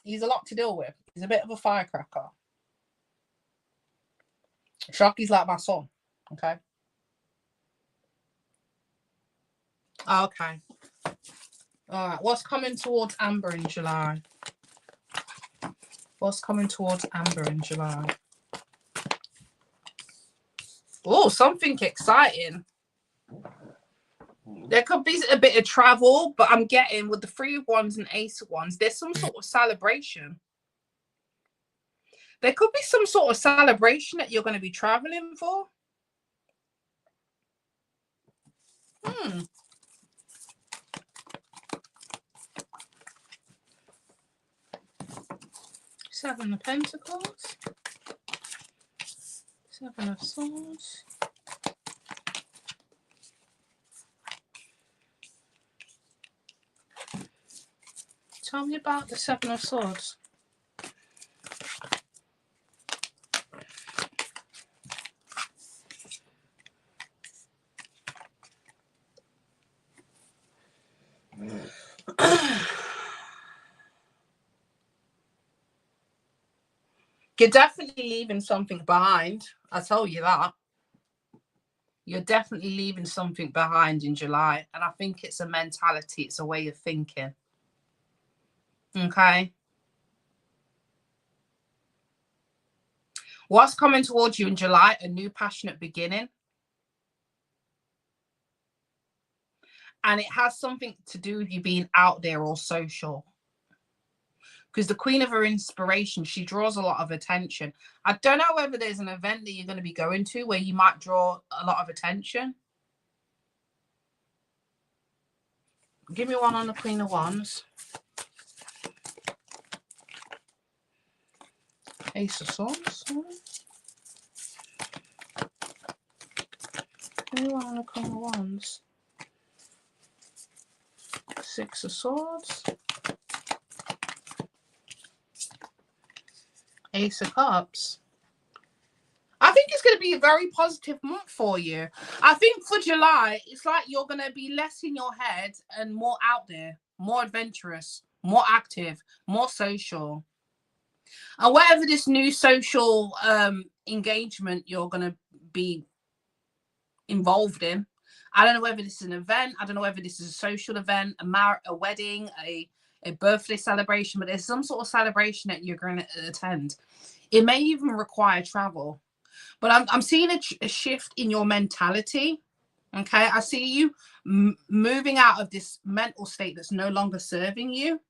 He's a lot to deal with. He's a bit of a firecracker. Sharky's like my son. Okay. Okay. All right. What's coming towards Amber in July? What's coming towards Amber in July? Oh, something exciting. There could be a bit of travel, but I'm getting with the 3 of Wands and Ace of Wands, there's some sort of celebration. There could be some sort of celebration that you're going to be traveling for. Seven of Pentacles. 7 of Swords. Tell me about the 7 of Swords. You're definitely leaving something behind. I tell you that. You're definitely leaving something behind in July. And I think it's a mentality, it's a way of thinking. Okay. What's coming towards you in July? A new passionate beginning. And it has something to do with you being out there or social. Because the Queen of her inspiration, she draws a lot of attention. I don't know whether there's an event that you're going to be going to where you might draw a lot of attention. Give me one on the Queen of Wands. Ace of Swords. Give me one on the Queen of Wands. Six of Swords. Ace of Cups. I think it's going to be a very positive month for you. I think for July, it's like you're going to be less in your head and more out there, more adventurous, more active, more social. And whatever this new social engagement you're going to be involved in, I don't know whether this is an event. I don't know whether this is a social event, a wedding, a birthday celebration, but there's some sort of celebration that you're going to attend. It may even require travel. But I'm seeing a shift in your mentality. Okay. I see you moving out of this mental state that's no longer serving you.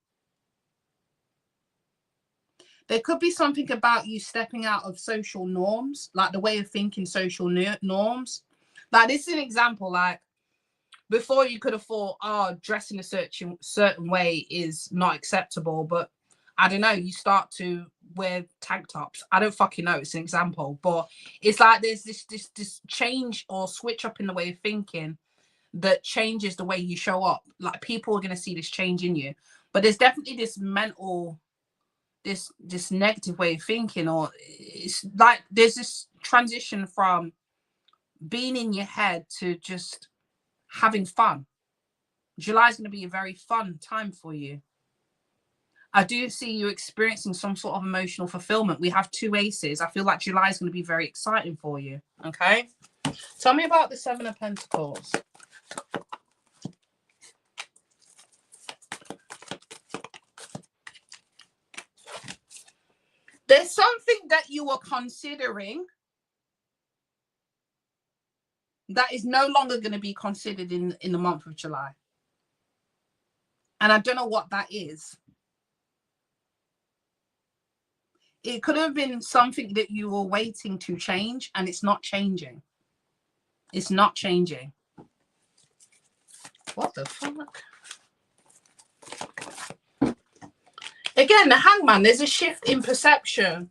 There could be something about you stepping out of social norms, like the way of thinking social norms. Like this is an example, like before you could have thought, oh, dressing a certain way is not acceptable. But I don't know, you start to wear tank tops. I don't fucking know. It's an example. But it's like there's this change or switch up in the way of thinking that changes the way you show up. Like people are going to see this change in you. But there's definitely this mental, this negative way of thinking, or it's like there's this transition from being in your head to just having fun. July is going to be a very fun time for you. I do see you experiencing some sort of emotional fulfillment. We have two aces. I feel like July is going to be very exciting for you. Okay. Tell me about the Seven of Pentacles. There's something that you are considering that is no longer going to be considered in the month of July. And I don't know what that is. It could have been something that you were waiting to change, and it's not changing. It's not changing. What the fuck? Again, the Hangman, there's a shift in perception.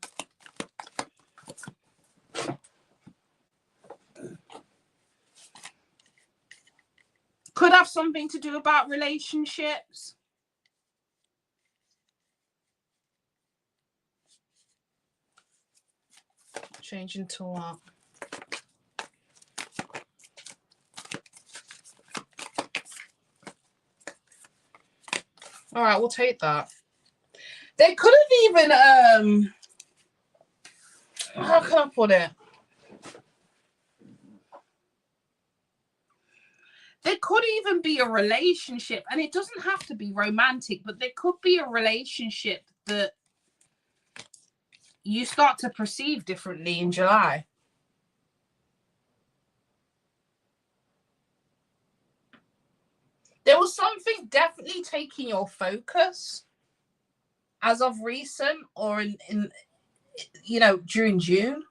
Could have something to do about relationships. Changing to what? All right, we'll take that. They could have even, how can I put it? There could even be a relationship, and it doesn't have to be romantic, but there could be a relationship that you start to perceive differently in July. There was something definitely taking your focus as of recent, or in during June.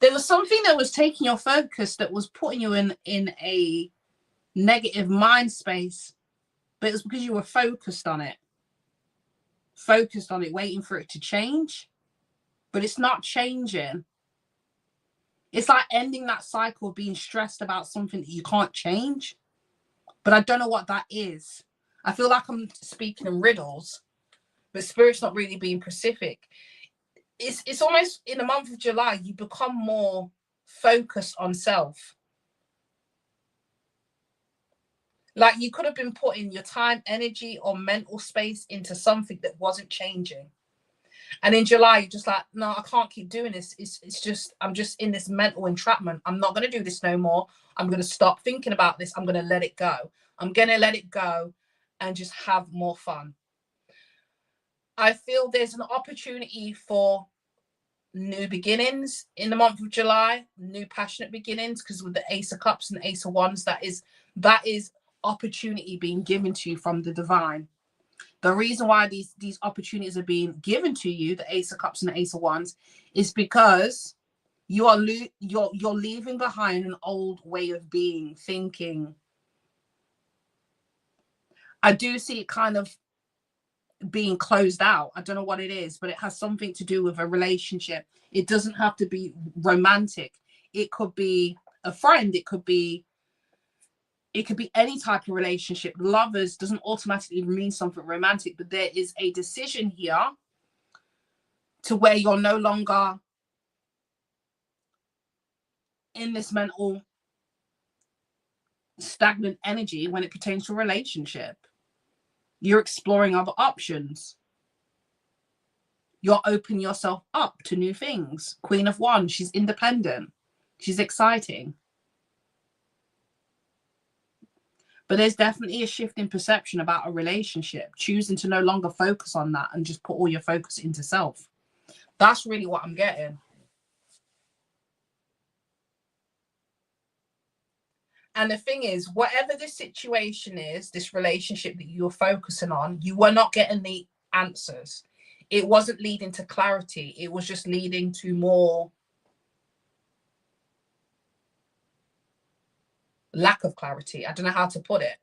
There was something that was taking your focus that was putting you in a negative mind space, but it was because you were focused on it, waiting for it to change, but it's not changing. It's like ending that cycle of being stressed about something that you can't change, but I don't know what that is. I feel like I'm speaking in riddles, but Spirit's not really being specific. It's almost in the month of July, you become more focused on self. Like you could have been putting your time, energy, or mental space into something that wasn't changing. And in July, you're just like, no, I can't keep doing this. It's just, I'm just in this mental entrapment. I'm not going to do this no more. I'm going to stop thinking about this. I'm going to let it go. I'm going to let it go and just have more fun. I feel there's an opportunity for new beginnings in the month of July, new passionate beginnings, because with the Ace of Cups and Ace of Wands, that is opportunity being given to you from the divine. The reason why these opportunities are being given to you, the Ace of Cups and the Ace of Wands, is because you're leaving behind an old way of being, thinking. I do see it kind of being closed out. I don't know what it is, but it has something to do with a relationship. It doesn't have to be romantic. It could be a friend. It could be any type of relationship. Lovers doesn't automatically mean something romantic, but there is a decision here to where you're no longer in this mental stagnant energy when it pertains to a relationship. You're exploring other options. You're opening yourself up to new things. Queen of Wands, she's independent. She's exciting. But there's definitely a shift in perception about a relationship, choosing to no longer focus on that and just put all your focus into self. That's really what I'm getting. And the thing is, whatever the situation is, this relationship that you're focusing on, you were not getting the answers. It wasn't leading to clarity. It was just leading to more lack of clarity. I don't know how to put it.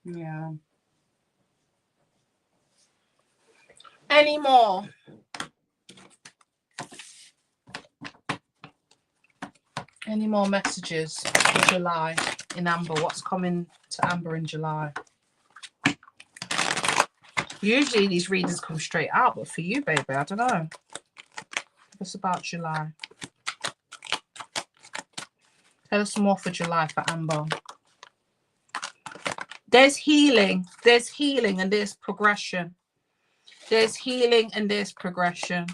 Yeah. Any more? Any more messages for July in Amber? What's coming to Amber in July? Usually these readings come straight out, but for you, baby, I don't know. What's about July? Tell us some more for July for Amber. There's healing. There's healing and there's progression. There's healing and there's progression.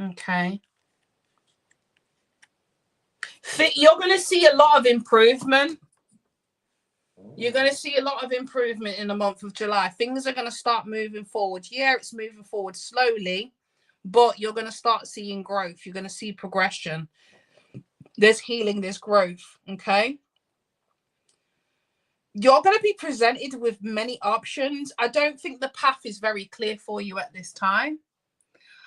Okay. You're going to see a lot of improvement. You're going to see a lot of improvement in the month of July. Things are going to start moving forward. Yeah, it's moving forward slowly, but you're going to start seeing growth. You're going to see progression. There's healing, there's growth. Okay. You're going to be presented with many options. I don't think the path is very clear for you at this time.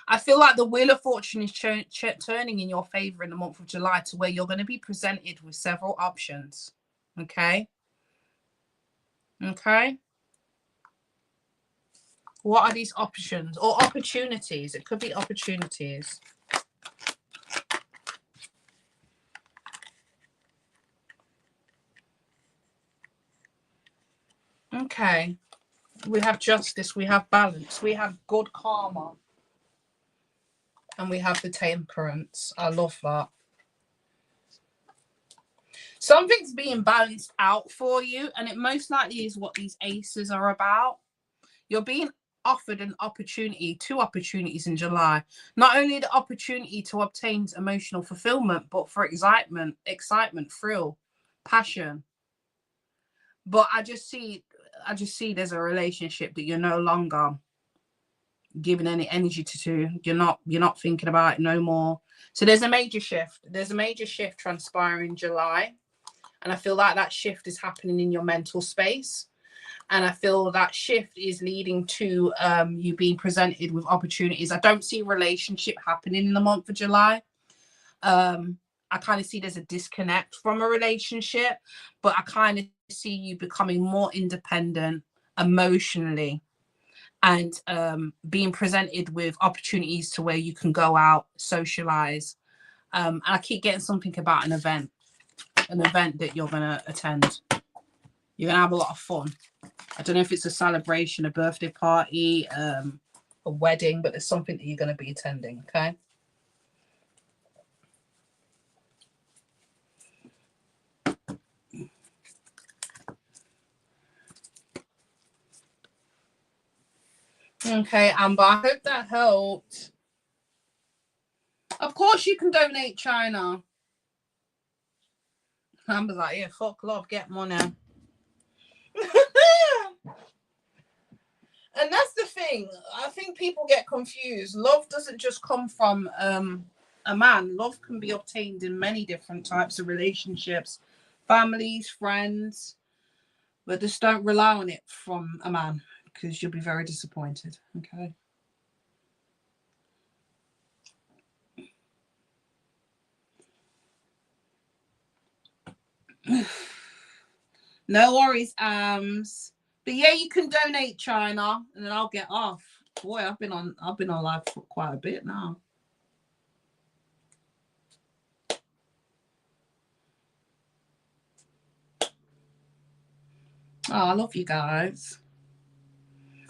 I feel like the Wheel of Fortune is turning in your favor in the month of July to where you're going to be presented with several options. Okay. Okay. What are these options or opportunities? It could be opportunities. Okay. We have justice. We have balance. We have good karma. And we have the temperance. I love that. Something's being balanced out for you. And it most likely is what these aces are about. You're being offered an opportunity, 2 opportunities in July. Not only the opportunity to obtain emotional fulfillment, but for excitement, thrill, passion. But I just see there's a relationship that you're no longer giving any energy to. You're not thinking about it no more. So there's a major shift. There's a major shift transpiring in July. And I feel like that shift is happening in your mental space. And I feel that shift is leading to you being presented with opportunities. I don't see a relationship happening in the month of July. I kind of see there's a disconnect from a relationship, but I kind of see you becoming more independent emotionally and being presented with opportunities to where you can go out, socialize. And I keep getting something about an event that you're going to attend. You're going to have a lot of fun. I don't know if it's a celebration, a birthday party, a wedding, but there's something that you're going to be attending, okay? Okay, Amber, I hope that helped. Of course you can donate, China. Amber's like, yeah, fuck love, get money. And that's the thing. I think people get confused. Love doesn't just come from a man. Love can be obtained in many different types of relationships, families, friends, but just don't rely on it from a man because you'll be very disappointed. Okay. No worries, but yeah, you can donate, China, and then I'll get off. Boy, I've been on live for quite a bit now. Oh, I love you guys.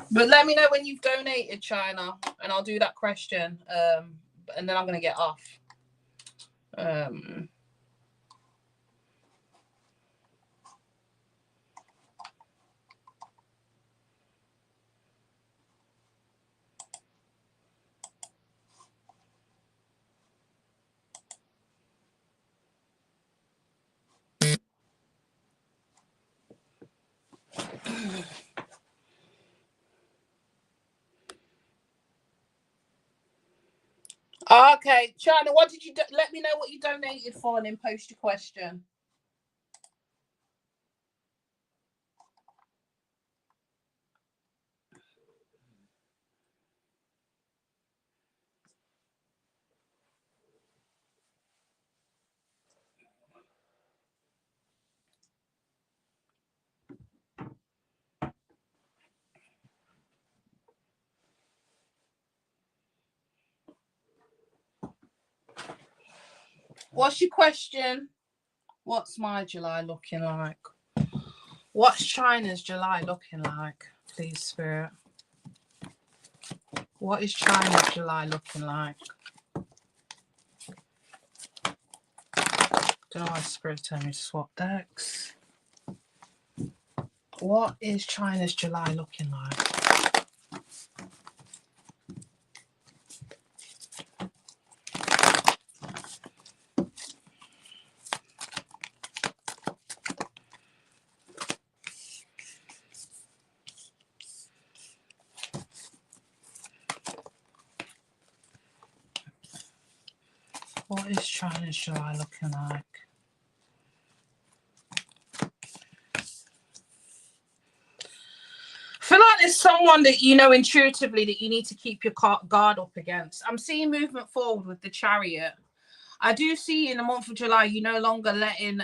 But let me know when you've donated, China, and I'll do that question. And then I'm gonna get off. Okay, China, what did you let me know what you donated for, and then post your question. What's your question? What's my July looking like? What's China's July looking like? Please, Spirit. What is China's July looking like? Don't know why Spirit's telling me to swap decks. What is China's July looking like? What is China's July looking like? I feel like there's someone that you know intuitively that you need to keep your guard up against. I'm seeing movement forward with the Chariot. I do see in the month of July, you're no longer letting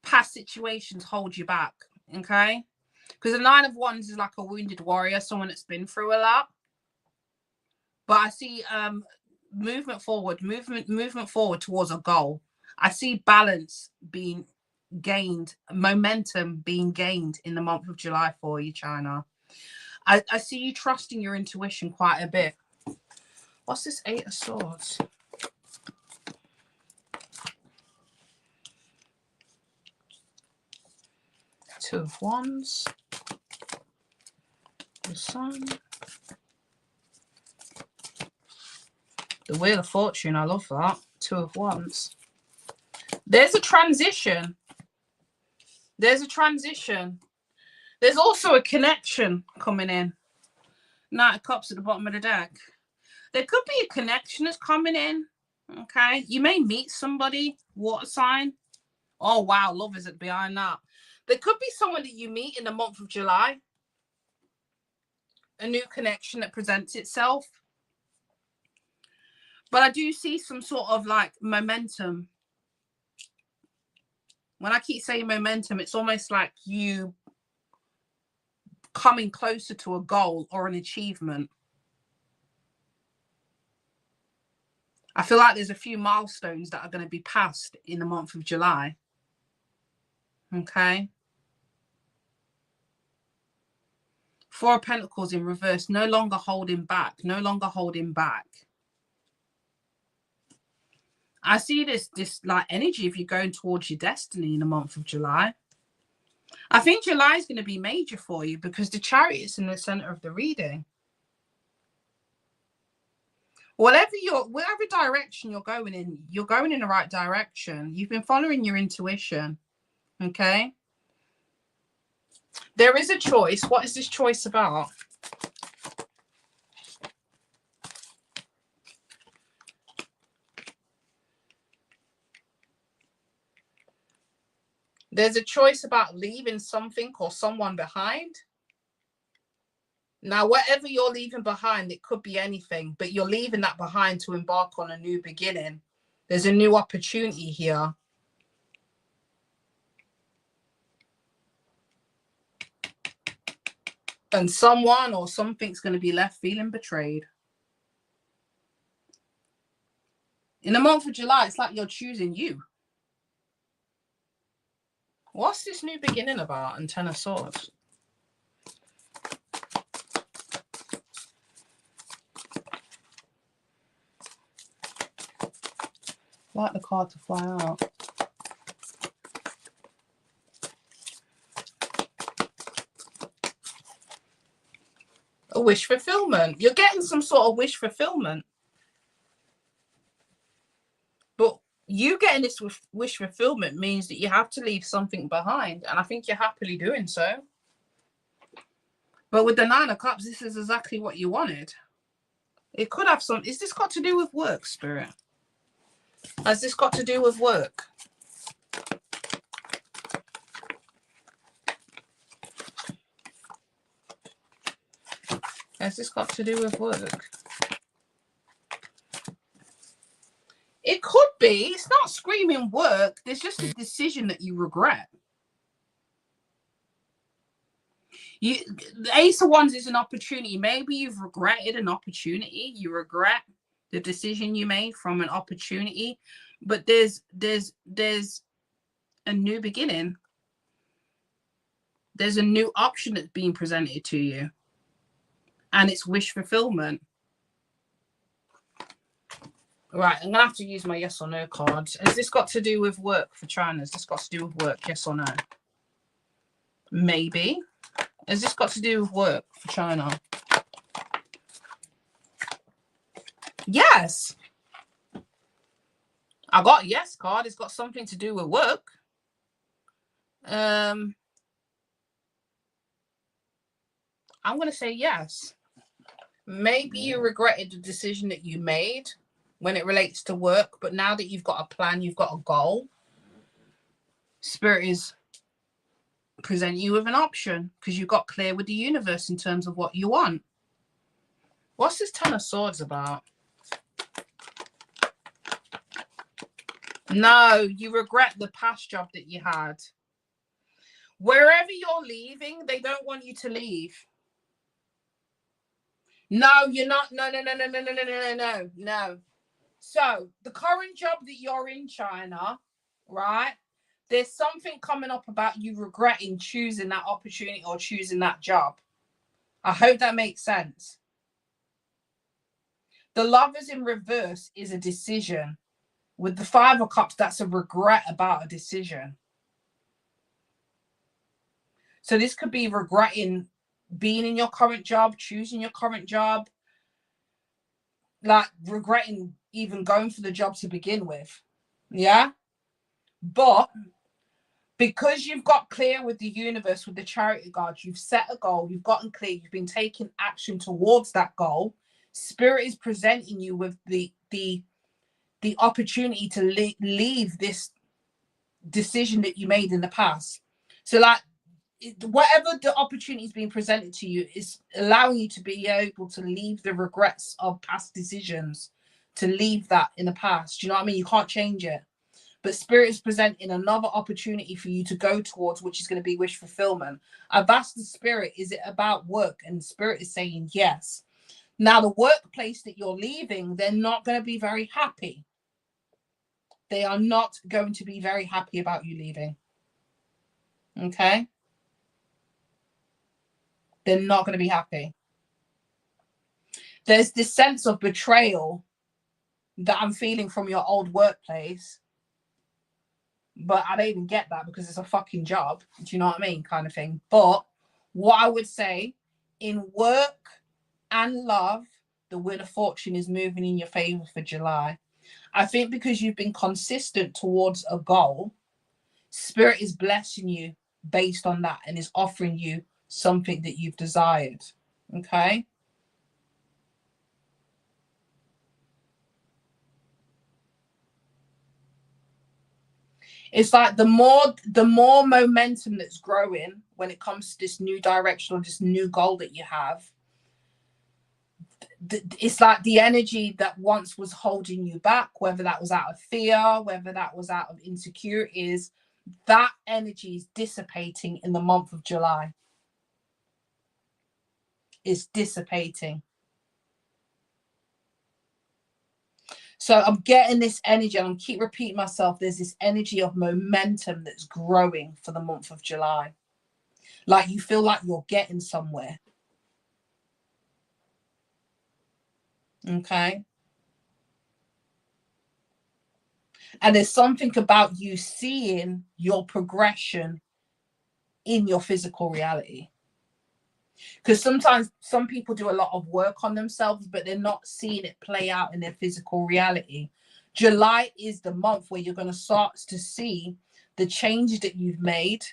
past situations hold you back, okay? Because the Nine of Wands is like a wounded warrior, someone that's been through a lot. But I see movement forward towards a goal. I see balance being gained, momentum being gained in the month of July for you, China. I see you trusting your intuition quite a bit. What's this Eight of Swords? Two of Wands. The Sun. The Wheel of Fortune, I love that. Two of Wands. There's a transition. There's a transition. There's also a connection coming in. Knight of Cups at the bottom of the deck. There could be a connection that's coming in. Okay. You may meet somebody, water sign. Oh, wow. Love is it behind that. There could be someone that you meet in the month of July. A new connection that presents itself. But I do see some sort of like momentum. When I keep saying momentum, it's almost like you coming closer to a goal or an achievement. I feel like there's a few milestones that are going to be passed in the month of July. Okay. Four of Pentacles in reverse, no longer holding back, no longer holding back. I see this like energy if you're going towards your destiny in the month of July. I think July is going to be major for you because the Chariot's in the center of the reading. Whatever direction you're going in the right direction. You've been following your intuition. Okay. There is a choice. What is this choice about? There's a choice about leaving something or someone behind. Now, whatever you're leaving behind, it could be anything, but you're leaving that behind to embark on a new beginning. There's a new opportunity here. And someone or something's going to be left feeling betrayed. In the month of July, it's like you're choosing you. What's this new beginning about? And Ten of Swords. I like the card to fly out. A wish fulfillment. You're getting some sort of wish fulfillment. But you getting this wish fulfillment means that you have to leave something behind. And I think you're happily doing so. But with the Nine of Cups, this is exactly what you wanted. It could have some... Is this got to do with work, Spirit? Has this got to do with work? Has this got to do with work? It could be. It's not screaming work. There's just a decision that you regret. The Ace of Wands is an opportunity. Maybe you've regretted an opportunity. You regret the decision you made from an opportunity. But there's a new beginning. There's a new option that's being presented to you. And it's wish fulfillment. Right, I'm going to have to use my yes or no cards. Has this got to do with work for China? Has this got to do with work, yes or no? Maybe. Has this got to do with work for China? Yes. I got a yes card. It's got something to do with work. I'm going to say yes. Maybe you regretted the decision that you made when it relates to work, but now that you've got a plan, you've got a goal, Spirit is presenting you with an option because you got clear with the universe in terms of what you want. What's this Ten of Swords about? No, you regret the past job that you had. Wherever you're leaving, they don't want you to leave. No, you're not. No. So the current job that you're in, China, right? There's something coming up about you regretting choosing that opportunity or choosing that job. I hope that makes sense. The Lovers in reverse is a decision. With the Five of Cups, that's a regret about a decision. So this could be regretting being in your current job, choosing your current job, like regretting even going for the job to begin with. Yeah. But because you've got clear with the universe, with the Chariot cards, you've set a goal, you've gotten clear, you've been taking action towards that goal. Spirit is presenting you with the opportunity to leave this decision that you made in the past. So like whatever the opportunity is being presented to you is allowing you to be able to leave the regrets of past decisions, to leave that in the past. Do you know what I mean? You can't change it. But Spirit is presenting another opportunity for you to go towards, which is going to be wish fulfillment. I've asked the Spirit, is it about work? And Spirit is saying yes. Now, the workplace that you're leaving, they're not going to be very happy. They are not going to be very happy about you leaving. Okay? They're not going to be happy. There's this sense of betrayal that I'm feeling from your old workplace. but I don't even get that because it's a fucking job. Do you know what I mean? Kind of thing. But what I would say, in work and love, the Wheel of Fortune is moving in your favor for July. I think because you've been consistent towards a goal, Spirit is blessing you based on that and is offering you something that you've desired. Okay. It's like the more momentum that's growing when it comes to this new direction or this new goal that you have, it's like the energy that once was holding you back, whether that was out of fear, whether that was out of insecurities, that energy is dissipating in the month of July. It's dissipating. So I'm getting this energy, and I'm keep repeating myself. There's this energy of momentum that's growing for the month of July. Like you feel like you're getting somewhere. Okay. And there's something about you seeing your progression in your physical reality. Because sometimes some people do a lot of work on themselves, but they're not seeing it play out in their physical reality. July is the month where you're going to start to see the changes that you've made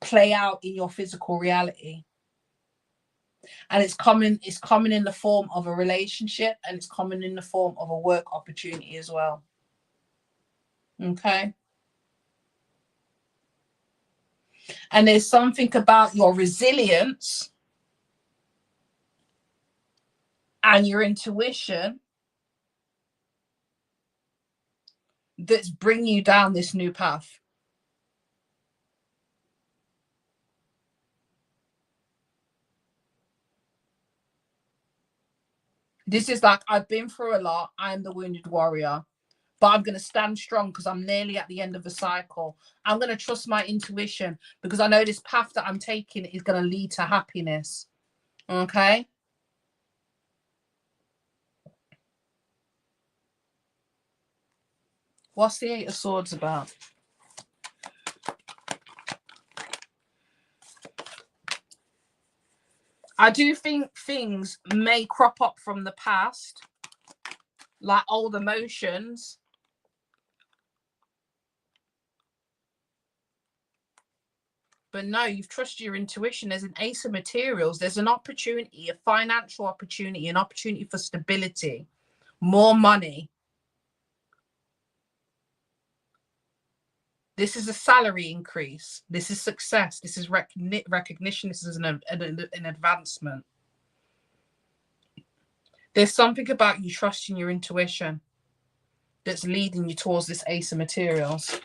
play out in your physical reality. And it's coming in the form of a relationship, and it's coming in the form of a work opportunity as well. Okay. And there's something about your resilience and your intuition that's bringing you down this new path. This is like, I've been through a lot. I'm the wounded warrior, but I'm going to stand strong because I'm nearly at the end of the cycle. I'm going to trust my intuition because I know this path that I'm taking is going to lead to happiness. Okay. What's the Eight of Swords about? I do think things may crop up from the past, like old emotions. But no, you've trusted your intuition. There's an Ace of Materials. There's an opportunity, a financial opportunity, an opportunity for stability, more money. This is a salary increase. This is success. This is recognition. This is an advancement. There's something about you trusting your intuition that's leading you towards this Ace of Materials.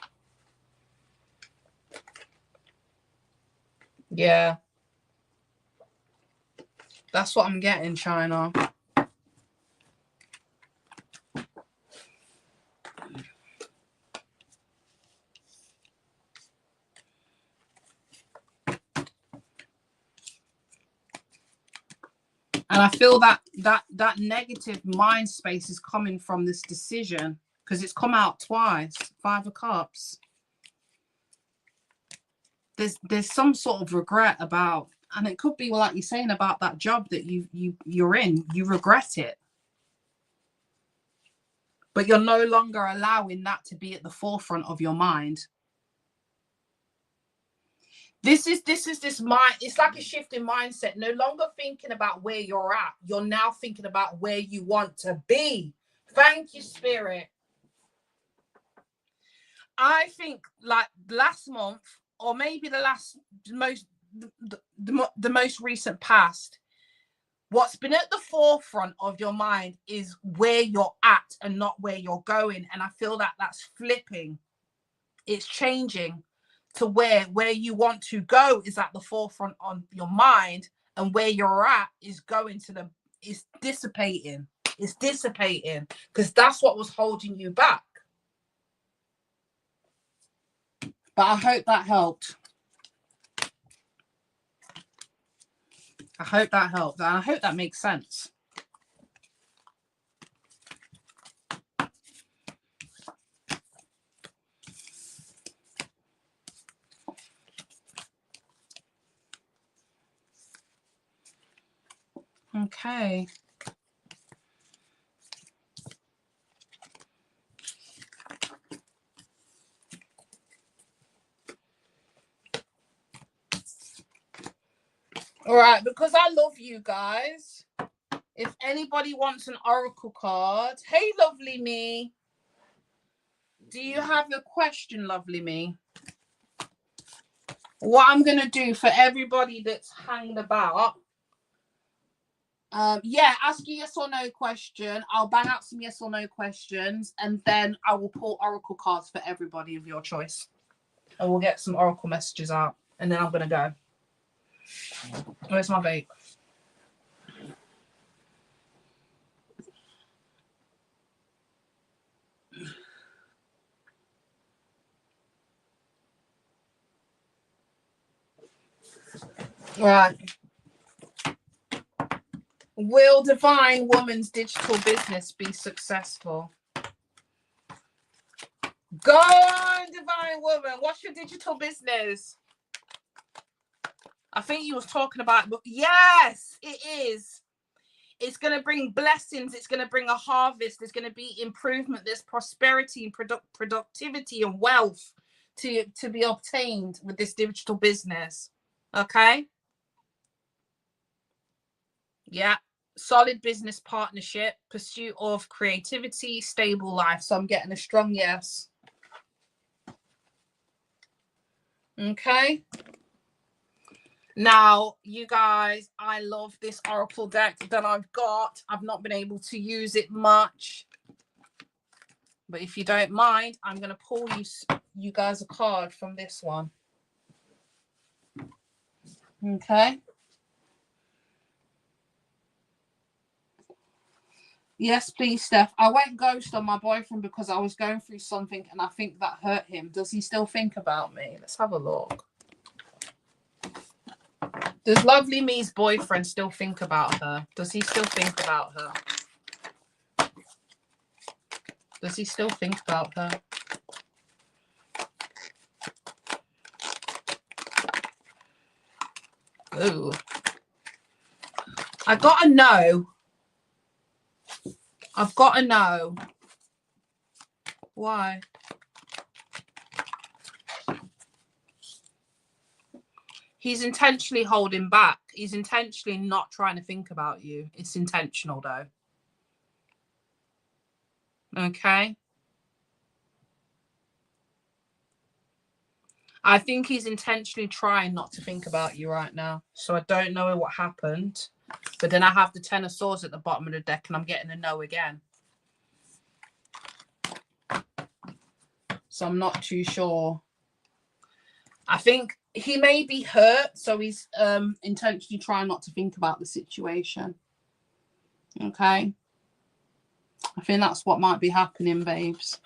Yeah. That's what I'm getting, China. And I feel that negative mind space is coming from this decision because it's come out twice. Five of Cups. There's some sort of regret about, and it could be like you're saying about that job that you're in. You regret it, but you're no longer allowing that to be at the forefront of your mind. This is this mind. It's like a shift in mindset. No longer thinking about where you're at. You're now thinking about where you want to be. Thank you, Spirit. I think like last month, or maybe the most recent past, what's been at the forefront of your mind is where you're at and not where you're going. And I feel that that's flipping. It's changing to where you want to go is at the forefront on your mind, and where you're at is going to it's dissipating. It's dissipating because that's what was holding you back. But I hope that helped. I hope that helped. And I hope that makes sense. Okay. All right, because I love you guys. If anybody wants an oracle card, hey, lovely me. Do you have a question, lovely me? What I'm going to do for everybody that's hanging about, yeah, ask a yes or no question. I'll bang out some yes or no questions, and then I will pull oracle cards for everybody of your choice. And we'll get some oracle messages out, and then I'm going to go. Where's my vape? Right. Will Divine Woman's digital business be successful? Go on, Divine Woman. What's your digital business? I think you was talking about, but yes, it is. It's going to bring blessings. It's going to bring a harvest. There's going to be improvement. There's prosperity and productivity and wealth to be obtained with this digital business. Okay. Yeah. Solid business partnership, pursuit of creativity, stable life. So I'm getting a strong yes. Okay. Now, you guys, I love this oracle deck that I've got. I've not been able to use it much. But if you don't mind, I'm going to pull you guys a card from this one. Okay. Yes, please, Steph. I went ghost on my boyfriend because I was going through something and I think that hurt him. Does he still think about me? Let's have a look. Does Lovely Me's boyfriend still think about her? Does he still think about her? Does he still think about her? Ooh. I gotta know. I've got to know. Why? He's intentionally holding back. He's intentionally not trying to think about you. It's intentional, though. Okay. I think he's intentionally trying not to think about you right now. So I don't know what happened. But then I have the Ten of Swords at the bottom of the deck and I'm getting a no again. So I'm not too sure. I think he may be hurt. So he's intentionally trying not to think about the situation. Okay. I think that's what might be happening, babes.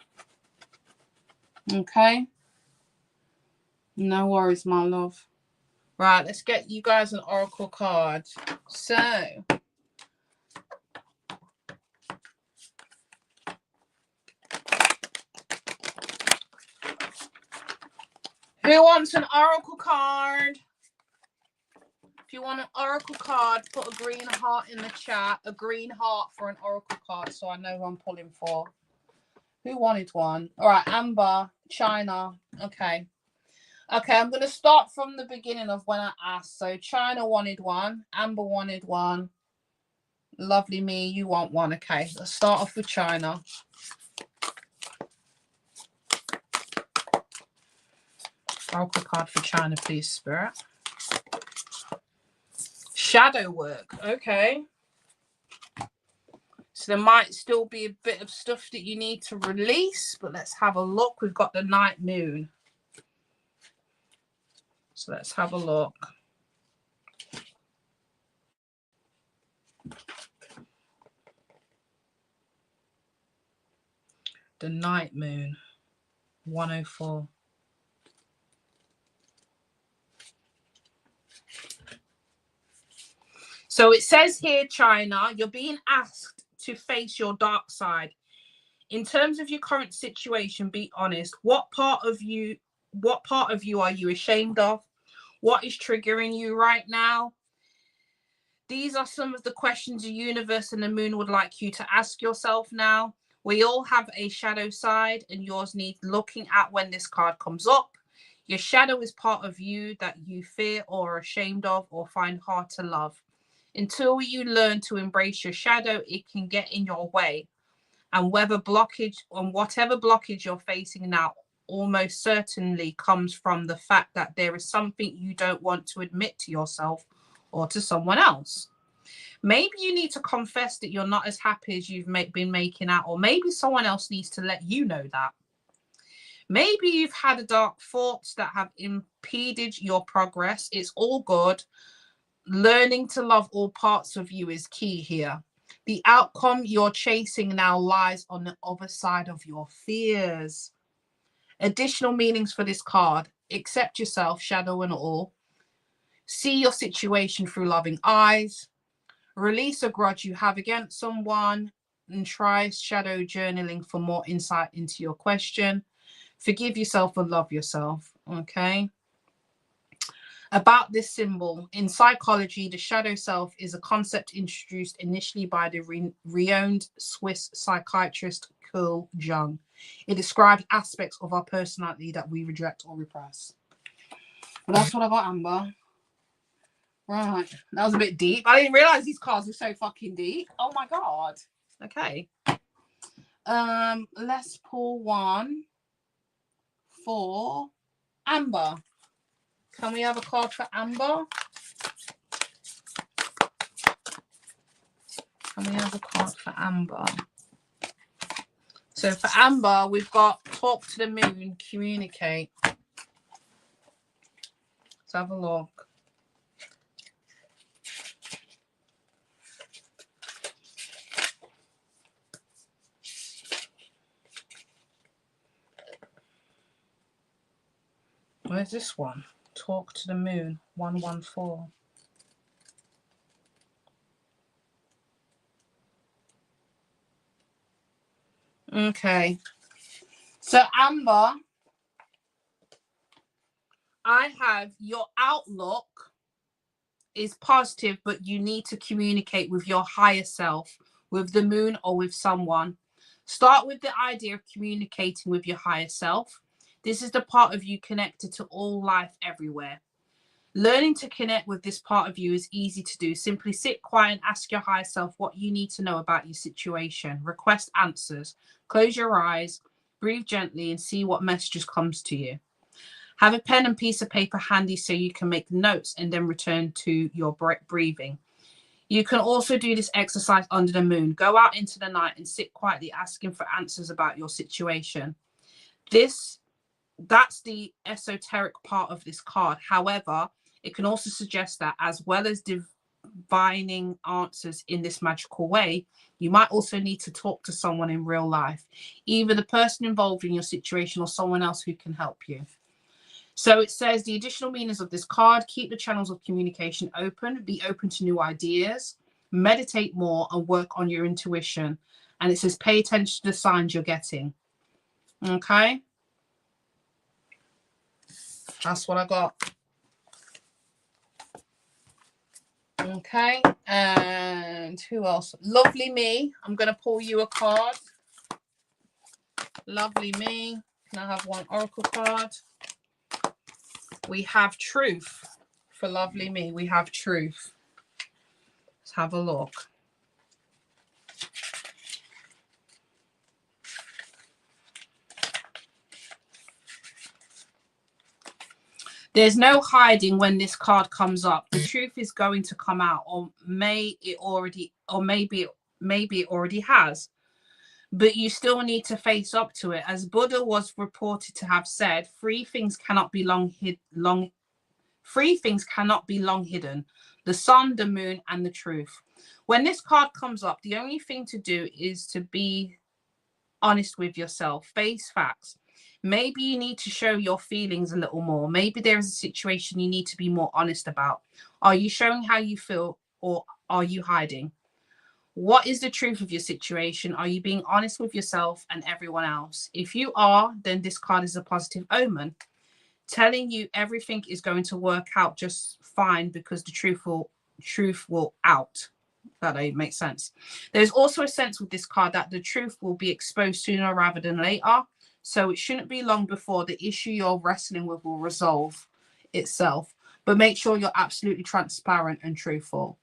Okay. No worries, my love. Right, let's get you guys an oracle card. So, who wants an oracle card? If you want an oracle card, put a green heart in the chat. A green heart for an oracle card so I know who I'm pulling for. Who wanted one? All right, Amber, China. Okay. Okay, I'm going to start from the beginning of when I asked. So China wanted one. Amber wanted one. Lovely me, you want one. Okay, let's start off with China. Oracle card for China, please, Spirit. Shadow work. Okay. So there might still be a bit of stuff that you need to release, but let's have a look. We've got the night moon. So let's have a look. The night moon, 104. So it says here, China, you're being asked to face your dark side. In terms of your current situation, be honest. What part of you are you ashamed of? What is triggering you right now? These are some of the questions the universe and the moon would like you to ask yourself now. We all have a shadow side, and yours needs looking at when this card comes up. Your shadow is part of you that you fear or are ashamed of or find hard to love. Until you learn to embrace your shadow, it can get in your way. And whatever blockage you're facing now almost certainly comes from the fact that there is something you don't want to admit to yourself or to someone else. Maybe you need to confess that you're not as happy as you've been making out, or maybe someone else needs to let you know that. Maybe you've had dark thoughts that have impeded your progress. It's all good. Learning to love all parts of you is key here. The outcome you're chasing now lies on the other side of your fears. Additional meanings for this card: accept yourself, shadow and all. See your situation through loving eyes. Release a grudge you have against someone, and try shadow journaling for more insight into your question. Forgive yourself and love yourself. Okay. About this symbol, in psychology, the shadow self is a concept introduced initially by the renowned Swiss psychiatrist Carl Jung. It describes aspects of our personality that we reject or repress. Well, that's what I got, Amber. Right, that was a bit deep. I didn't realize these cards were so fucking deep. Oh my god. Okay. Let's pull one for Amber. Can we have a card for Amber? Can we have a card for Amber? So for Amber, we've got talk to the moon, communicate. Let's have a look. Where's this one? Talk to the moon, 114. Okay. So Amber, I have your outlook is positive, but you need to communicate with your higher self, with the moon or with someone. Start with the idea of communicating with your higher self. This is the part of you connected to all life everywhere. Learning to connect with this part of you is easy to do. Simply sit quiet and ask your higher self what you need to know about your situation. Request answers. Close your eyes, breathe gently, and see what messages comes to you. Have a pen and piece of paper handy so you can make notes and then return to your breathing. You can also do this exercise under the moon. Go out into the night and sit quietly asking for answers about your situation. That's the esoteric part of this card. However, it can also suggest that as well as divining answers in this magical way, you might also need to talk to someone in real life, either the person involved in your situation or someone else who can help you. So it says the additional meanings of this card: keep the channels of communication open, be open to new ideas, meditate more, and work on your intuition. And it says pay attention to the signs you're getting. Okay. That's what I got. Okay, and who else? Lovely Me. I'm going to pull you a card. Lovely Me. Can I have one oracle card? We have Truth. For Lovely Me, we have Truth. Let's have a look. There's no hiding when this card comes up. The truth is going to come out, or maybe it already has. But you still need to face up to it. As Buddha was reported to have said, three things cannot be long hidden: the sun, the moon, and the truth. When this card comes up, the only thing to do is to be honest with yourself. Face facts. Maybe you need to show your feelings a little more. Maybe there is a situation you need to be more honest about. Are you showing how you feel, or are you hiding? What is the truth of your situation? Are you being honest with yourself and everyone else? If you are, then this card is a positive omen, telling you everything is going to work out just fine, because the truth will truth will out. That makes sense. There's also a sense with this card that the truth will be exposed sooner rather than later. So it shouldn't be long before the issue you're wrestling with will resolve itself. But make sure you're absolutely transparent and truthful.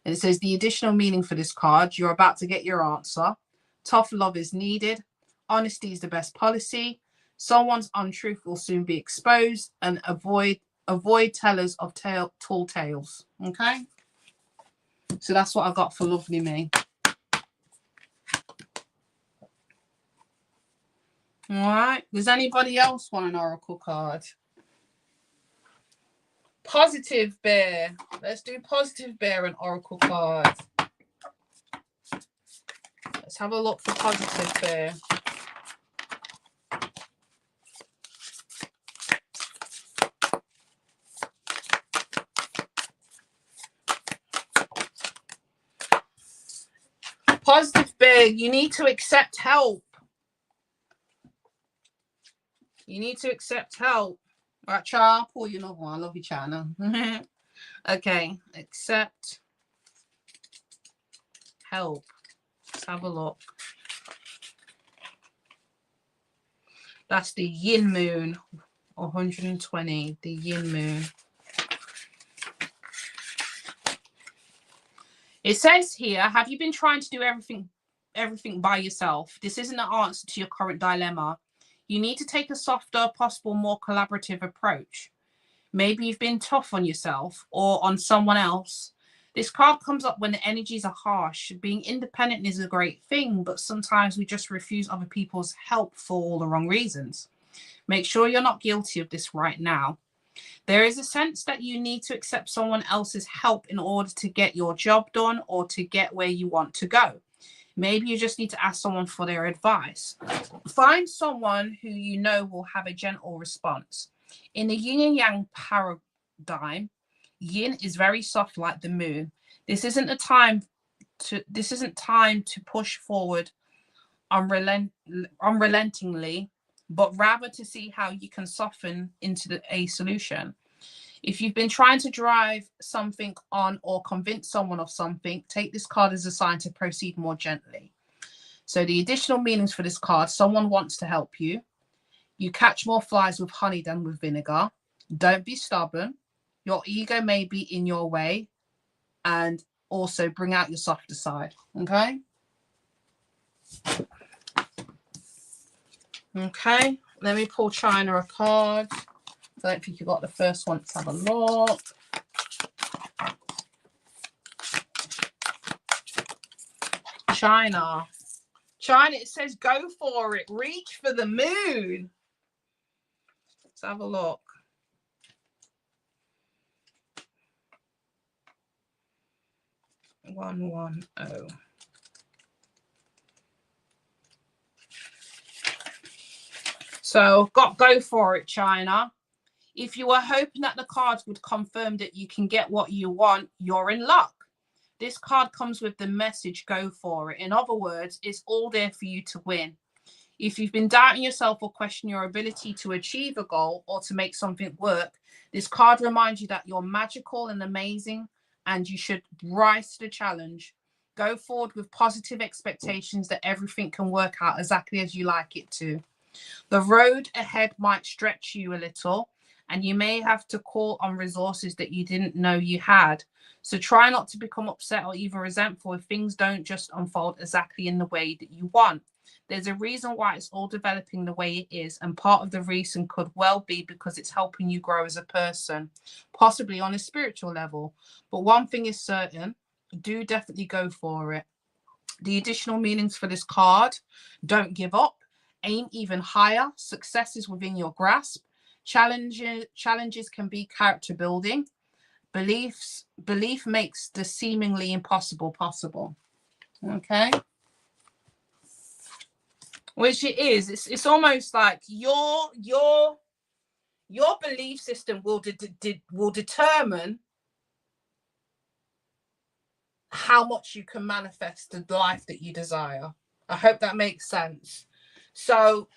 And it says the additional meaning for this card, you're about to get your answer. Tough love is needed. Honesty is the best policy. Someone's untruth will soon be exposed, and avoid tellers of tall tales. Okay? So that's what I got for lovely me. All right. Does anybody else want an oracle card? Positive bear. Let's do positive bear and oracle card. Let's have a look for positive bear. Positive bear, you need to accept help. You need to accept help. All right, Char, I'll pull you another one. I love you, China. Okay, accept help. Let's have a look. That's the yin moon, 120, the yin moon. It says here, have you been trying to do everything by yourself? This isn't the answer to your current dilemma. You need to take a softer, possible, more collaborative approach. Maybe you've been tough on yourself or on someone else. This card comes up when the energies are harsh. Being independent is a great thing, but sometimes we just refuse other people's help for all the wrong reasons. Make sure you're not guilty of this right now. There is a sense that you need to accept someone else's help in order to get your job done or to get where you want to go. Maybe you just need to ask someone for their advice. Find someone who you know will have a gentle response. In the yin and yang paradigm, yin is very soft like the moon. This isn't time to push forward unrelentingly, but rather to see how you can soften into a solution. If you've been trying to drive something on or convince someone of something, take this card as a sign to proceed more gently. So the additional meanings for this card, someone wants to help you. You catch more flies with honey than with vinegar. Don't be stubborn. Your ego may be in your way. And also bring out your softer side. Okay? Okay. Let me pull China a card. I don't think you got the first one. Let's have a look. China. China, it says go for it. Reach for the moon. Let's have a look. One, oh. So go for it, China. If you were hoping that the cards would confirm that you can get what you want, you're in luck. This card comes with the message, go for it. In other words, it's all there for you to win. If you've been doubting yourself or question your ability to achieve a goal or to make something work, this card reminds you that you're magical and amazing and you should rise to the challenge. Go forward with positive expectations that everything can work out exactly as you like it to. The road ahead might stretch you a little, and you may have to call on resources that you didn't know you had. So try not to become upset or even resentful if things don't just unfold exactly in the way that you want. There's a reason why it's all developing the way it is, and part of the reason could well be because it's helping you grow as a person, possibly on a spiritual level. But one thing is certain, do definitely go for it. The additional meanings for this card, don't give up. Aim even higher. Success is within your grasp. Challenges can be character building. Belief makes the seemingly impossible possible. Okay. Which it is. It's almost like your belief system will determine how much you can manifest the life that you desire. I hope that makes sense. So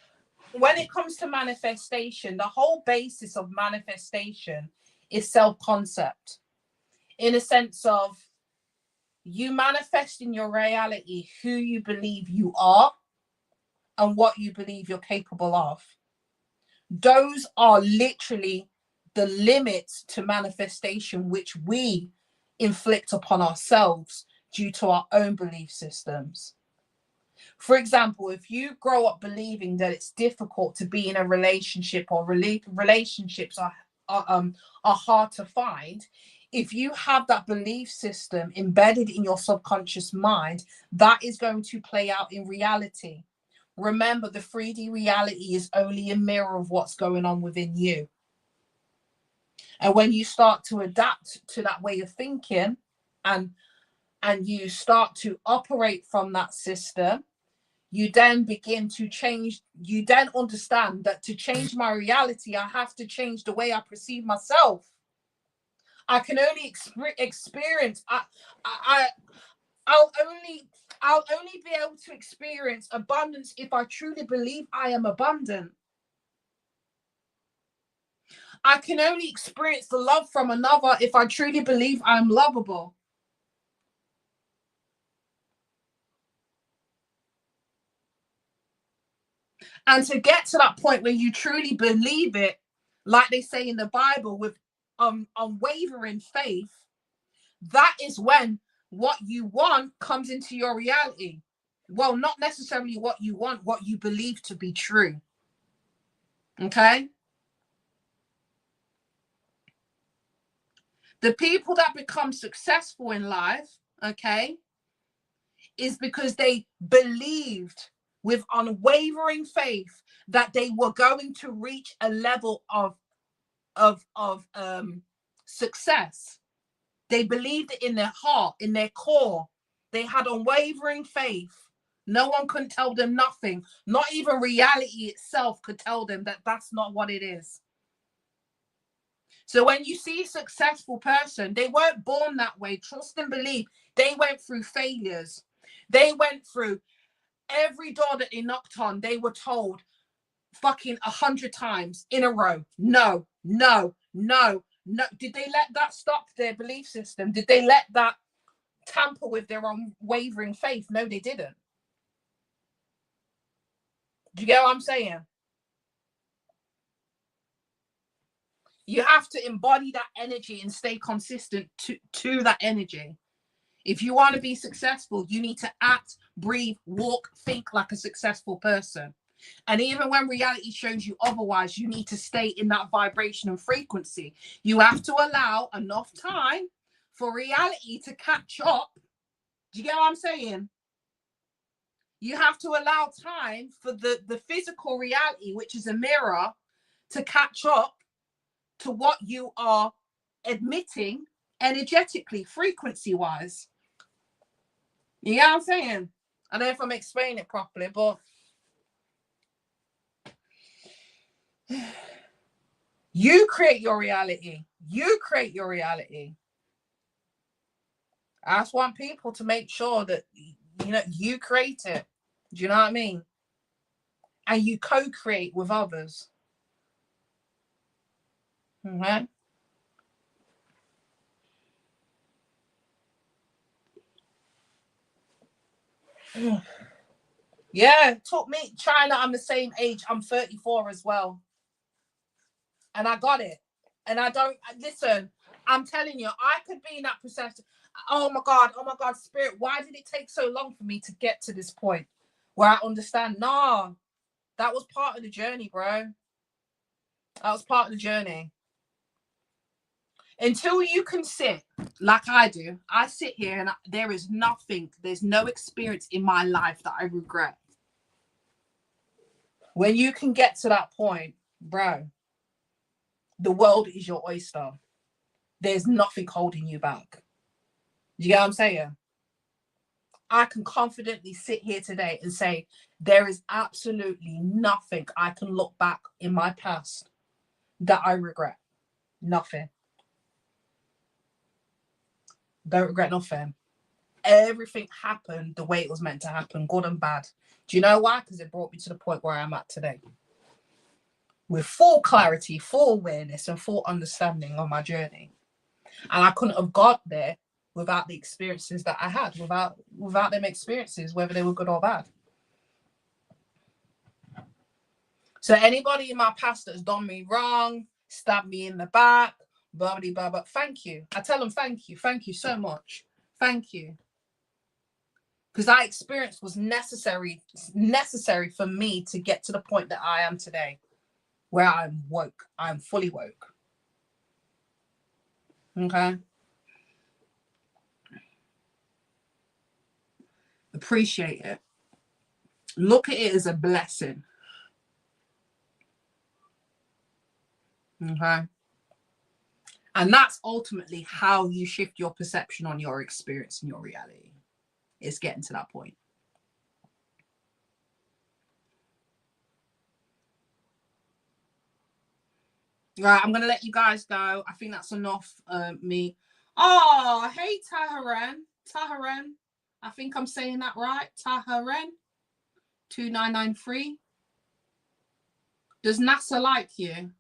when it comes to manifestation, the whole basis of manifestation is self-concept. in a sense of you manifest in your reality who you believe you are and what you believe you're capable of. Those are literally the limits to manifestation which we inflict upon ourselves due to our own belief systems. For example, if you grow up believing that it's difficult to be in a relationship, or relationships are hard to find, if you have that belief system embedded in your subconscious mind, that is going to play out in reality. Remember, the 3D reality is only a mirror of what's going on within you. And when you start to adapt to that way of thinking and you start to operate from that system, you then begin to change. You then understand that to change my reality, I have to change the way I perceive myself. I can only experience. I'll only be able to experience abundance if I truly believe I am abundant. I can only experience the love from another if I truly believe I am lovable. And to get to that point where you truly believe it, like they say in the Bible, with unwavering faith, that is when what you want comes into your reality. Well, not necessarily what you want, what you believe to be true. Okay? The people that become successful in life, okay, is because they believed with unwavering faith that they were going to reach a level of success. They believed it in their heart, in their core. They had unwavering faith. No one could tell them nothing. Not even reality itself could tell them that that's not what it is. So when you see a successful person, they weren't born that way. Trust and believe. They went through failures. They went through every door that they knocked on. They were told fucking 100 times in a row. No, no, no, no. Did they let that stop their belief system? Did they let that tamper with their unwavering faith? No, they didn't. Do you get what I'm saying? You have to embody that energy and stay consistent to that energy. If you want to be successful, you need to act, breathe, walk, think like a successful person. And even when reality shows you otherwise, you need to stay in that vibration and frequency. You have to allow enough time for reality to catch up. Do you get what I'm saying? You have to allow time for the physical reality, which is a mirror, to catch up to what you are admitting energetically, frequency wise. You know what I'm saying? I don't know if I'm explaining it properly, but you create your reality. You create your reality. I just want people to make sure that you create it. Do you know what I mean? And you co-create with others. Okay. Yeah, it took me, China, I'm the same age. I'm 34 as well. And I got it. And I don't, listen, I'm telling you, I could be in that process. Oh my God, Spirit, why did it take so long for me to get to this point where I understand? Nah, that was part of the journey, bro. That was part of the journey. Until you can sit like I do, I sit here and there is nothing, there's no experience in my life that I regret. When you can get to that point, bro, the world is your oyster. There's nothing holding you back. You get what I'm saying? I can confidently sit here today and say there is absolutely nothing I can look back in my past that I regret. Nothing. Don't regret nothing. Everything happened the way it was meant to happen, good and bad. Do you know why? Because it brought me to the point where I'm at today. With full clarity, full awareness, and full understanding of my journey. And I couldn't have got there without the experiences that I had, without them experiences, whether they were good or bad. So anybody in my past that's done me wrong, stabbed me in the back, blah, blah, blah, blah, thank you. I tell them thank you. Thank you so much. Thank you. Because that experience was necessary for me to get to the point that I am today, where I'm woke. I'm fully woke. Okay? Appreciate it. Look at it as a blessing. Okay? And that's ultimately how you shift your perception on your experience and your reality. It's getting to that point. Right, I'm going to let you guys go. I think that's enough me. Oh, hey, Taharan. Taharan. I think I'm saying that right. Taharan. 2993. Does NASA like you?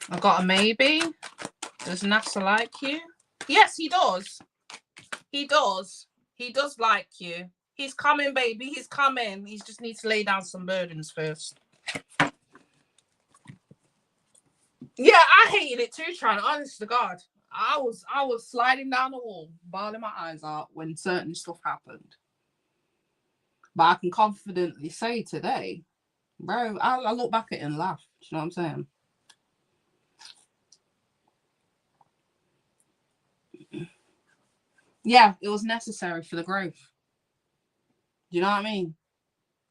I got a maybe. Does NASA like you? Yes, he does. He does. He does like you. He's coming, baby. He's coming. He just needs to lay down some burdens first. Yeah, I hated it too, trying. Honest to God. I was sliding down the wall, bawling my eyes out when certain stuff happened. But I can confidently say today, bro, I look back at it and laugh. Do you know what I'm saying? Yeah, it was necessary for the growth. Do you know what I mean?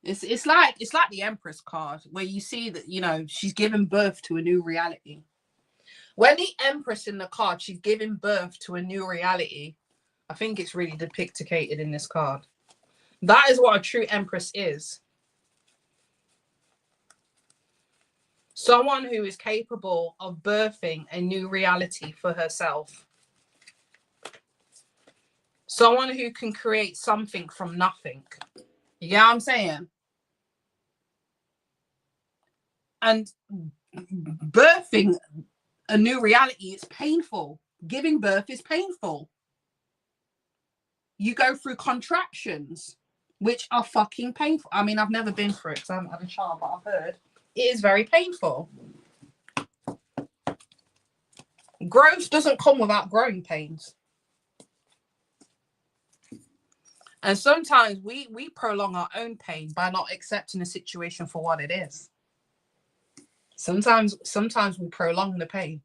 It's like the Empress card, where you see that, you know, she's giving birth to a new reality. When the Empress in the card, she's giving birth to a new reality. I think it's really depicted in this card. That is what a true Empress is. Someone who is capable of birthing a new reality for herself. Someone who can create something from nothing. You get what I'm saying? And birthing a new reality is painful. Giving birth is painful. You go through contractions, which are fucking painful. I mean, I've never been through it because I haven't had a child, but I've heard it is very painful. Growth doesn't come without growing pains. And sometimes we prolong our own pain by not accepting a situation for what it is. Sometimes we prolong the pain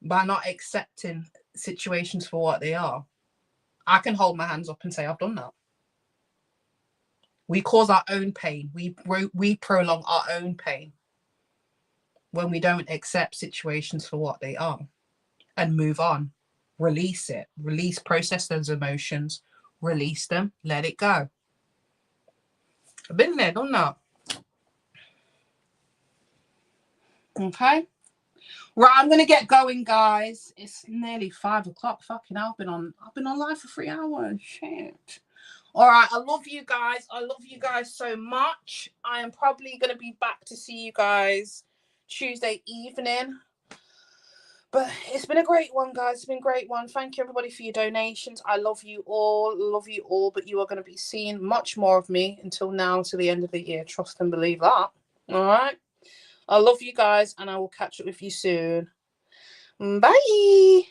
by not accepting situations for what they are. I can hold my hands up and say I've done that. We cause our own pain. We prolong our own pain when we don't accept situations for what they are and move on. Release it. Process those emotions. Release them. Let it go. I've been there, done that. Okay. Right, I'm gonna get going, guys. It's nearly 5 o'clock. Fucking hell, I've been on live for 3 hours. Shit. All right, I love you guys. I love you guys so much. I am probably gonna be back to see you guys Tuesday evening. But it's been a great one, guys. It's been a great one. Thank you, everybody, for your donations. I love you all. Love you all. But you are going to be seeing much more of me until now, to the end of the year. Trust and believe that. All right. I love you guys, and I will catch up with you soon. Bye.